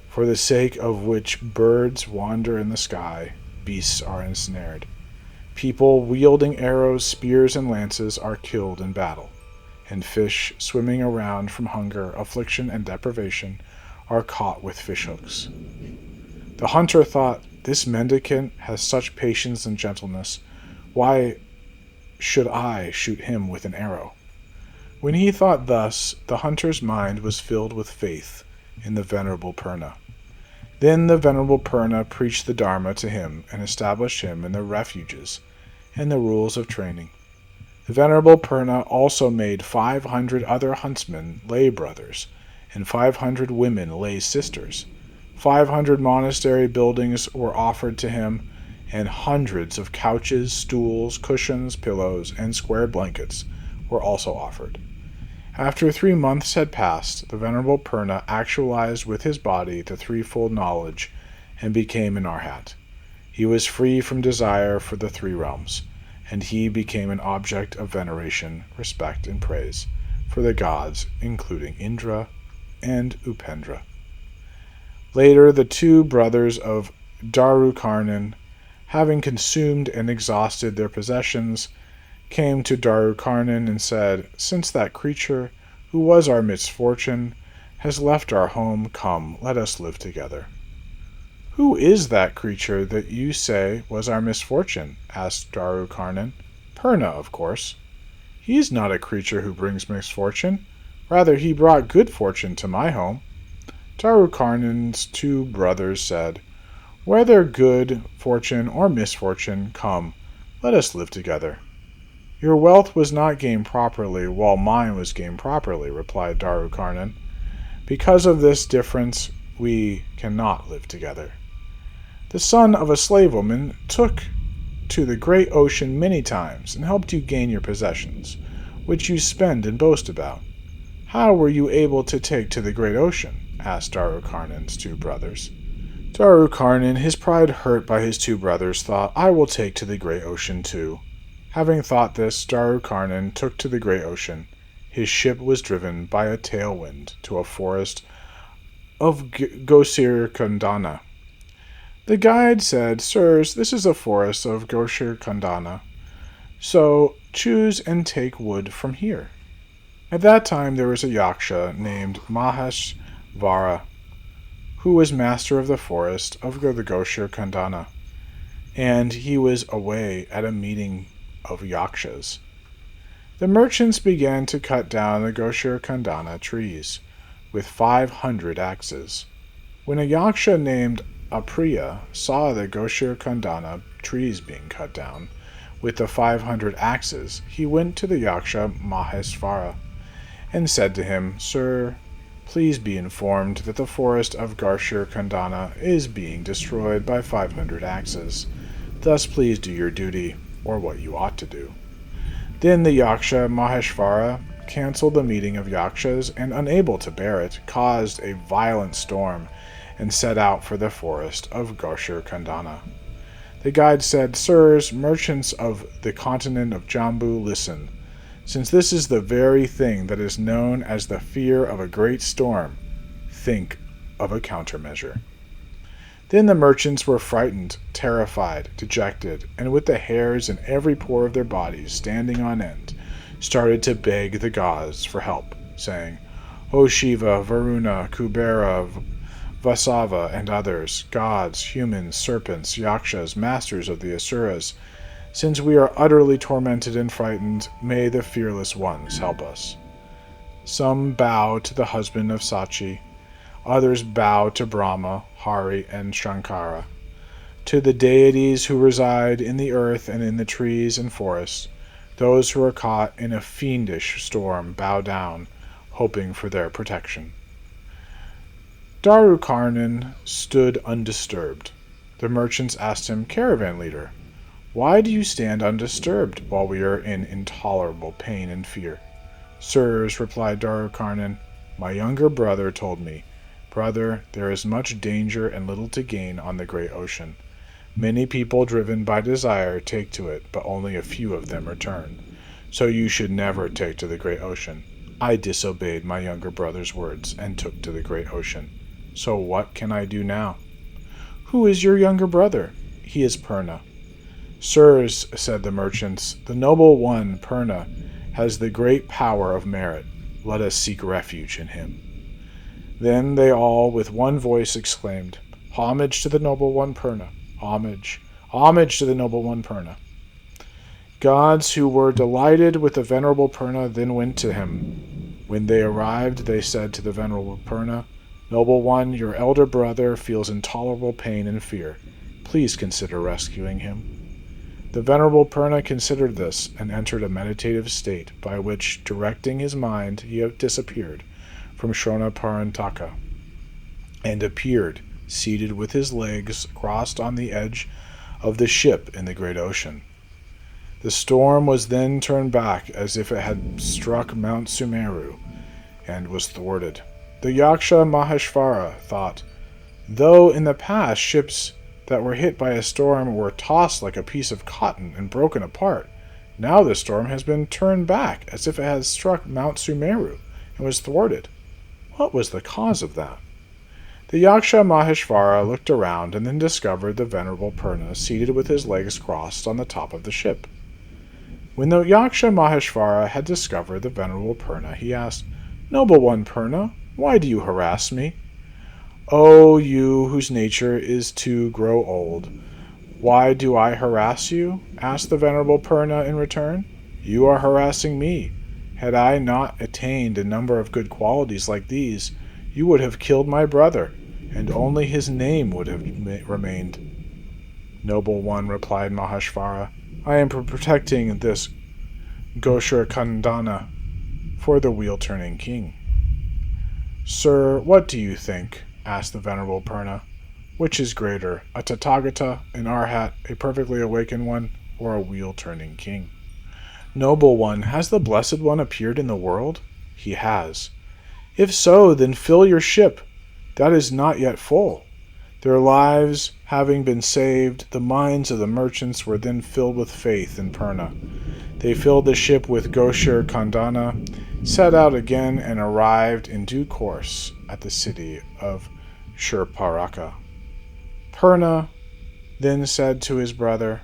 for the sake of which birds wander in the sky, beasts are ensnared. People wielding arrows, spears, and lances are killed in battle, and fish swimming around from hunger, affliction, and deprivation are caught with fishhooks." The hunter thought, "This mendicant has such patience and gentleness. Why should I shoot him with an arrow?" When he thought thus, the hunter's mind was filled with faith in the Venerable Purna. Then the Venerable Purna preached the Dharma to him and established him in the refuges and the rules of training. The Venerable Purna also made 500 other huntsmen lay brothers, and 500 women lay sisters. 500 monastery buildings were offered to him, and hundreds of couches, stools, cushions, pillows, and square blankets were also offered. After 3 months had passed, the Venerable Purna actualized with his body the threefold knowledge and became an arhat. He was free from desire for the three realms, and he became an object of veneration, respect, and praise for the gods, including Indra and Upendra. Later, the two brothers of Darukarnan, having consumed and exhausted their possessions, came to Darukarnan and said, "Since that creature, who was our misfortune, has left our home, come, let us live together." "Who is that creature that you say was our misfortune?" asked Darukarnan. "Purna, of course." "He is not a creature who brings misfortune. Rather, he brought good fortune to my home." Darukarnan's two brothers said, "Whether good fortune or misfortune, come, let us live together." "Your wealth was not gained properly, while mine was gained properly," replied Darukarnan. "Because of this difference, we cannot live together. The son of a slave woman took to the great ocean many times and helped you gain your possessions, which you spend and boast about. How were you able to take to the great ocean?" asked Darukarnan's two brothers. Darukarnan, his pride hurt by his two brothers, thought, "I will take to the great ocean too." Having thought this, Darukarnan took to the great ocean. His ship was driven by a tailwind to a forest of Gosir Kandana. The guide said, "Sirs, this is a forest of Gosir Kandana, so choose and take wood from here." At that time there was a yaksha named Maheshvara, who was master of the forest of the Gosir Kandana, and he was away at a meeting of yakshas. The merchants began to cut down the Gosir Kandana trees with 500 axes. When a yaksha named Apriya saw the Gosir Kandana trees being cut down with the 500 axes, he went to the yaksha Maheshvara and said to him, "Sir, please be informed that the forest of Gosir Kandana is being destroyed by 500 axes. Thus please do your duty, or what you ought to do." Then the yaksha Maheshvara canceled the meeting of yakshas and, unable to bear it, caused a violent storm and set out for the forest of Gosir Kandana. The guide said, "Sirs, merchants of the continent of Jambu, listen. Since this is the very thing that is known as the fear of a great storm, think of a countermeasure." Then the merchants were frightened, terrified, dejected, and with the hairs in every pore of their bodies standing on end, started to beg the gods for help, saying, "O Shiva, Varuna, Kubera, Vasava, and others, gods, humans, serpents, yakshas, masters of the asuras, since we are utterly tormented and frightened, may the fearless ones help us." Some bow to the husband of Sachi, others bow to Brahma, Hari, and Shankara. To the deities who reside in the earth and in the trees and forests, those who are caught in a fiendish storm bow down, hoping for their protection. Darukarnan stood undisturbed. The merchants asked him, "Caravan leader, why do you stand undisturbed while we are in intolerable pain and fear?" "Sirs," replied Darukarnan, "my younger brother told me, 'Brother, there is much danger and little to gain on the great ocean. Many people driven by desire take to it, but only a few of them return. So you should never take to the great ocean.' I disobeyed my younger brother's words and took to the great ocean. So what can I do now?" "Who is your younger brother?" "He is Purna." "Sirs," said the merchants, "the noble one, Purna, has the great power of merit. Let us seek refuge in him." Then they all with one voice exclaimed, "Homage to the noble one Purna! Homage! Homage to the noble one Purna!" Gods who were delighted with the venerable Purna then went to him. When they arrived, they said to the venerable Purna, "Noble one, your elder brother feels intolerable pain and fear. Please consider rescuing him." The venerable Purna considered this and entered a meditative state by which, directing his mind, he disappeared from Shronaparantaka and appeared seated with his legs crossed on the edge of the ship in the great ocean. The storm was then turned back as if it had struck Mount Sumeru and was thwarted. The Yaksha Maheshvara thought, though in the past ships that were hit by a storm were tossed like a piece of cotton and broken apart, now the storm has been turned back as if it had struck Mount Sumeru and was thwarted. What was the cause of that? The Yaksha Maheshvara looked around and then discovered the Venerable Purna seated with his legs crossed on the top of the ship. When the Yaksha Maheshvara had discovered the Venerable Purna, he asked, "Noble one Purna, why do you harass me? O you whose nature is to grow old, why do I harass you?" asked the Venerable Purna in return. "You are harassing me. Had I not attained a number of good qualities like these, you would have killed my brother, and only his name would have remained." "Noble one," replied Maheshvara, "I am protecting this Goshur Khandana for the wheel-turning king." "Sir, what do you think?" asked the Venerable Purna. "Which is greater, a Tathagata, an Arhat, a perfectly awakened one, or a wheel-turning king?" "Noble one, has the Blessed One appeared in the world?" "He has." "If so, then fill your ship. That is not yet full." Their lives having been saved, the minds of the merchants were then filled with faith in Purna. They filled the ship with Goshur Khandana, set out again, and arrived in due course at the city of Shurparaka. Purna then said to his brother,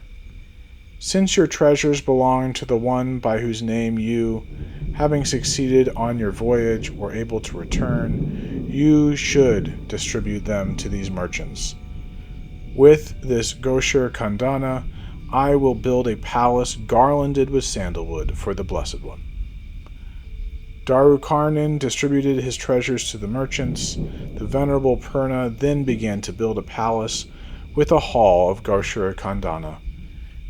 "Since your treasures belong to the one by whose name you, having succeeded on your voyage, were able to return, you should distribute them to these merchants. With this Goshur Khandana, I will build a palace garlanded with sandalwood for the Blessed One." Darukarnan distributed his treasures to the merchants. The Venerable Purna then began to build a palace with a hall of Goshur Khandana.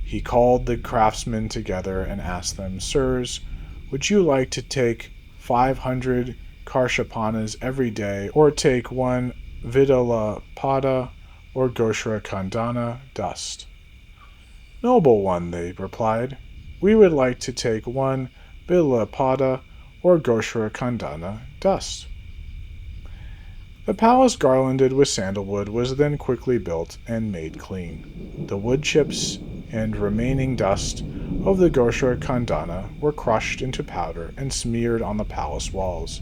He called the craftsmen together and asked them, "Sirs, would you like to take 500 karshapanas every day, or take one vidala pada or Goshur Khandana dust?" "Noble one," they replied, "we would like to take one vidala pada or Goshur Khandana dust." The palace garlanded with sandalwood was then quickly built and made clean. The wood chips and remaining dust of the Goshur Khandana were crushed into powder and smeared on the palace walls.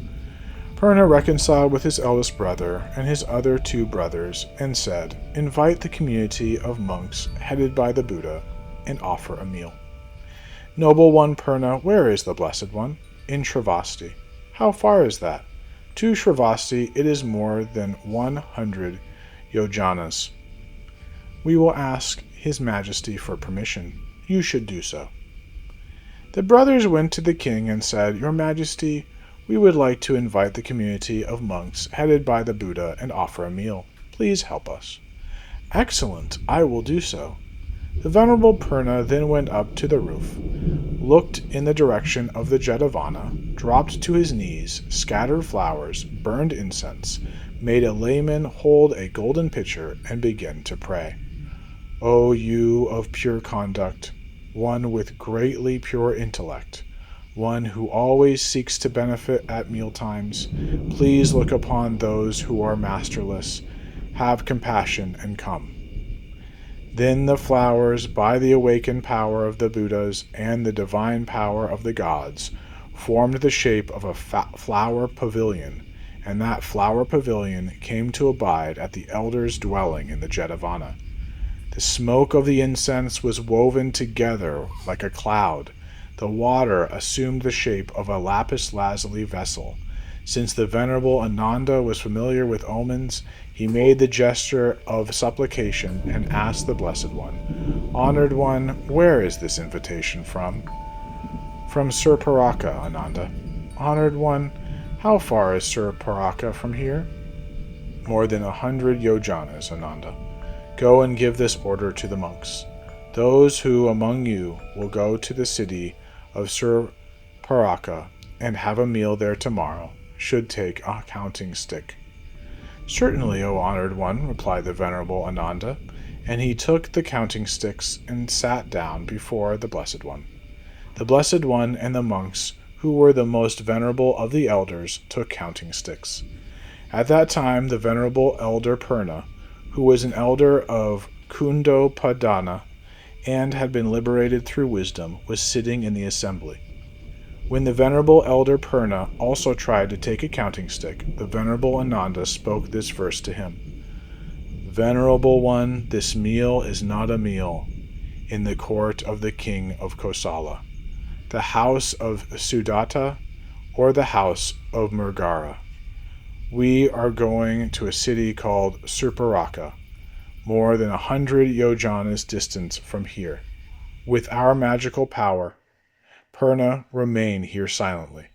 Purna reconciled with his eldest brother and his other two brothers and said, "Invite the community of monks headed by the Buddha and offer a meal." "Noble one Purna, where is the Blessed One?" "In Shravasti." "How far is that?" "To Shravasti it is more than 100 yojanas." "We will ask His Majesty for permission." "You should do so." The brothers went to the king and said, "Your Majesty, we would like to invite the community of monks headed by the Buddha and offer a meal. Please help us." "Excellent, I will do so." The Venerable Purna then went up to the roof, looked in the direction of the Jetavana, dropped to his knees, scattered flowers, burned incense, made a layman hold a golden pitcher, and began to pray. "O you of pure conduct, one with greatly pure intellect, one who always seeks to benefit at mealtimes, please look upon those who are masterless, have compassion, and come." Then the flowers, by the awakened power of the Buddhas and the divine power of the gods, formed the shape of a flower pavilion, and that flower pavilion came to abide at the elder's dwelling in the Jetavana. The smoke of the incense was woven together like a cloud. The water assumed the shape of a lapis lazuli vessel. Since the Venerable Ananda was familiar with omens, he made the gesture of supplication and asked the Blessed One, "Honored One, where is this invitation from?" "From Surparaka, Ananda." "Honored One, how far is Surparaka from here?" "More than 100 yojanas, Ananda." "Go and give this order to the monks. Those who among you will go to the city of Surparaka and have a meal there tomorrow should take a counting stick." "Certainly, O honored one," replied the Venerable Ananda, and he took the counting sticks and sat down before the Blessed One. The Blessed One and the monks, who were the most venerable of the elders, took counting sticks. At that time the venerable elder Purna, who was an elder of Kundopadana and had been liberated through wisdom, was sitting in the assembly. When the venerable elder Purna also tried to take a counting stick, the venerable Ananda spoke this verse to him. Venerable one, this meal is not a meal in the court of the king of Kosala, the house of Sudatta, or the house of Murgara. We are going to a city called Surparaka, more than 100 yojanas distant from here. With our magical power, Purna, remain here silently.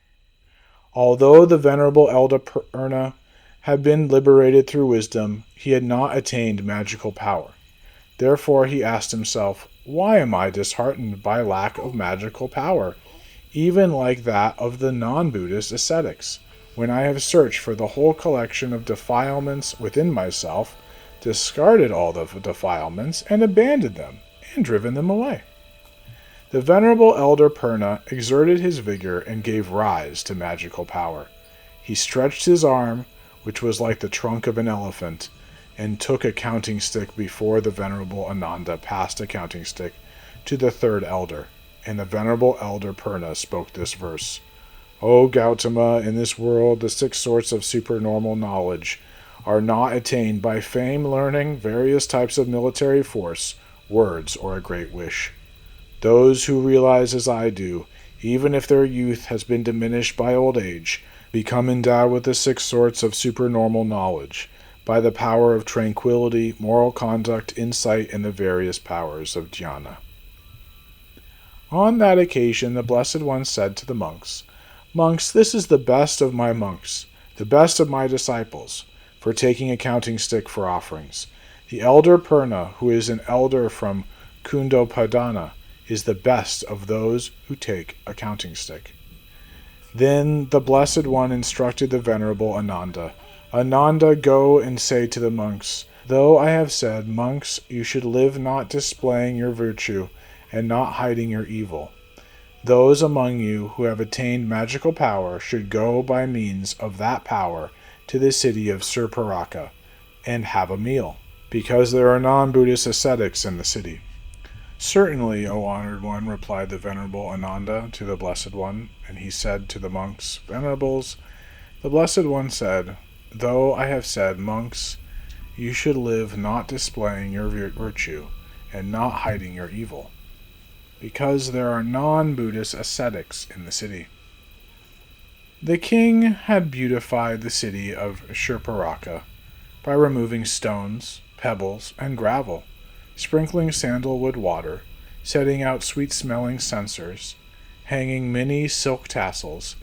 Although the venerable elder Purna had been liberated through wisdom, he had not attained magical power. Therefore he asked himself, why am I disheartened by lack of magical power, even like that of the non-Buddhist ascetics, when I have searched for the whole collection of defilements within myself, discarded all the defilements, and abandoned them, and driven them away? The venerable elder Purna exerted his vigor and gave rise to magical power. He stretched his arm, which was like the trunk of an elephant, and took a counting stick before the venerable Ananda passed a counting stick to the third elder, and the venerable elder Purna spoke this verse. O Gautama, in this world the 6 sorts of supernormal knowledge are not attained by fame, learning, various types of military force, words, or a great wish. Those who realize as I do, even if their youth has been diminished by old age, become endowed with the 6 sorts of supernormal knowledge, by the power of tranquility, moral conduct, insight, and the various powers of jhana. On that occasion the Blessed One said to the monks, Monks, this is the best of my monks, the best of my disciples, for taking a counting stick for offerings. The elder Purna, who is an elder from Kundopadana, is the best of those who take a counting stick. Then the Blessed One instructed the venerable Ananda, Ananda, go and say to the monks, though I have said, monks, you should live not displaying your virtue and not hiding your evil. Those among you who have attained magical power should go by means of that power to the city of Surparaka and have a meal, because there are non-Buddhist ascetics in the city. Certainly, O honored one, replied the venerable Ananda to the Blessed One, and he said to the monks, Venerables, the Blessed One said, though I have said, monks, you should live not displaying your virtue and not hiding your evil, because there are non-Buddhist ascetics in the city. The king had beautified the city of Surparaka by removing stones, pebbles, and gravel, sprinkling sandalwood water, setting out sweet-smelling censers, hanging many silk tassels,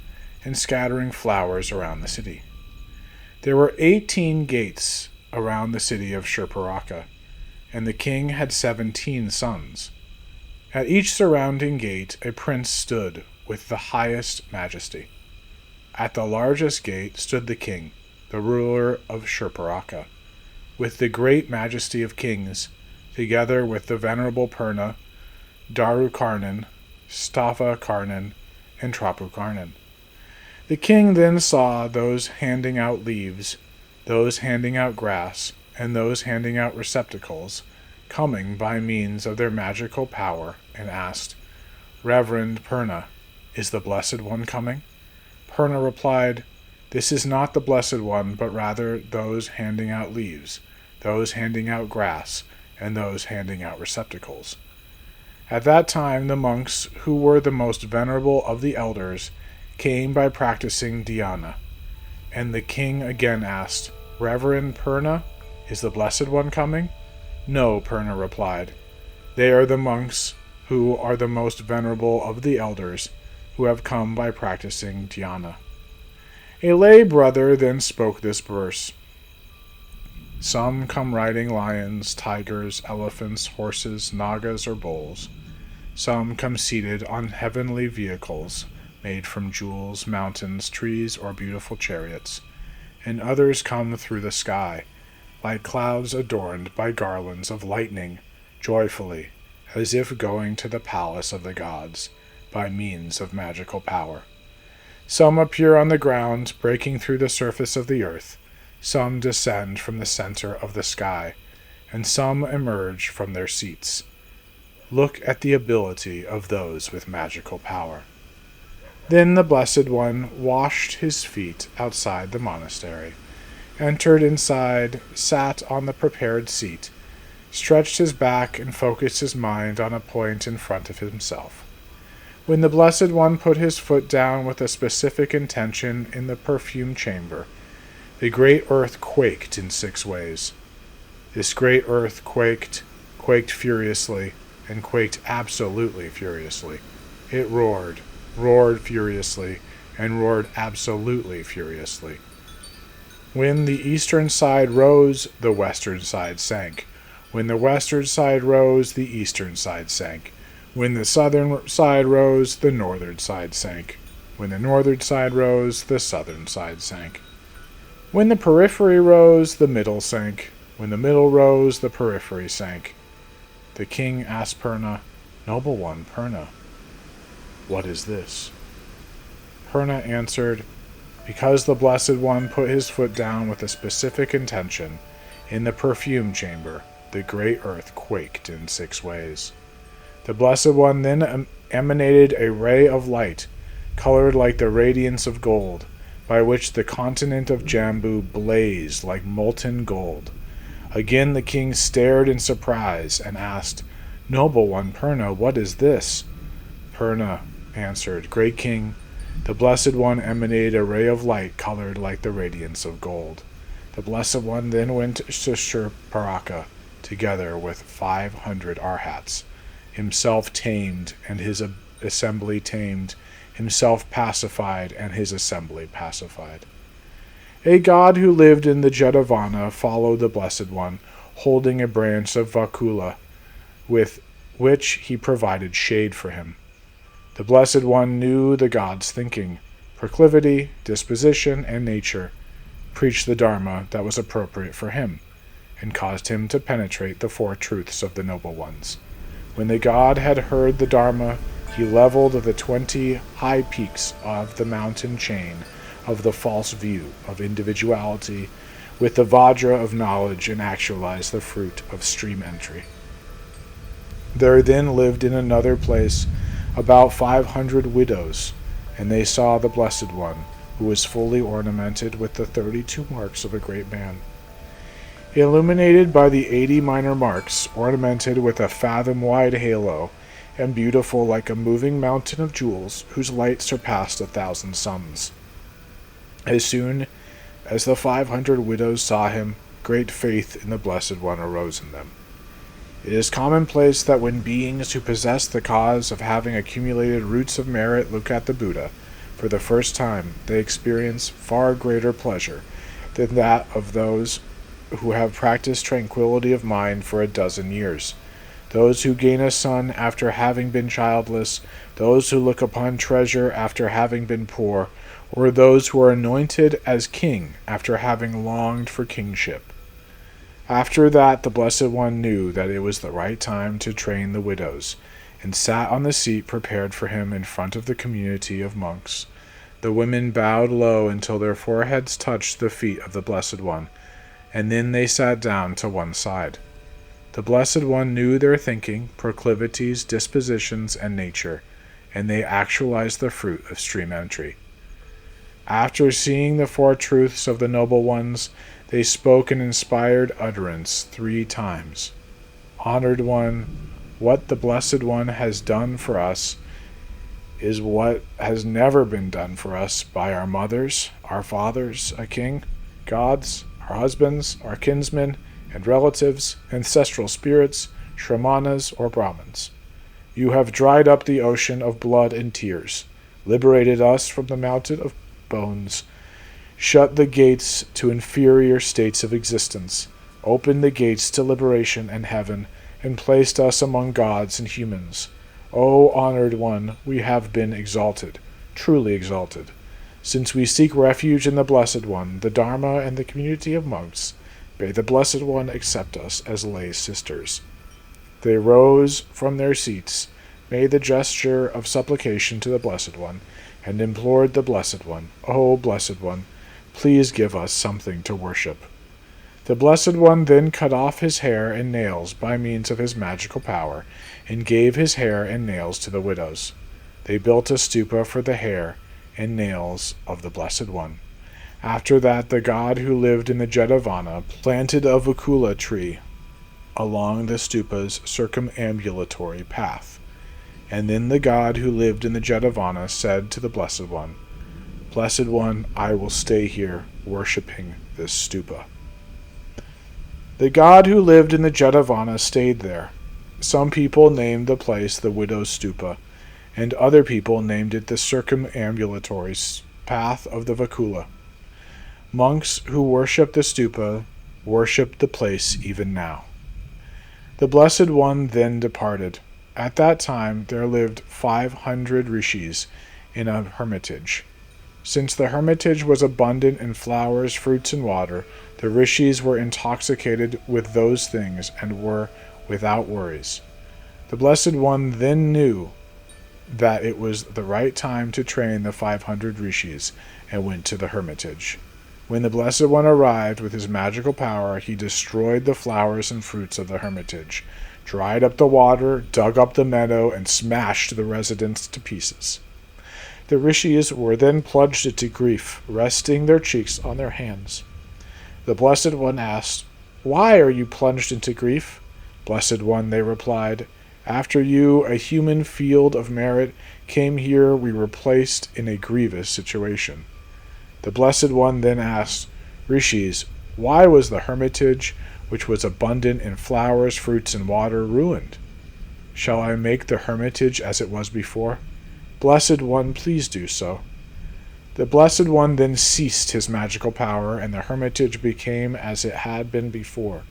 and scattering flowers around the city. There were 18 gates around the city of Surparaka, and the king had 17 sons. At each surrounding gate a prince stood with the highest majesty. At the largest gate stood the king, the ruler of Surparaka, with the great majesty of kings, together with the venerable Purna, Darukarnan, Stavakarnan, and Trapukarnan. The king then saw those handing out leaves, those handing out grass, and those handing out receptacles, coming by means of their magical power, and asked, Reverend Purna, is the Blessed One coming? Purna replied, This is not the Blessed One, but rather those handing out leaves, those handing out grass, and those handing out receptacles. At that time the monks, who were the most venerable of the elders, came by practicing dhyana, and the king again asked, Reverend Purna, is the Blessed One coming? No, Purna replied. They are the monks who are the most venerable of the elders, who have come by practicing dhyana. A lay brother then spoke this verse. Some come riding lions, tigers, elephants, horses, nagas, or bulls. Some come seated on heavenly vehicles, made from jewels, mountains, trees, or beautiful chariots. And others come through the sky, like clouds adorned by garlands of lightning, joyfully, as if going to the palace of the gods, by means of magical power. Some appear on the ground, breaking through the surface of the earth, some descend from the center of the sky, and some emerge from their seats. Look at the ability of those with magical power. Then the Blessed One washed his feet outside the monastery, entered inside, sat on the prepared seat, stretched his back, and focused his mind on a point in front of himself. When the Blessed One put his foot down with a specific intention in the perfume chamber, the great earth quaked in 6 ways. This great earth quaked furiously, and quaked absolutely furiously. It roared furiously, and roared absolutely furiously. When the eastern side rose, the western side sank. When the western side rose, the eastern side sank. When the southern side rose, the northern side sank. When the northern side rose, the southern side sank. When the periphery rose, the middle sank. When the middle rose, the periphery sank. The king asked Purna, "Noble one, Purna, what is this?" Purna answered, "Because the Blessed One put his foot down with a specific intention, in the perfume chamber, the great earth quaked in 6 ways. The Blessed One then emanated a ray of light, colored like the radiance of gold, by which the continent of Jambu blazed like molten gold. Again the king stared in surprise and asked, "Noble one, Purna, what is this?" Purna answered, "Great king, the Blessed One emanated a ray of light colored like the radiance of gold." The Blessed One then went to Shurparaka, together with 500 arhats, himself tamed and his assembly tamed, himself pacified and his assembly pacified. A god who lived in the Jetavana followed the Blessed One, holding a branch of Vakula, with which he provided shade for him. The Blessed One knew the god's thinking, proclivity, disposition, and nature, preached the Dharma that was appropriate for him, and caused him to penetrate the 4 truths of the Noble Ones. When the god had heard the Dharma, he leveled the 20 high peaks of the mountain chain of the false view of individuality with the Vajra of knowledge and actualized the fruit of stream entry. There then lived in another place about 500 widows, and they saw the Blessed One, who was fully ornamented with the 32 marks of a great man. Illuminated by the 80 minor marks, ornamented with a fathom-wide halo, and beautiful like a moving mountain of jewels, whose light surpassed 1,000 suns. As soon as the 500 widows saw him, great faith in the Blessed One arose in them. It is commonplace that when beings who possess the cause of having accumulated roots of merit look at the Buddha, for the first time, they experience far greater pleasure than that of those who have practiced tranquility of mind for 12 years. Those who gain a son after having been childless, those who look upon treasure after having been poor, or those who are anointed as king after having longed for kingship. After that, the Blessed One knew that it was the right time to train the widows, and sat on the seat prepared for him in front of the community of monks. The women bowed low until their foreheads touched the feet of the Blessed One, and then they sat down to one side. The Blessed One knew their thinking, proclivities, dispositions, and nature, and they actualized the fruit of stream entry. After seeing the 4 truths of the Noble Ones, they spoke an inspired utterance 3 times. Honored One, what the Blessed One has done for us is what has never been done for us by our mothers, our fathers, a king, gods, our husbands, our kinsmen and relatives, ancestral spirits, Shramanas, or Brahmins. You have dried up the ocean of blood and tears, liberated us from the mountain of bones, shut the gates to inferior states of existence, opened the gates to liberation and heaven, and placed us among gods and humans. O honored one, we have been exalted, truly exalted. Since we seek refuge in the Blessed One, the Dharma, and the community of monks, May the Blessed One accept us as lay sisters." They rose from their seats, made the gesture of supplication to the Blessed One, and implored the Blessed One, "O Blessed One, please give us something to worship." The Blessed One then cut off his hair and nails by means of his magical power, and gave his hair and nails to the widows. They built a stupa for the hair and nails of the Blessed One. After that, the god who lived in the Jetavana planted a Vakula tree along the stupa's circumambulatory path. And then the god who lived in the Jetavana said to the Blessed One, "Blessed One, I will stay here, worshipping this stupa." The god who lived in the Jetavana stayed there. Some people named the place the Widow's Stupa, and other people named it the circumambulatory path of the Vakula. Monks who worship the stupa worship the place even now. The Blessed One then departed. At that time there lived 500 rishis in a hermitage. Since the hermitage was abundant in flowers, fruits, and water, the rishis were intoxicated with those things and were without worries. The Blessed One then knew that it was the right time to train the 500 rishis and went to the hermitage. When the Blessed One arrived with his magical power, he destroyed the flowers and fruits of the hermitage, dried up the water, dug up the meadow, and smashed the residents to pieces. The rishis were then plunged into grief, resting their cheeks on their hands. The Blessed One asked, "Why are you plunged into grief?" "Blessed One," they replied, "after you, a human field of merit, came here, we were placed in a grievous situation." The Blessed One then asked, "Rishis, why was the hermitage, which was abundant in flowers, fruits, and water, ruined? Shall I make the hermitage as it was before?" "Blessed One, please do so." The Blessed One then ceased his magical power, and the hermitage became as it had been before.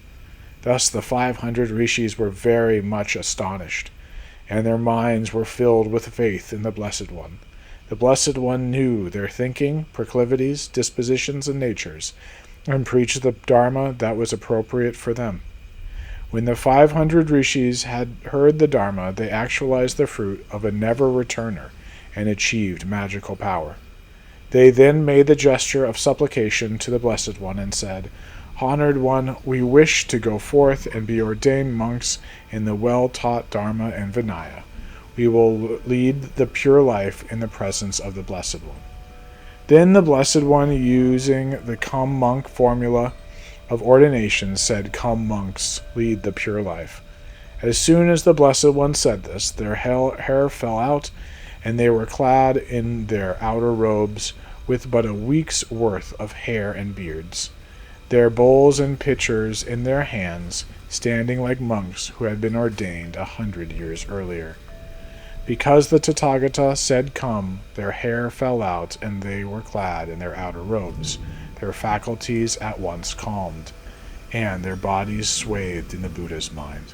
Thus the 500 rishis were very much astonished, and their minds were filled with faith in the Blessed One. The Blessed One knew their thinking, proclivities, dispositions, and natures, and preached the Dharma that was appropriate for them. When the 500 rishis had heard the Dharma, they actualized the fruit of a never-returner and achieved magical power. They then made the gesture of supplication to the Blessed One and said, "Honored One, we wish to go forth and be ordained monks in the well-taught Dharma and Vinaya. We will lead the pure life in the presence of the Blessed One." Then the Blessed One, using the come monk formula of ordination, said, "Come monks, lead the pure life." As soon as the Blessed One said this, their hair fell out, and they were clad in their outer robes with but a week's worth of hair and beards, their bowls and pitchers in their hands, standing like monks who had been ordained 100 years earlier. Because the Tathagata said, "Come," their hair fell out, and they were clad in their outer robes, their faculties at once calmed, and their bodies swathed in the Buddha's mind.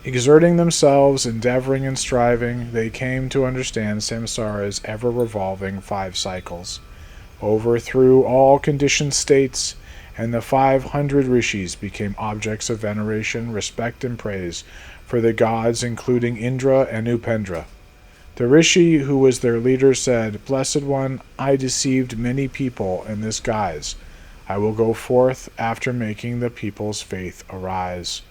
Exerting themselves, endeavoring and striving, they came to understand samsara's ever-revolving 5 cycles, overthrew all conditioned states, and the 500 rishis became objects of veneration, respect, and praise for the gods, including Indra and Upendra. The rishi who was their leader said, "Blessed One, I deceived many people in this guise. I will go forth after making the people's faith arise."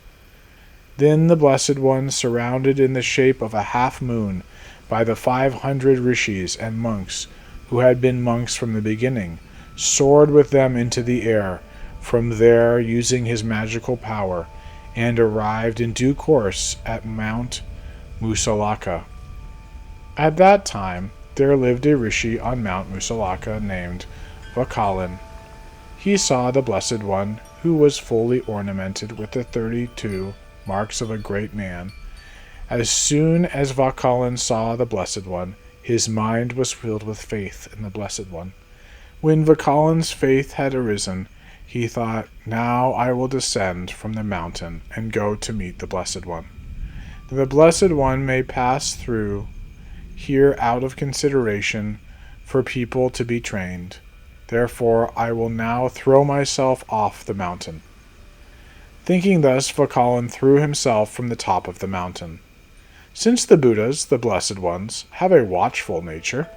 Then the Blessed One, surrounded in the shape of a half-moon by the 500 rishis and monks who had been monks from the beginning, soared with them into the air, from there using his magical power, and arrived in due course at Mount Musalaka. At that time there lived a rishi on Mount Musalaka named Vakalan. He saw the Blessed One, who was fully ornamented with the 32 marks of a great man. As soon as Vakalan saw the Blessed One, his mind was filled with faith in the Blessed One. When Vakalan's faith had arisen, he thought, "Now I will descend from the mountain and go to meet the Blessed One. The Blessed One may pass through here out of consideration for people to be trained. Therefore I will now throw myself off the mountain." Thinking thus, Vakalan threw himself from the top of the mountain. Since the Buddhas, the Blessed Ones, have a watchful nature,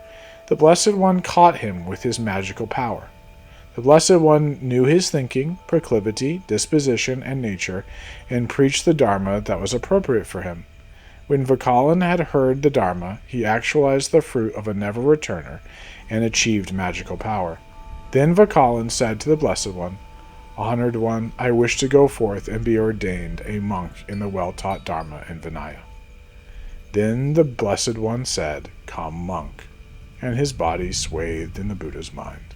the Blessed One caught him with his magical power. The Blessed One knew his thinking, proclivity, disposition, and nature, and preached the Dharma that was appropriate for him. When Vakalan had heard the Dharma, he actualized the fruit of a never-returner and achieved magical power. Then Vakalan said to the Blessed One, "Honored One, I wish to go forth and be ordained a monk in the well-taught Dharma in Vinaya." Then the Blessed One said, "Come, monk," and his body swathed in the Buddha's mind.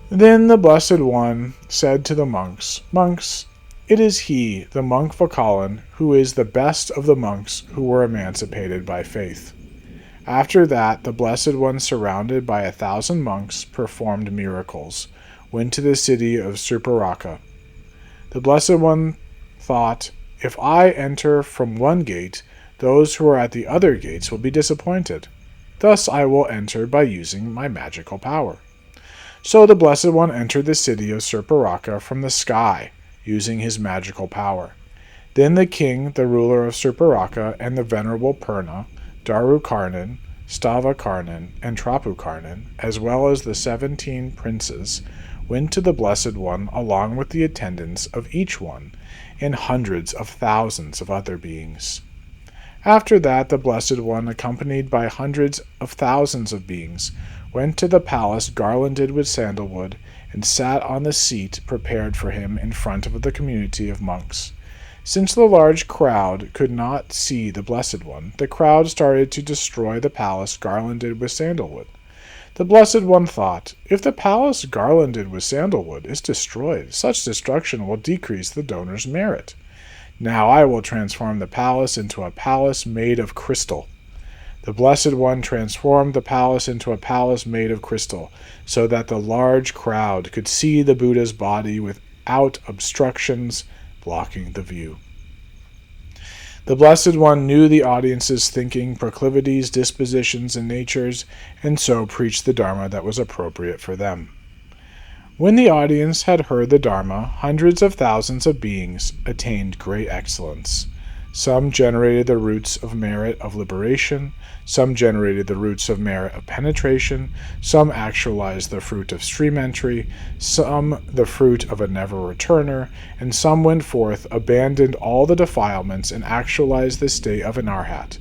Then the Blessed One said to the monks, "Monks, it is he, the monk Vakalan, who is the best of the monks who were emancipated by faith." After that, the Blessed One, surrounded by 1,000 monks, performed miracles, went to the city of Surparaka. The Blessed One thought, "If I enter from one gate, those who are at the other gates will be disappointed. Thus I will enter by using my magical power." So the Blessed One entered the city of Surparaka from the sky, using his magical power. Then the king, the ruler of Surparaka, and the venerable Purna, Darukarnan, Stavakarnan, and Trapukarnan, as well as the 17 princes, went to the Blessed One along with the attendants of each one, and hundreds of thousands of other beings. After that, the Blessed One, accompanied by hundreds of thousands of beings, went to the palace garlanded with sandalwood, and sat on the seat prepared for him in front of the community of monks. Since the large crowd could not see the Blessed One, the crowd started to destroy the palace garlanded with sandalwood. The Blessed One thought, "If the palace garlanded with sandalwood is destroyed, such destruction will decrease the donor's merit. Now I will transform the palace into a palace made of crystal." The Blessed One transformed the palace into a palace made of crystal, so that the large crowd could see the Buddha's body without obstructions blocking the view. The Blessed One knew the audience's thinking, proclivities, dispositions, and natures, and so preached the Dharma that was appropriate for them. When the audience had heard the Dharma, hundreds of thousands of beings attained great excellence. Some generated the roots of merit of liberation, some generated the roots of merit of penetration, some actualized the fruit of stream entry, some the fruit of a never-returner, and some went forth, abandoned all the defilements, and actualized the state of an arhat.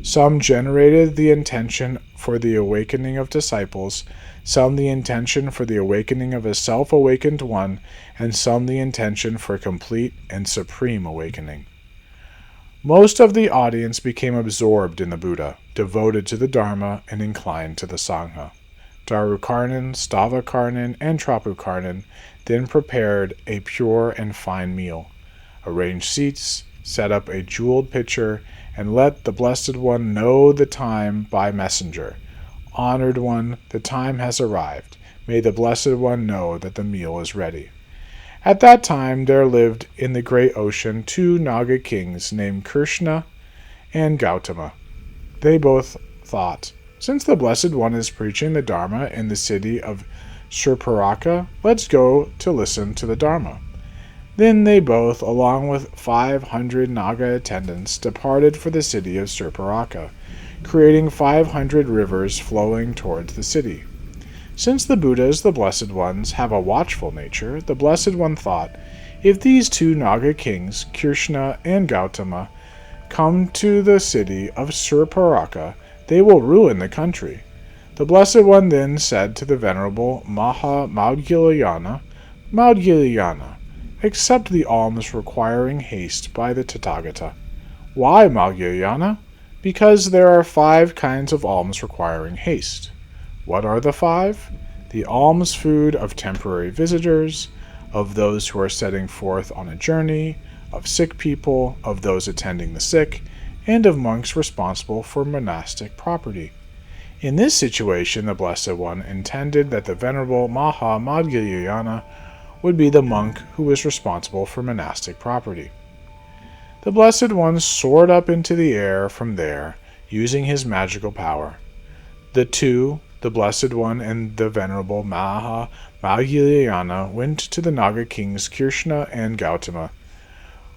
Some generated the intention for the awakening of disciples, some the intention for the awakening of a self-awakened one, and some the intention for complete and supreme awakening. Most of the audience became absorbed in the Buddha, devoted to the Dharma, and inclined to the Sangha. Darukarnan, Stavakarnan, and Trapukarnan then prepared a pure and fine meal, arranged seats, set up a jeweled pitcher, and let the Blessed One know the time by messenger. "Honored One, the time has arrived. May the Blessed One know that the meal is ready." At that time there lived in the great ocean 2 Naga kings named Krishna and Gautama. They both thought, "Since the Blessed One is preaching the Dharma in the city of Surparaka, let's go to listen to the Dharma." Then they both, along with 500 Naga attendants, departed for the city of Surparaka, creating 500 rivers flowing towards the city. Since the Buddhas, the Blessed Ones, have a watchful nature, the Blessed One thought, "If these 2 Naga kings, Krishna and Gautama, come to the city of Surparaka, they will ruin the country." The Blessed One then said to the Venerable Maudgalyana, "Maudgalyana, accept the alms requiring haste by the Tathagata." "Why, Maudgalyana?" "Because there are 5 kinds of alms requiring haste." "What are the 5? The alms food of temporary visitors, of those who are setting forth on a journey, of sick people, of those attending the sick, and of monks responsible for monastic property." In this situation, the Blessed One intended that the Venerable Maudgalyana would be the monk who was responsible for monastic property. The Blessed One soared up into the air from there, using his magical power. The 2 The Blessed One and the Venerable Mahayana went to the Naga kings Krishna and Gautama.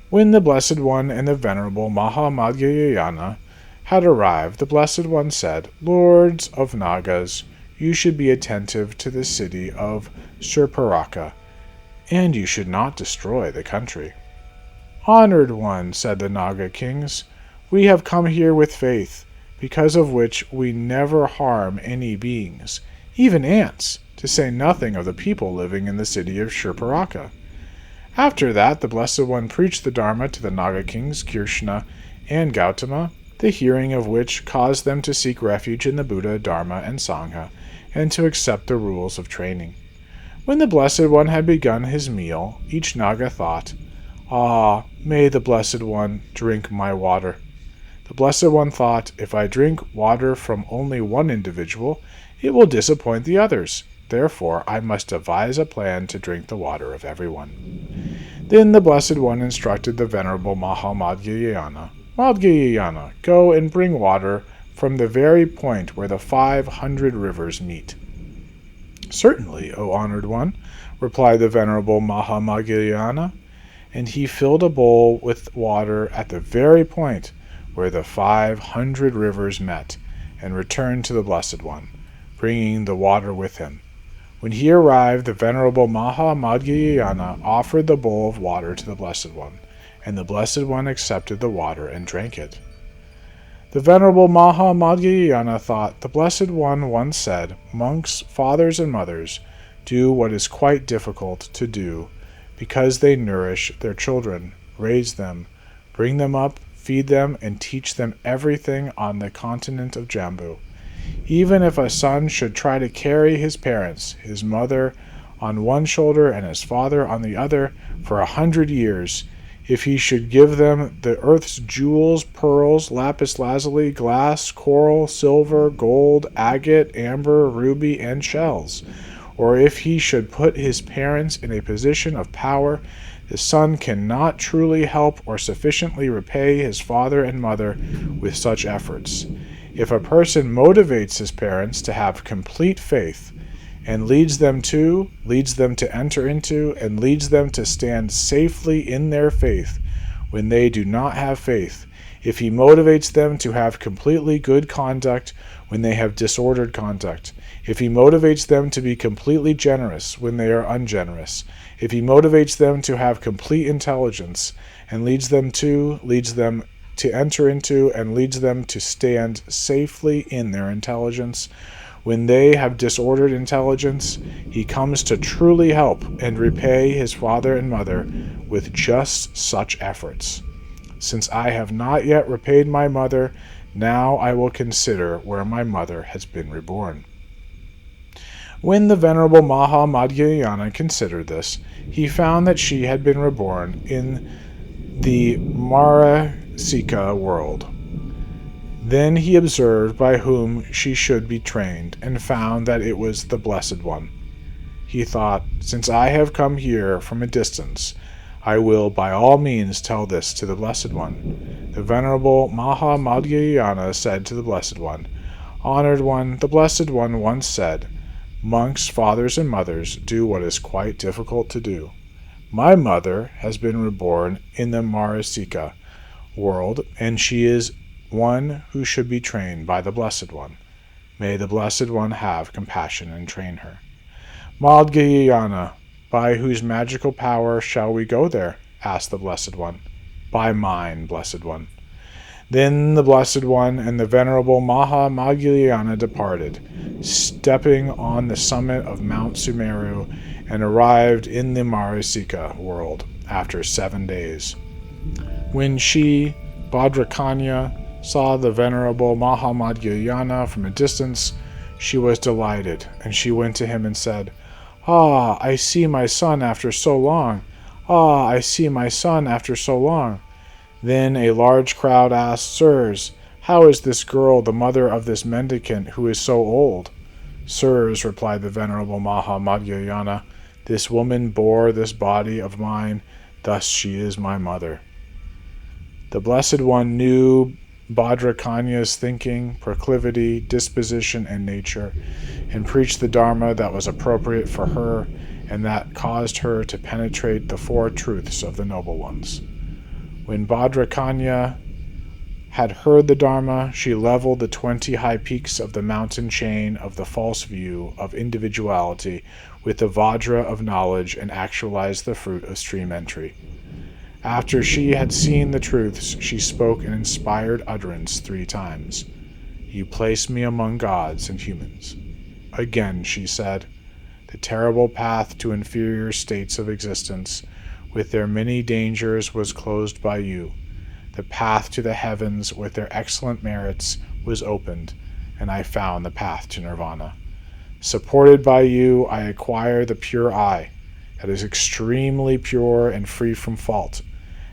When the Blessed One and the Venerable Mahayana had arrived, the Blessed One said, "Lords of Nagas, you should be attentive to the city of Surparaka, and you should not destroy the country." "Honored One," said the Naga kings, "we have come here with faith, because of which we never harm any beings, even ants, to say nothing of the people living in the city of Surparaka." After that, the Blessed One preached the Dharma to the Naga kings Krishna and Gautama, the hearing of which caused them to seek refuge in the Buddha, Dharma, and Sangha, and to accept the rules of training. When the Blessed One had begun his meal, each Naga thought, "Ah, may the Blessed One drink my water." The Blessed One thought, "If I drink water from only one individual, it will disappoint the others. Therefore, I must devise a plan to drink the water of everyone." Then the Blessed One instructed the Venerable Mahayana, "Madhyayana, go and bring water from the very point where the 500 rivers meet." "Certainly, O Honored One," replied the Venerable Mahayana, and he filled a bowl with water at the very point where the 500 rivers met, and returned to the Blessed One, bringing the water with him. When he arrived, the Venerable Mahayana offered the bowl of water to the Blessed One, and the Blessed One accepted the water and drank it. The Venerable Mahayana thought, "The Blessed One once said, 'Monks, fathers, and mothers do what is quite difficult to do, because they nourish their children, raise them, bring them up, feed them, and teach them everything on the continent of Jambu. Even if a son should try to carry his parents, his mother on one shoulder and his father on the other, for 100 years, if he should give them the earth's jewels, pearls, lapis lazuli, glass, coral, silver, gold, agate, amber, ruby, and shells, or if he should put his parents in a position of power, the son cannot truly help or sufficiently repay his father and mother with such efforts. If a person motivates his parents to have complete faith, and leads them to enter into, and leads them to stand safely in their faith when they do not have faith, if he motivates them to have completely good conduct when they have disordered conduct, if he motivates them to be completely generous when they are ungenerous, if he motivates them to have complete intelligence, and leads them to enter into, and leads them to stand safely in their intelligence, when they have disordered intelligence, he comes to truly help and repay his father and mother with just such efforts. Since I have not yet repaid my mother, now I will consider where my mother has been reborn." When the Venerable Mahayana considered this, he found that she had been reborn in the Marasika world. Then he observed by whom she should be trained, and found that it was the Blessed One. He thought, "Since I have come here from a distance, I will by all means tell this to the Blessed One." The Venerable Mahayana said to the Blessed One, "Honored One, the Blessed One once said, 'Monks, fathers, and mothers do what is quite difficult to do.' My mother has been reborn in the Marasika world, and she is one who should be trained by the Blessed One. May the Blessed One have compassion and train her." "Madhyayana, by whose magical power shall we go there?" asked the Blessed One. "By mine, Blessed One." Then the Blessed One and the Venerable Mahayana departed, stepping on the summit of Mount Sumeru, and arrived in the Marasika world after 7 days. When she, Bhadrakanya, saw the Venerable Mahayana from a distance, she was delighted, and she went to him and said, "Ah, I see my son after so long! Ah, I see my son after so long!" Then a large crowd asked, "Sirs, how is this girl the mother of this mendicant who is so old?" "Sirs," replied the Venerable Mahayana, "this woman bore this body of mine, thus she is my mother." The Blessed One knew Bhadrakanya's thinking, proclivity, disposition, and nature, and preached the Dharma that was appropriate for her and that caused her to penetrate the four truths of the Noble Ones. When Bhadrakanya had heard the Dharma, she leveled the 20 high peaks of the mountain chain of the false view of individuality with the Vajra of knowledge and actualized the fruit of stream entry. After she had seen the truths, she spoke an inspired utterance 3 times. You place me among gods and humans. Again, she said, the terrible path to inferior states of existence, with their many dangers, was closed by you. The path to the heavens, with their excellent merits, was opened, and I found the path to nirvana. Supported by you, I acquire the pure eye, that is extremely pure and free from fault.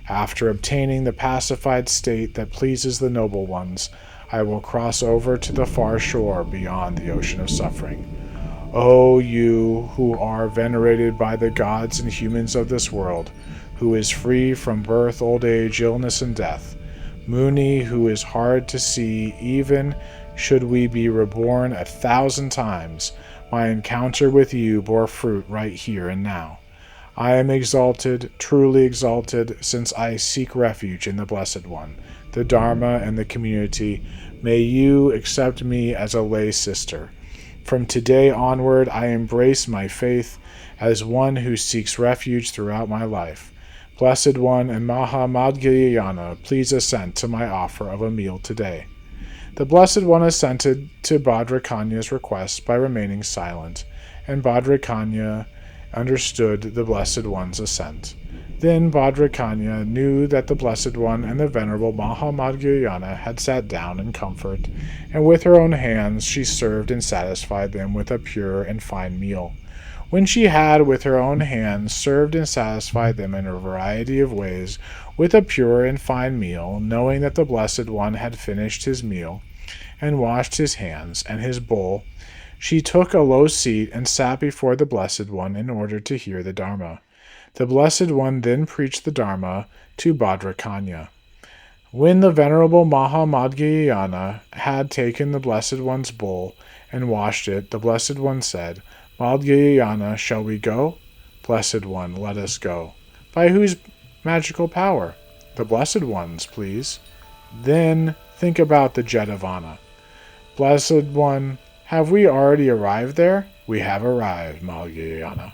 After obtaining the pacified state that pleases the Noble Ones, I will cross over to the far shore beyond the ocean of suffering. O you who are venerated by the gods and humans of this world, who is free from birth, old age, illness, and death, Muni, who is hard to see, even should we be reborn 1,000 times, my encounter with you bore fruit right here and now. I am exalted, truly exalted, since I seek refuge in the Blessed One, the Dharma, and the community. May you accept me as a lay sister. From today onward, I embrace my faith as one who seeks refuge throughout my life. Blessed One and Mahamadhyayana, please assent to my offer of a meal today. The Blessed One assented to Bhadrakanya's request by remaining silent, and Bhadrakanya understood the Blessed One's assent. Then Bhadrakanya knew that the Blessed One and the Venerable Mahamadhyayana had sat down in comfort, and with her own hands she served and satisfied them with a pure and fine meal. When she had with her own hands served and satisfied them in a variety of ways with a pure and fine meal, knowing that the Blessed One had finished his meal and washed his hands and his bowl, she took a low seat and sat before the Blessed One in order to hear the Dharma. The Blessed One then preached the Dharma to Bhadrakanya. When the Venerable Mahamadhyayana had taken the Blessed One's bowl and washed it, the Blessed One said, Madhyayana, shall we go? Blessed One, let us go. By whose magical power? The Blessed One's, please. Then think about the Jetavana. Blessed One, have we already arrived there? We have arrived, Madhyayana.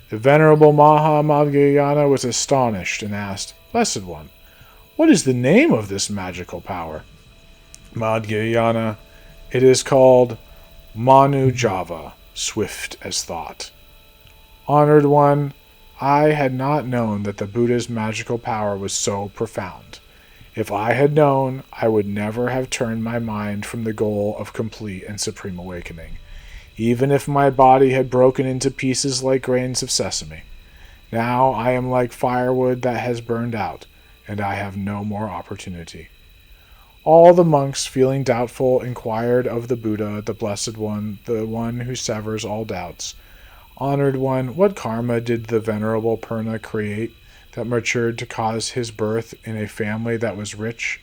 The Venerable Mahamadhyayana was astonished and asked, Blessed One, what is the name of this magical power? Madhyayana, it is called Manu Java, swift as thought. Honored One, I had not known that the Buddha's magical power was so profound. If I had known, I would never have turned my mind from the goal of complete and supreme awakening, even if my body had broken into pieces like grains of sesame. Now I am like firewood that has burned out, and I have no more opportunity. All the monks, feeling doubtful, inquired of the Buddha, the Blessed One, the one who severs all doubts. Honored One, what karma did the Venerable Purna create that matured to cause his birth in a family that was rich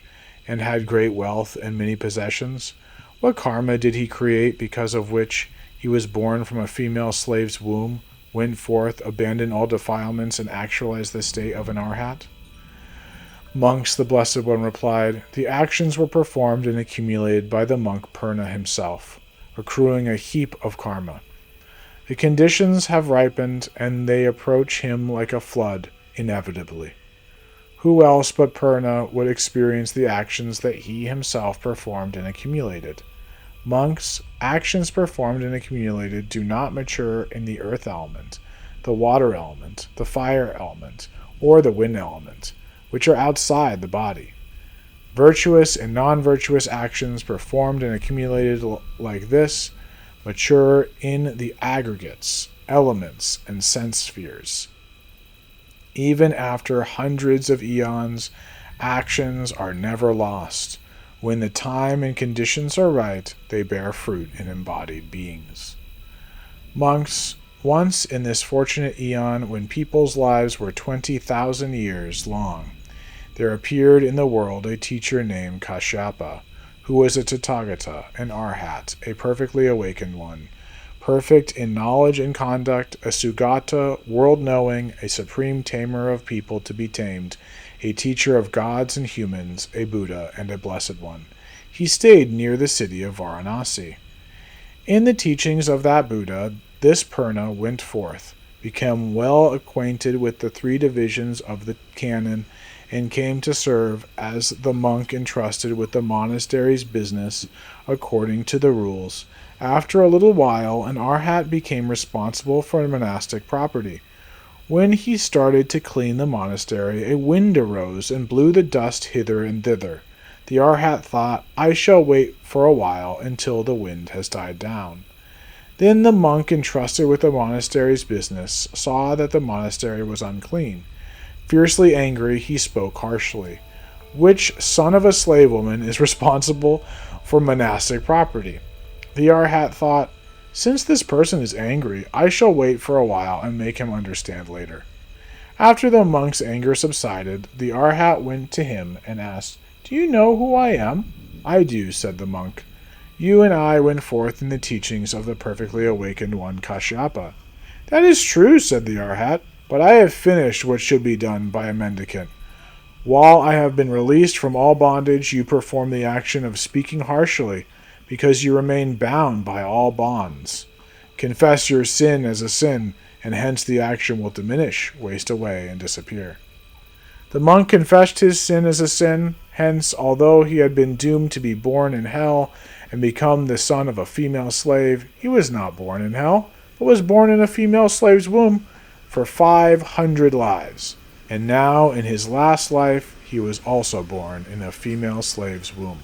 and had great wealth and many possessions? What karma did he create because of which he was born from a female slave's womb, went forth, abandoned all defilements, and actualized the state of an arhat? Monks, the Blessed One replied, the actions were performed and accumulated by the monk Purna himself, accruing a heap of karma. The conditions have ripened, and they approach him like a flood, inevitably. Who else but Purna would experience the actions that he himself performed and accumulated? Monks, actions performed and accumulated do not mature in the earth element, the water element, the fire element, or the wind element, which are outside the body. Virtuous and non-virtuous actions performed and accumulated like this mature in the aggregates, elements, and sense spheres. Even after hundreds of eons, actions are never lost. When the time and conditions are right, they bear fruit in embodied beings. Monks, once in this fortunate eon when people's lives were 20,000 years long, there appeared in the world a teacher named Kashyapa, who was a Tathagata, an Arhat, a perfectly awakened one, perfect in knowledge and conduct, a Sugata, world-knowing, a supreme tamer of people to be tamed, a teacher of gods and humans, a Buddha, and a blessed one. He stayed near the city of Varanasi. In the teachings of that Buddha, this Purna went forth, became well acquainted with the three divisions of the canon, and came to serve as the monk entrusted with the monastery's business according to the rules. After a little while, an Arhat became responsible for monastic property. When he started to clean the monastery, a wind arose and blew the dust hither and thither. The Arhat thought, I shall wait for a while until the wind has died down. Then the monk entrusted with the monastery's business saw that the monastery was unclean. Fiercely angry, he spoke harshly. Which son of a slave woman is responsible for monastic property? The Arhat thought, since this person is angry, I shall wait for a while and make him understand later. After the monk's anger subsided, the Arhat went to him and asked, Do you know who I am? I do, said the monk. You and I went forth in the teachings of the perfectly awakened one Kashyapa. That is true, said the Arhat, but I have finished what should be done by a mendicant. While I have been released from all bondage, you perform the action of speaking harshly, because you remain bound by all bonds. Confess your sin as a sin, and hence the action will diminish, waste away, and disappear. The monk confessed his sin as a sin, hence, although he had been doomed to be born in hell and become the son of a female slave, he was not born in hell, but was born in a female slave's womb for 500 lives. And now, in his last life, he was also born in a female slave's womb.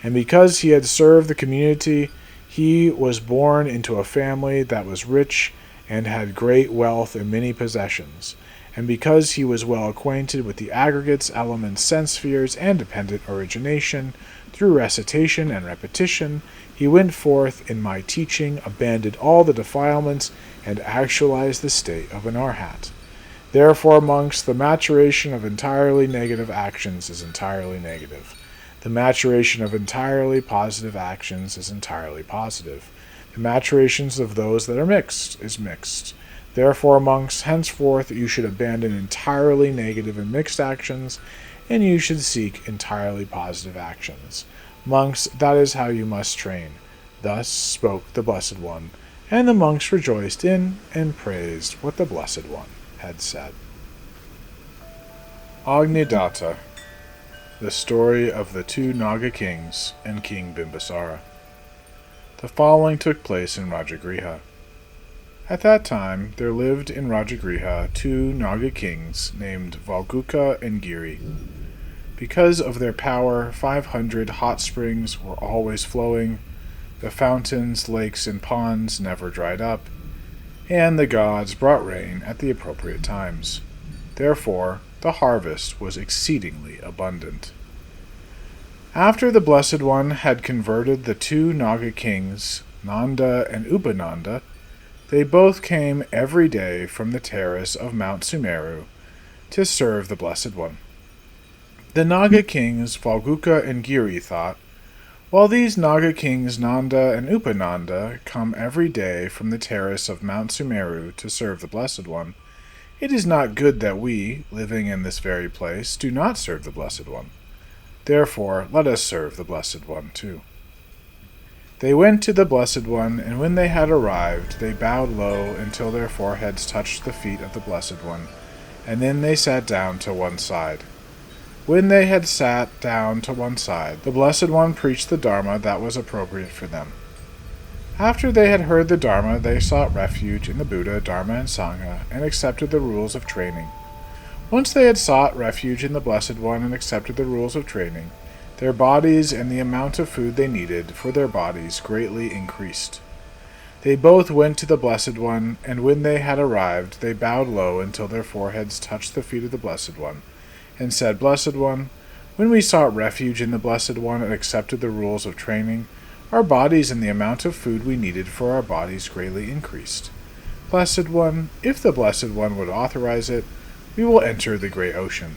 And because he had served the community, he was born into a family that was rich and had great wealth and many possessions. And because he was well acquainted with the aggregates, elements, sense spheres, and dependent origination, through recitation and repetition, he went forth in my teaching, abandoned all the defilements, and actualized the state of an Arhat. Therefore, monks, the maturation of entirely negative actions is entirely negative. The maturation of entirely positive actions is entirely positive. The maturations of those that are mixed is mixed. Therefore, monks, henceforth you should abandon entirely negative and mixed actions, and you should seek entirely positive actions. Monks, that is how you must train. Thus spoke the Blessed One, and the monks rejoiced in and praised what the Blessed One had said. Agnidatta, the story of the two Naga kings and King Bimbisara. The following took place in Rajagriha. At that time, there lived in Rajagriha two Naga kings named Valguka and Giri. Because of their power, 500 hot springs were always flowing, the fountains, lakes, and ponds never dried up, and the gods brought rain at the appropriate times. Therefore, the harvest was exceedingly abundant. After the Blessed One had converted the two Naga kings, Nanda and Upananda, they both came every day from the terrace of Mount Sumeru to serve the Blessed One. The Naga kings Valguka and Giri thought, while these Naga kings Nanda and Upananda come every day from the terrace of Mount Sumeru to serve the Blessed One, it is not good that we, living in this very place, do not serve the Blessed One. Therefore, let us serve the Blessed One too. They went to the Blessed One, and when they had arrived, they bowed low until their foreheads touched the feet of the Blessed One, and then they sat down to one side. When they had sat down to one side, the Blessed One preached the Dharma that was appropriate for them. After they had heard the Dharma, they sought refuge in the Buddha, Dharma, and Sangha, and accepted the rules of training. Once they had sought refuge in the Blessed One and accepted the rules of training, their bodies and the amount of food they needed for their bodies greatly increased. They both went to the Blessed One, and when they had arrived, they bowed low until their foreheads touched the feet of the Blessed One, and said, Blessed One, when we sought refuge in the Blessed One and accepted the rules of training, our bodies and the amount of food we needed for our bodies greatly increased. Blessed One, if the Blessed One would authorize it, we will enter the great ocean.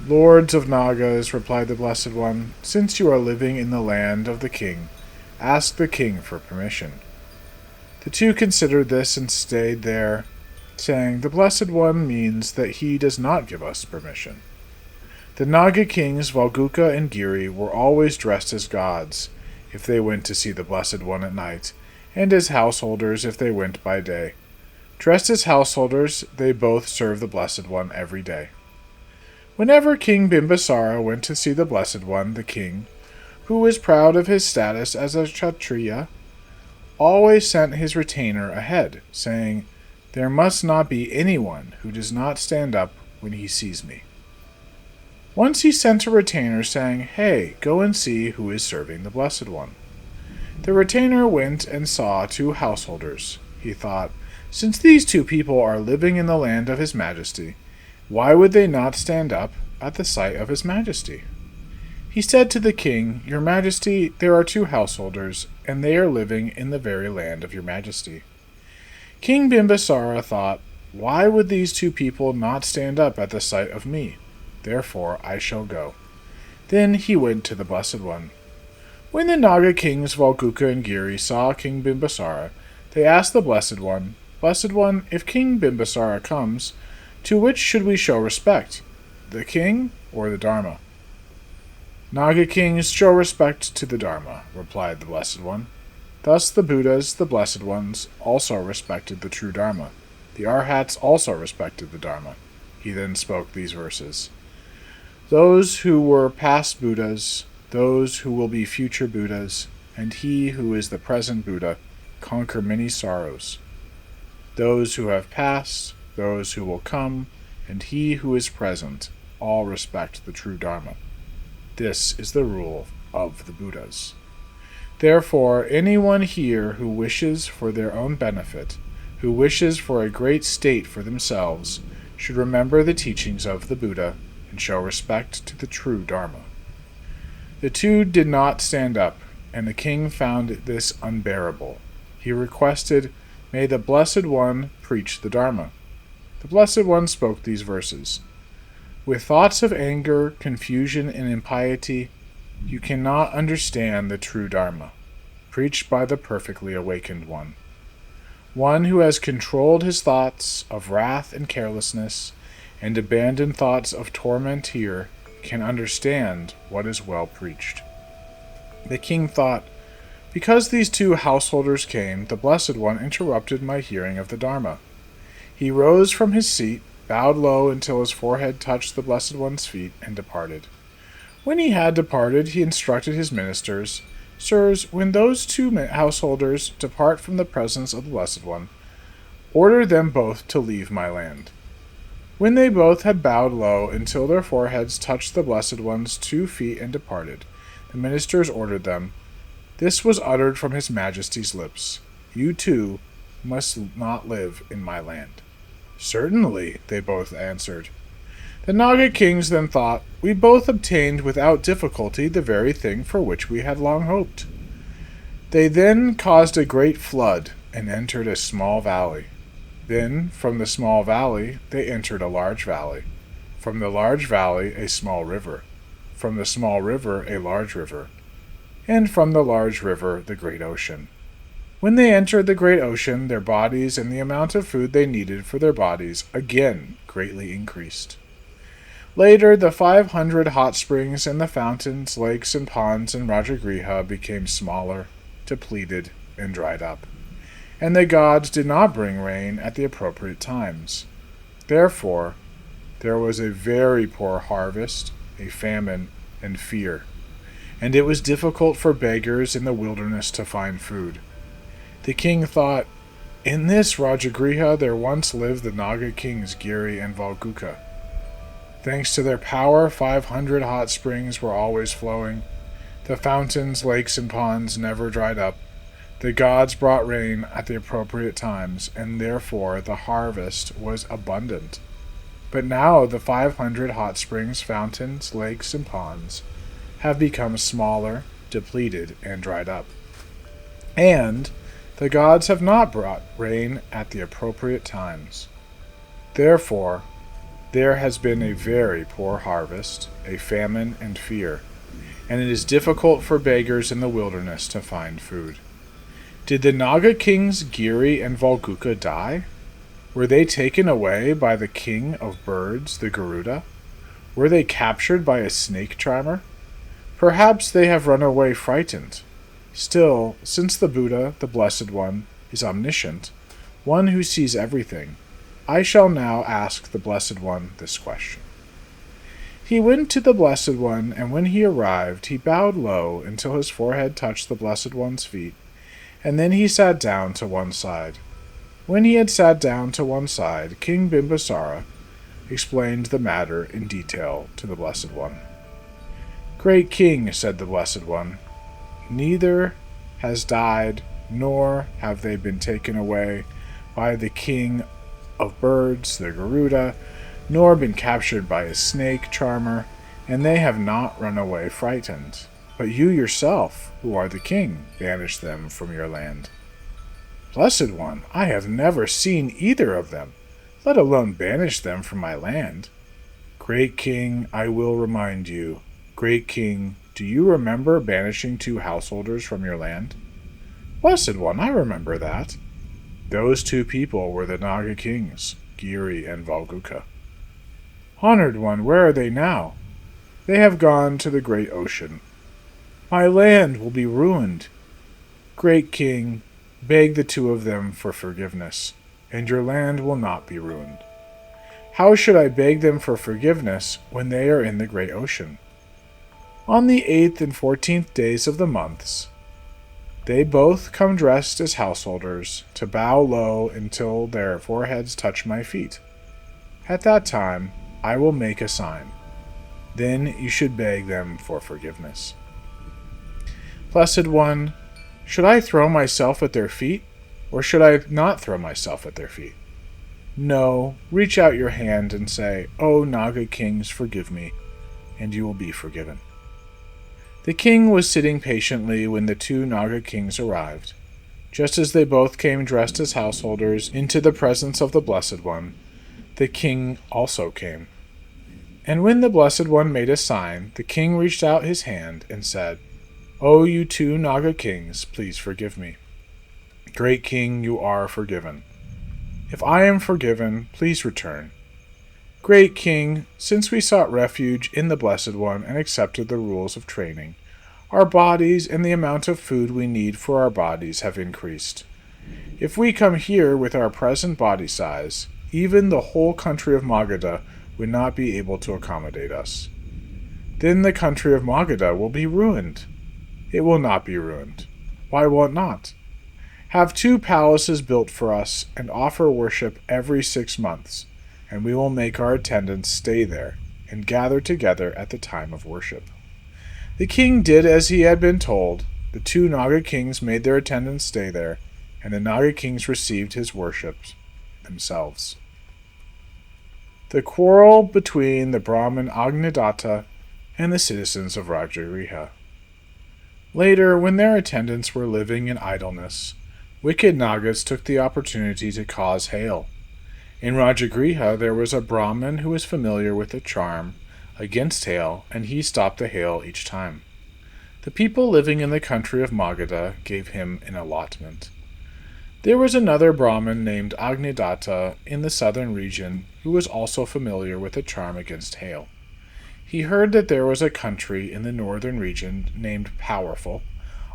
Lords of Nagas, replied the Blessed One, since you are living in the land of the king, ask the king for permission. The two considered this and stayed there, saying, the Blessed One means that he does not give us permission. The Naga kings Valguka and Giri were always dressed as gods if they went to see the Blessed One at night, and as householders if they went by day. Dressed as householders, they both served the Blessed One every day. Whenever King Bimbisara went to see the Blessed One, the king, who was proud of his status as a Kshatriya, always sent his retainer ahead, saying, there must not be anyone who does not stand up when he sees me. Once he sent a retainer saying, hey, go and see who is serving the Blessed One. The retainer went and saw two householders. He thought, since these two people are living in the land of His Majesty, why would they not stand up at the sight of His Majesty? He said to the king, Your Majesty, there are two householders, and they are living in the very land of Your Majesty. King Bimbisara thought, why would these two people not stand up at the sight of me? Therefore I shall go. Then he went to the Blessed One. When the Naga kings Valguka and Giri saw King Bimbisara, they asked the Blessed One, Blessed One, if King Bimbisara comes, to which should we show respect, the king or the Dharma? Naga kings show respect to the Dharma, replied the Blessed One. Thus the Buddhas, the Blessed Ones, also respected the true Dharma. The Arhats also respected the Dharma. He then spoke these verses. Those who were past Buddhas, those who will be future Buddhas, and he who is the present Buddha, conquer many sorrows. Those who have passed, those who will come, and he who is present, all respect the true Dharma. This is the rule of the Buddhas. Therefore, anyone here who wishes for their own benefit, who wishes for a great state for themselves, should remember the teachings of the Buddha and show respect to the true Dharma. The two did not stand up, and the king found this unbearable. He requested, May the Blessed One preach the Dharma. The Blessed One spoke these verses. With thoughts of anger, confusion, and impiety, you cannot understand the true Dharma, preached by the perfectly awakened one. One who has controlled his thoughts of wrath and carelessness, and abandoned thoughts of torment here, can understand what is well preached. The king thought, because these two householders came, the Blessed One interrupted my hearing of the Dharma. He rose from his seat, bowed low until his forehead touched the Blessed One's feet, and departed. When he had departed, he instructed his ministers, Sirs, when those two householders depart from the presence of the Blessed One, order them both to leave my land. When they both had bowed low until their foreheads touched the Blessed One's 2 feet and departed, the ministers ordered them. This was uttered from His Majesty's lips. You too must not live in my land. Certainly, they both answered. The Naga kings then thought, We both obtained without difficulty the very thing for which we had long hoped. They then caused a great flood and entered a small valley. Then, from the small valley, they entered a large valley. From the large valley, a small river. From the small river, a large river. And from the large river, the great ocean. When they entered the great ocean, their bodies and the amount of food they needed for their bodies again greatly increased. Later, the 500 hot springs and the fountains, lakes, and ponds in Rajagriha became smaller, depleted, and dried up. And the gods did not bring rain at the appropriate times. Therefore, there was a very poor harvest, a famine, and fear. And it was difficult for beggars in the wilderness to find food. The king thought, In this Rajagriha there once lived the Naga kings Giri and Valguka. Thanks to their power, 500 hot springs were always flowing. The fountains, lakes, and ponds never dried up. The gods brought rain at the appropriate times, and therefore the harvest was abundant. But now the 500 hot springs, fountains, lakes, and ponds have become smaller, depleted, and dried up. And the gods have not brought rain at the appropriate times. Therefore, There has been a very poor harvest, a famine and fear, and it is difficult for beggars in the wilderness to find food. Did the Naga kings Giri and Valguka die? Were they taken away by the king of birds, the Garuda? Were they captured by a snake charmer? Perhaps they have run away frightened. Still, since the Buddha, the Blessed One, is omniscient, one who sees everything, I shall now ask the Blessed One this question. He went to the Blessed One, and when he arrived, he bowed low until his forehead touched the Blessed One's feet, and then he sat down to one side. When he had sat down to one side, King Bimbisara explained the matter in detail to the Blessed One. Great King, said the Blessed One, neither has died, nor have they been taken away by the king of birds, the Garuda, nor been captured by a snake charmer, and they have not run away frightened. But you yourself, who are the king, banished them from your land. Blessed One, I have never seen either of them, let alone banish them from my land. Great King, I will remind you. Great King, do you remember banishing 2 householders from your land? Blessed One, I remember that. Those 2 people were the Naga kings, Giri and Valguka. Honored One, where are they now? They have gone to the great ocean. My land will be ruined. Great King, beg the 2 of them for forgiveness, and your land will not be ruined. How should I beg them for forgiveness when they are in the great ocean? On the 8th and 14th days of the months, they both come dressed as householders to bow low until their foreheads touch my feet. At that time, I will make a sign. Then you should beg them for forgiveness. Blessed One, should I throw myself at their feet, or should I not throw myself at their feet? No, reach out your hand and say, O Naga kings, forgive me, and you will be forgiven. The king was sitting patiently when the 2 Naga kings arrived. Just as they both came dressed as householders into the presence of the Blessed One, the king also came. And when the Blessed One made a sign, the king reached out his hand and said, O you 2 Naga kings, please forgive me. Great King, you are forgiven. If I am forgiven, please return. Great King, since we sought refuge in the Blessed One and accepted the rules of training, our bodies and the amount of food we need for our bodies have increased. If we come here with our present body size, even the whole country of Magadha would not be able to accommodate us. Then the country of Magadha will be ruined. It will not be ruined. Why will it not? Have 2 palaces built for us and offer worship every 6 months, and we will make our attendants stay there and gather together at the time of worship. The king did as he had been told. The 2 Naga kings made their attendants stay there, and the Naga kings received his worship themselves. The quarrel between the Brahmin Agnidatta and the citizens of Rajagriha. Later, when their attendants were living in idleness, wicked Nagas took the opportunity to cause hail. In Rajagriha, there was a Brahmin who was familiar with a charm against hail, and he stopped the hail each time. The people living in the country of Magadha gave him an allotment. There was another Brahmin named Agnidatta in the southern region who was also familiar with a charm against hail. He heard that there was a country in the northern region named Powerful,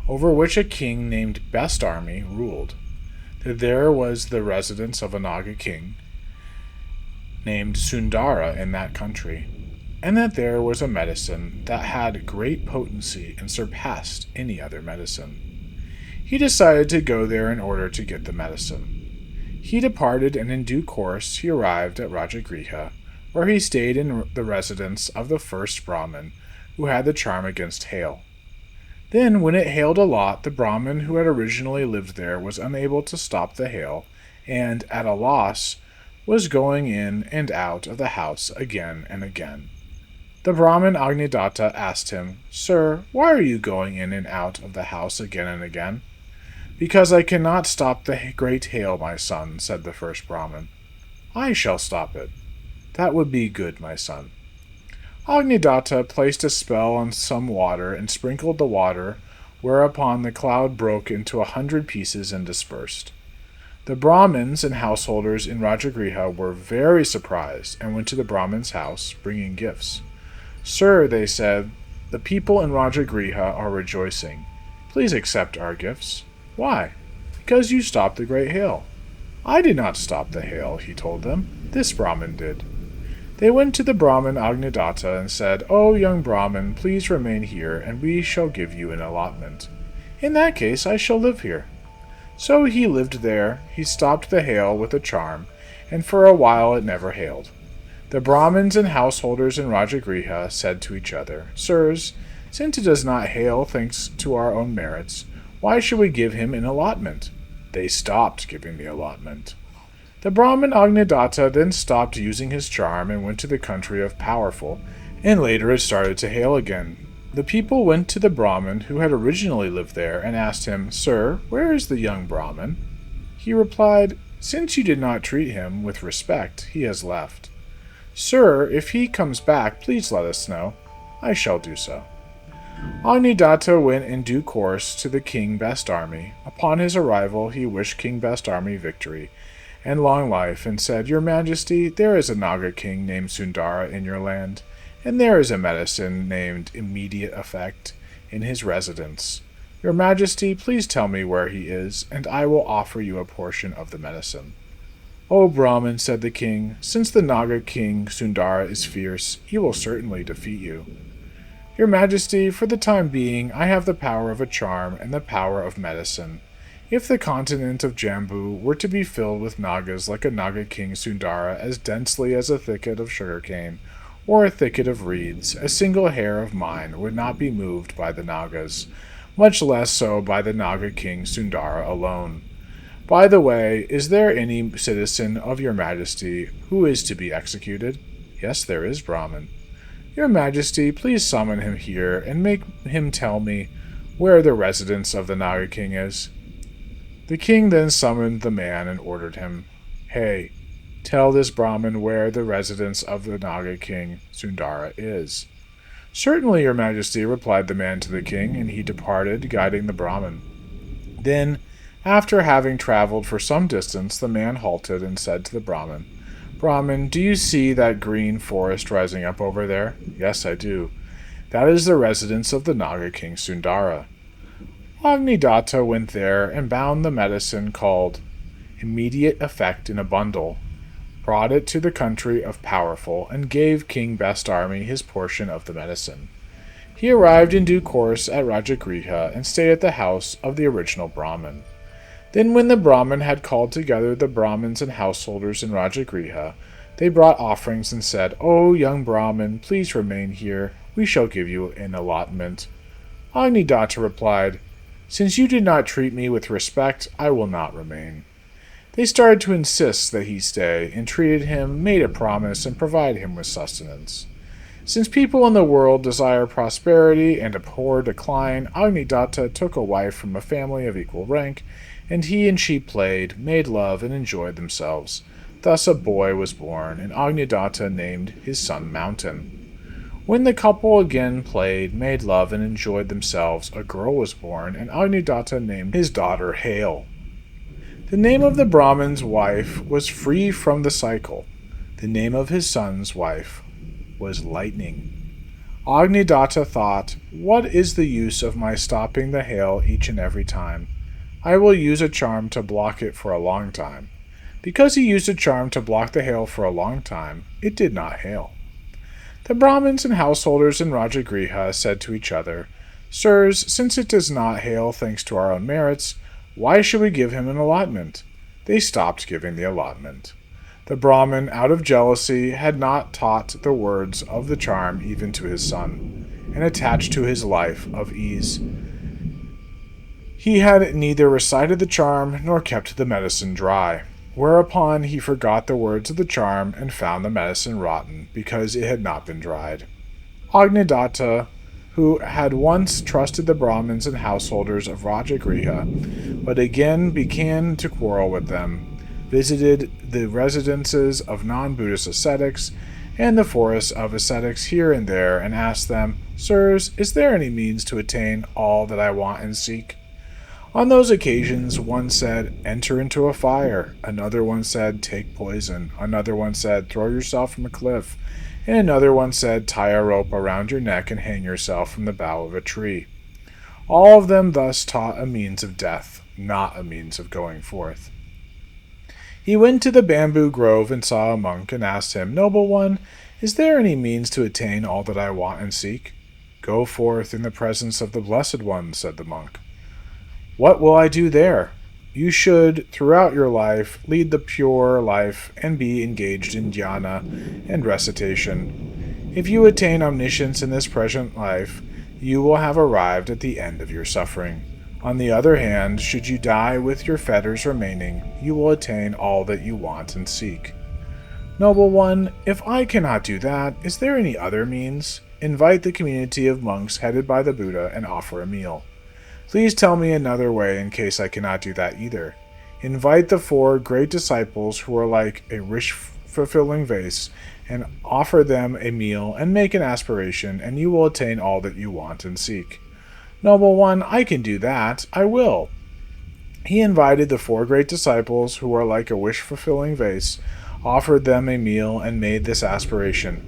over which a king named Best Army ruled. That there was the residence of a Naga king named Sundara in that country, and that there was a medicine that had great potency and surpassed any other medicine. He decided to go there in order to get the medicine. He departed, and in due course he arrived at Rajagriha, where he stayed in the residence of the first Brahmin, who had the charm against hail. Then, when it hailed a lot, the Brahmin who had originally lived there was unable to stop the hail, and, at a loss, was going in and out of the house again and again. The Brahmin Agnidatta asked him, Sir, why are you going in and out of the house again and again? Because I cannot stop the great hail, my son, said the first Brahmin. I shall stop it. That would be good, my son. Agnidatta placed a spell on some water and sprinkled the water, whereupon the cloud broke into 100 pieces and dispersed. The Brahmins and householders in Rajagriha were very surprised and went to the Brahmin's house, bringing gifts. Sir, they said, the people in Rajagriha are rejoicing. Please accept our gifts. Why? Because you stopped the great hail. I did not stop the hail, he told them. This Brahmin did. They went to the Brahmin Agnidatta and said, O young Brahmin, please remain here, and we shall give you an allotment. In that case, I shall live here. So he lived there. He stopped the hail with a charm, and for a while it never hailed. The Brahmins and householders in Rajagriha said to each other, Sirs, since it does not hail thanks to our own merits, why should we give him an allotment? They stopped giving the allotment. The Brahmin Agnidatta then stopped using his charm and went to the country of Powerful, and later it started to hail again. The people went to the Brahmin who had originally lived there and asked him, Sir, where is the young Brahmin? He replied, Since you did not treat him with respect, he has left. Sir, if he comes back, please let us know. I shall do so. Agnidatta went in due course to the King Best Army. Upon his arrival, he wished King Best Army victory and long life, and said, Your Majesty, there is a Naga king named Sundara in your land, and there is a medicine named Immediate Effect in his residence. Your Majesty, please tell me where he is, and I will offer you a portion of the medicine. O Brahmin, said the king, since the Naga king Sundara is fierce, he will certainly defeat you. Your Majesty, for the time being, I have the power of a charm and the power of medicine. If the continent of Jambu were to be filled with Nagas like a Naga king Sundara as densely as a thicket of sugarcane, or a thicket of reeds, a single hair of mine would not be moved by the Nagas, much less so by the Naga king Sundara alone. By the way, is there any citizen of your Majesty who is to be executed? Yes, there is, Brahmin. Your Majesty, please summon him here and make him tell me where the residence of the Naga king is. The king then summoned the man and ordered him, Hey, tell this Brahmin where the residence of the Naga king Sundara is. Certainly, your Majesty, replied the man to the king, and he departed, guiding the Brahmin. Then, after having traveled for some distance, the man halted and said to the Brahmin, Brahmin, do you see that green forest rising up over there? Yes, I do. That is the residence of the Naga king Sundara. Agnidatta went there and bound the medicine called Immediate Effect in a bundle, brought it to the country of Powerful, and gave King Best Army his portion of the medicine. He arrived in due course at Rajagriha and stayed at the house of the original Brahmin. Then when the Brahmin had called together the Brahmins and householders in Rajagriha, they brought offerings and said, O young Brahmin, please remain here. We shall give you an allotment. Agnidatta replied, Since you did not treat me with respect, I will not remain. They started to insist that he stay, entreated him, made a promise, and provided him with sustenance. Since people in the world desire prosperity and abhor decline, Agnidatta took a wife from a family of equal rank, and he and she played, made love, and enjoyed themselves. Thus a boy was born, and Agnidatta named his son Mountain. When the couple again played, made love, and enjoyed themselves, a girl was born, and Agnidatta named his daughter Hail. The name of the Brahmin's wife was Free from the Cycle. The name of his son's wife was Lightning. Agnidatta thought, What is the use of my stopping the hail each and every time? I will use a charm to block it for a long time. Because he used a charm to block the hail for a long time, it did not hail. The Brahmins and householders in Rajagriha said to each other, Sirs, since it does not hail thanks to our own merits, why should we give him an allotment? They stopped giving the allotment. The Brahmin, out of jealousy, had not taught the words of the charm even to his son, and attached to his life of ease. He had neither recited the charm nor kept the medicine dry, whereupon he forgot the words of the charm and found the medicine rotten, because it had not been dried. Agnidatta, who had once trusted the Brahmins and householders of Rajagriha, but again began to quarrel with them, visited the residences of non-Buddhist ascetics and the forests of ascetics here and there, and asked them, "Sirs, is there any means to attain all that I want and seek?" On those occasions, one said, "Enter into a fire." Another one said, "Take poison." Another one said, "Throw yourself from a cliff." And another one said, "Tie a rope around your neck and hang yourself from the bough of a tree." All of them thus taught a means of death, not a means of going forth. He went to the bamboo grove and saw a monk, and asked him, "Noble one, is there any means to attain all that I want and seek?" "Go forth in the presence of the Blessed One," said the monk. "What will I do there?" "You should, throughout your life, lead the pure life and be engaged in dhyana and recitation. If you attain omniscience in this present life, you will have arrived at the end of your suffering. On the other hand, should you die with your fetters remaining, you will attain all that you want and seek." "Noble one, if I cannot do that, is there any other means?" "Invite the community of monks headed by the Buddha and offer a meal." "Please tell me another way in case I cannot do that either." "Invite the 4 great disciples who are like a wish-fulfilling vase, and offer them a meal and make an aspiration, and you will attain all that you want and seek." "Noble one, I can do that. I will." He invited the 4 great disciples who are like a wish-fulfilling vase, offered them a meal, and made this aspiration: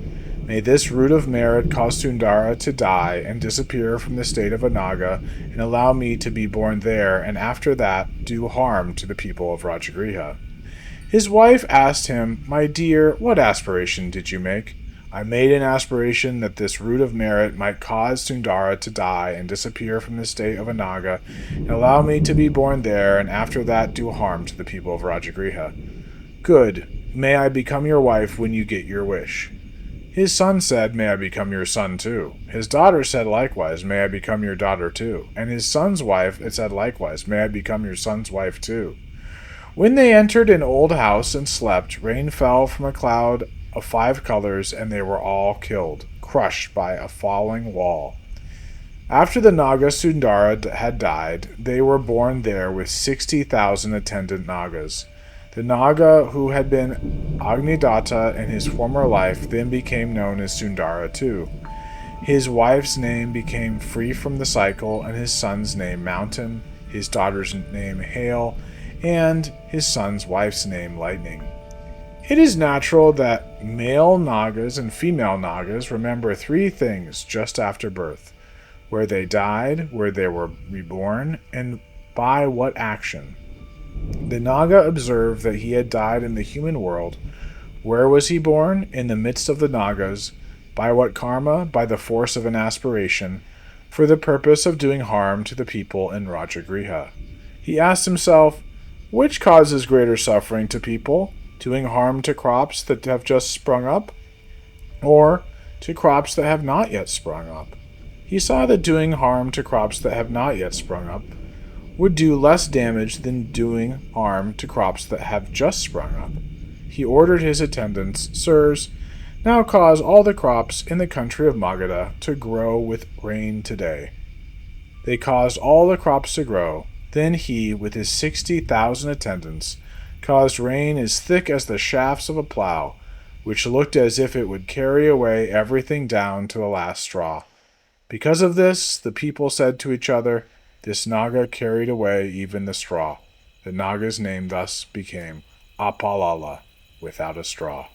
"May this root of merit cause Sundara to die and disappear from the state of a Naga, and allow me to be born there, and after that do harm to the people of Rajagriha." His wife asked him, "My dear, what aspiration did you make?" "I made an aspiration that this root of merit might cause Sundara to die and disappear from the state of a Naga, and allow me to be born there, and after that do harm to the people of Rajagriha." "Good. May I become your wife when you get your wish." His son said, "May I become your son too." His daughter said likewise, "May I become your daughter too." And his son's wife said likewise, "May I become your son's wife too." When they entered an old house and slept, rain fell from a cloud of 5 colors, and they were all killed, crushed by a falling wall. After the Naga Sundara had died, they were born there with 60,000 attendant Nagas. The Naga who had been Agnidatta in his former life then became known as Sundara too. His wife's name became Free from the Cycle, and his son's name Mountain, his daughter's name Hail, and his son's wife's name Lightning. It is natural that male Nagas and female Nagas remember 3 things just after birth: where they died, where they were reborn, and by what action. The Naga observed that he had died in the human world. Where was he born? In the midst of the Nagas. By what karma? By the force of an aspiration, for the purpose of doing harm to the people in Rajagriha. He asked himself, which causes greater suffering to people? Doing harm to crops that have just sprung up, or to crops that have not yet sprung up? He saw that doing harm to crops that have not yet sprung up would do less damage than doing harm to crops that have just sprung up. He ordered his attendants, "Sirs, now cause all the crops in the country of Magadha to grow with rain today." They caused all the crops to grow. Then he, with his 60,000 attendants, caused rain as thick as the shafts of a plow, which looked as if it would carry away everything down to the last straw. Because of this, the people said to each other, "This Naga carried away even the straw." The Naga's name thus became Apalala, without a straw.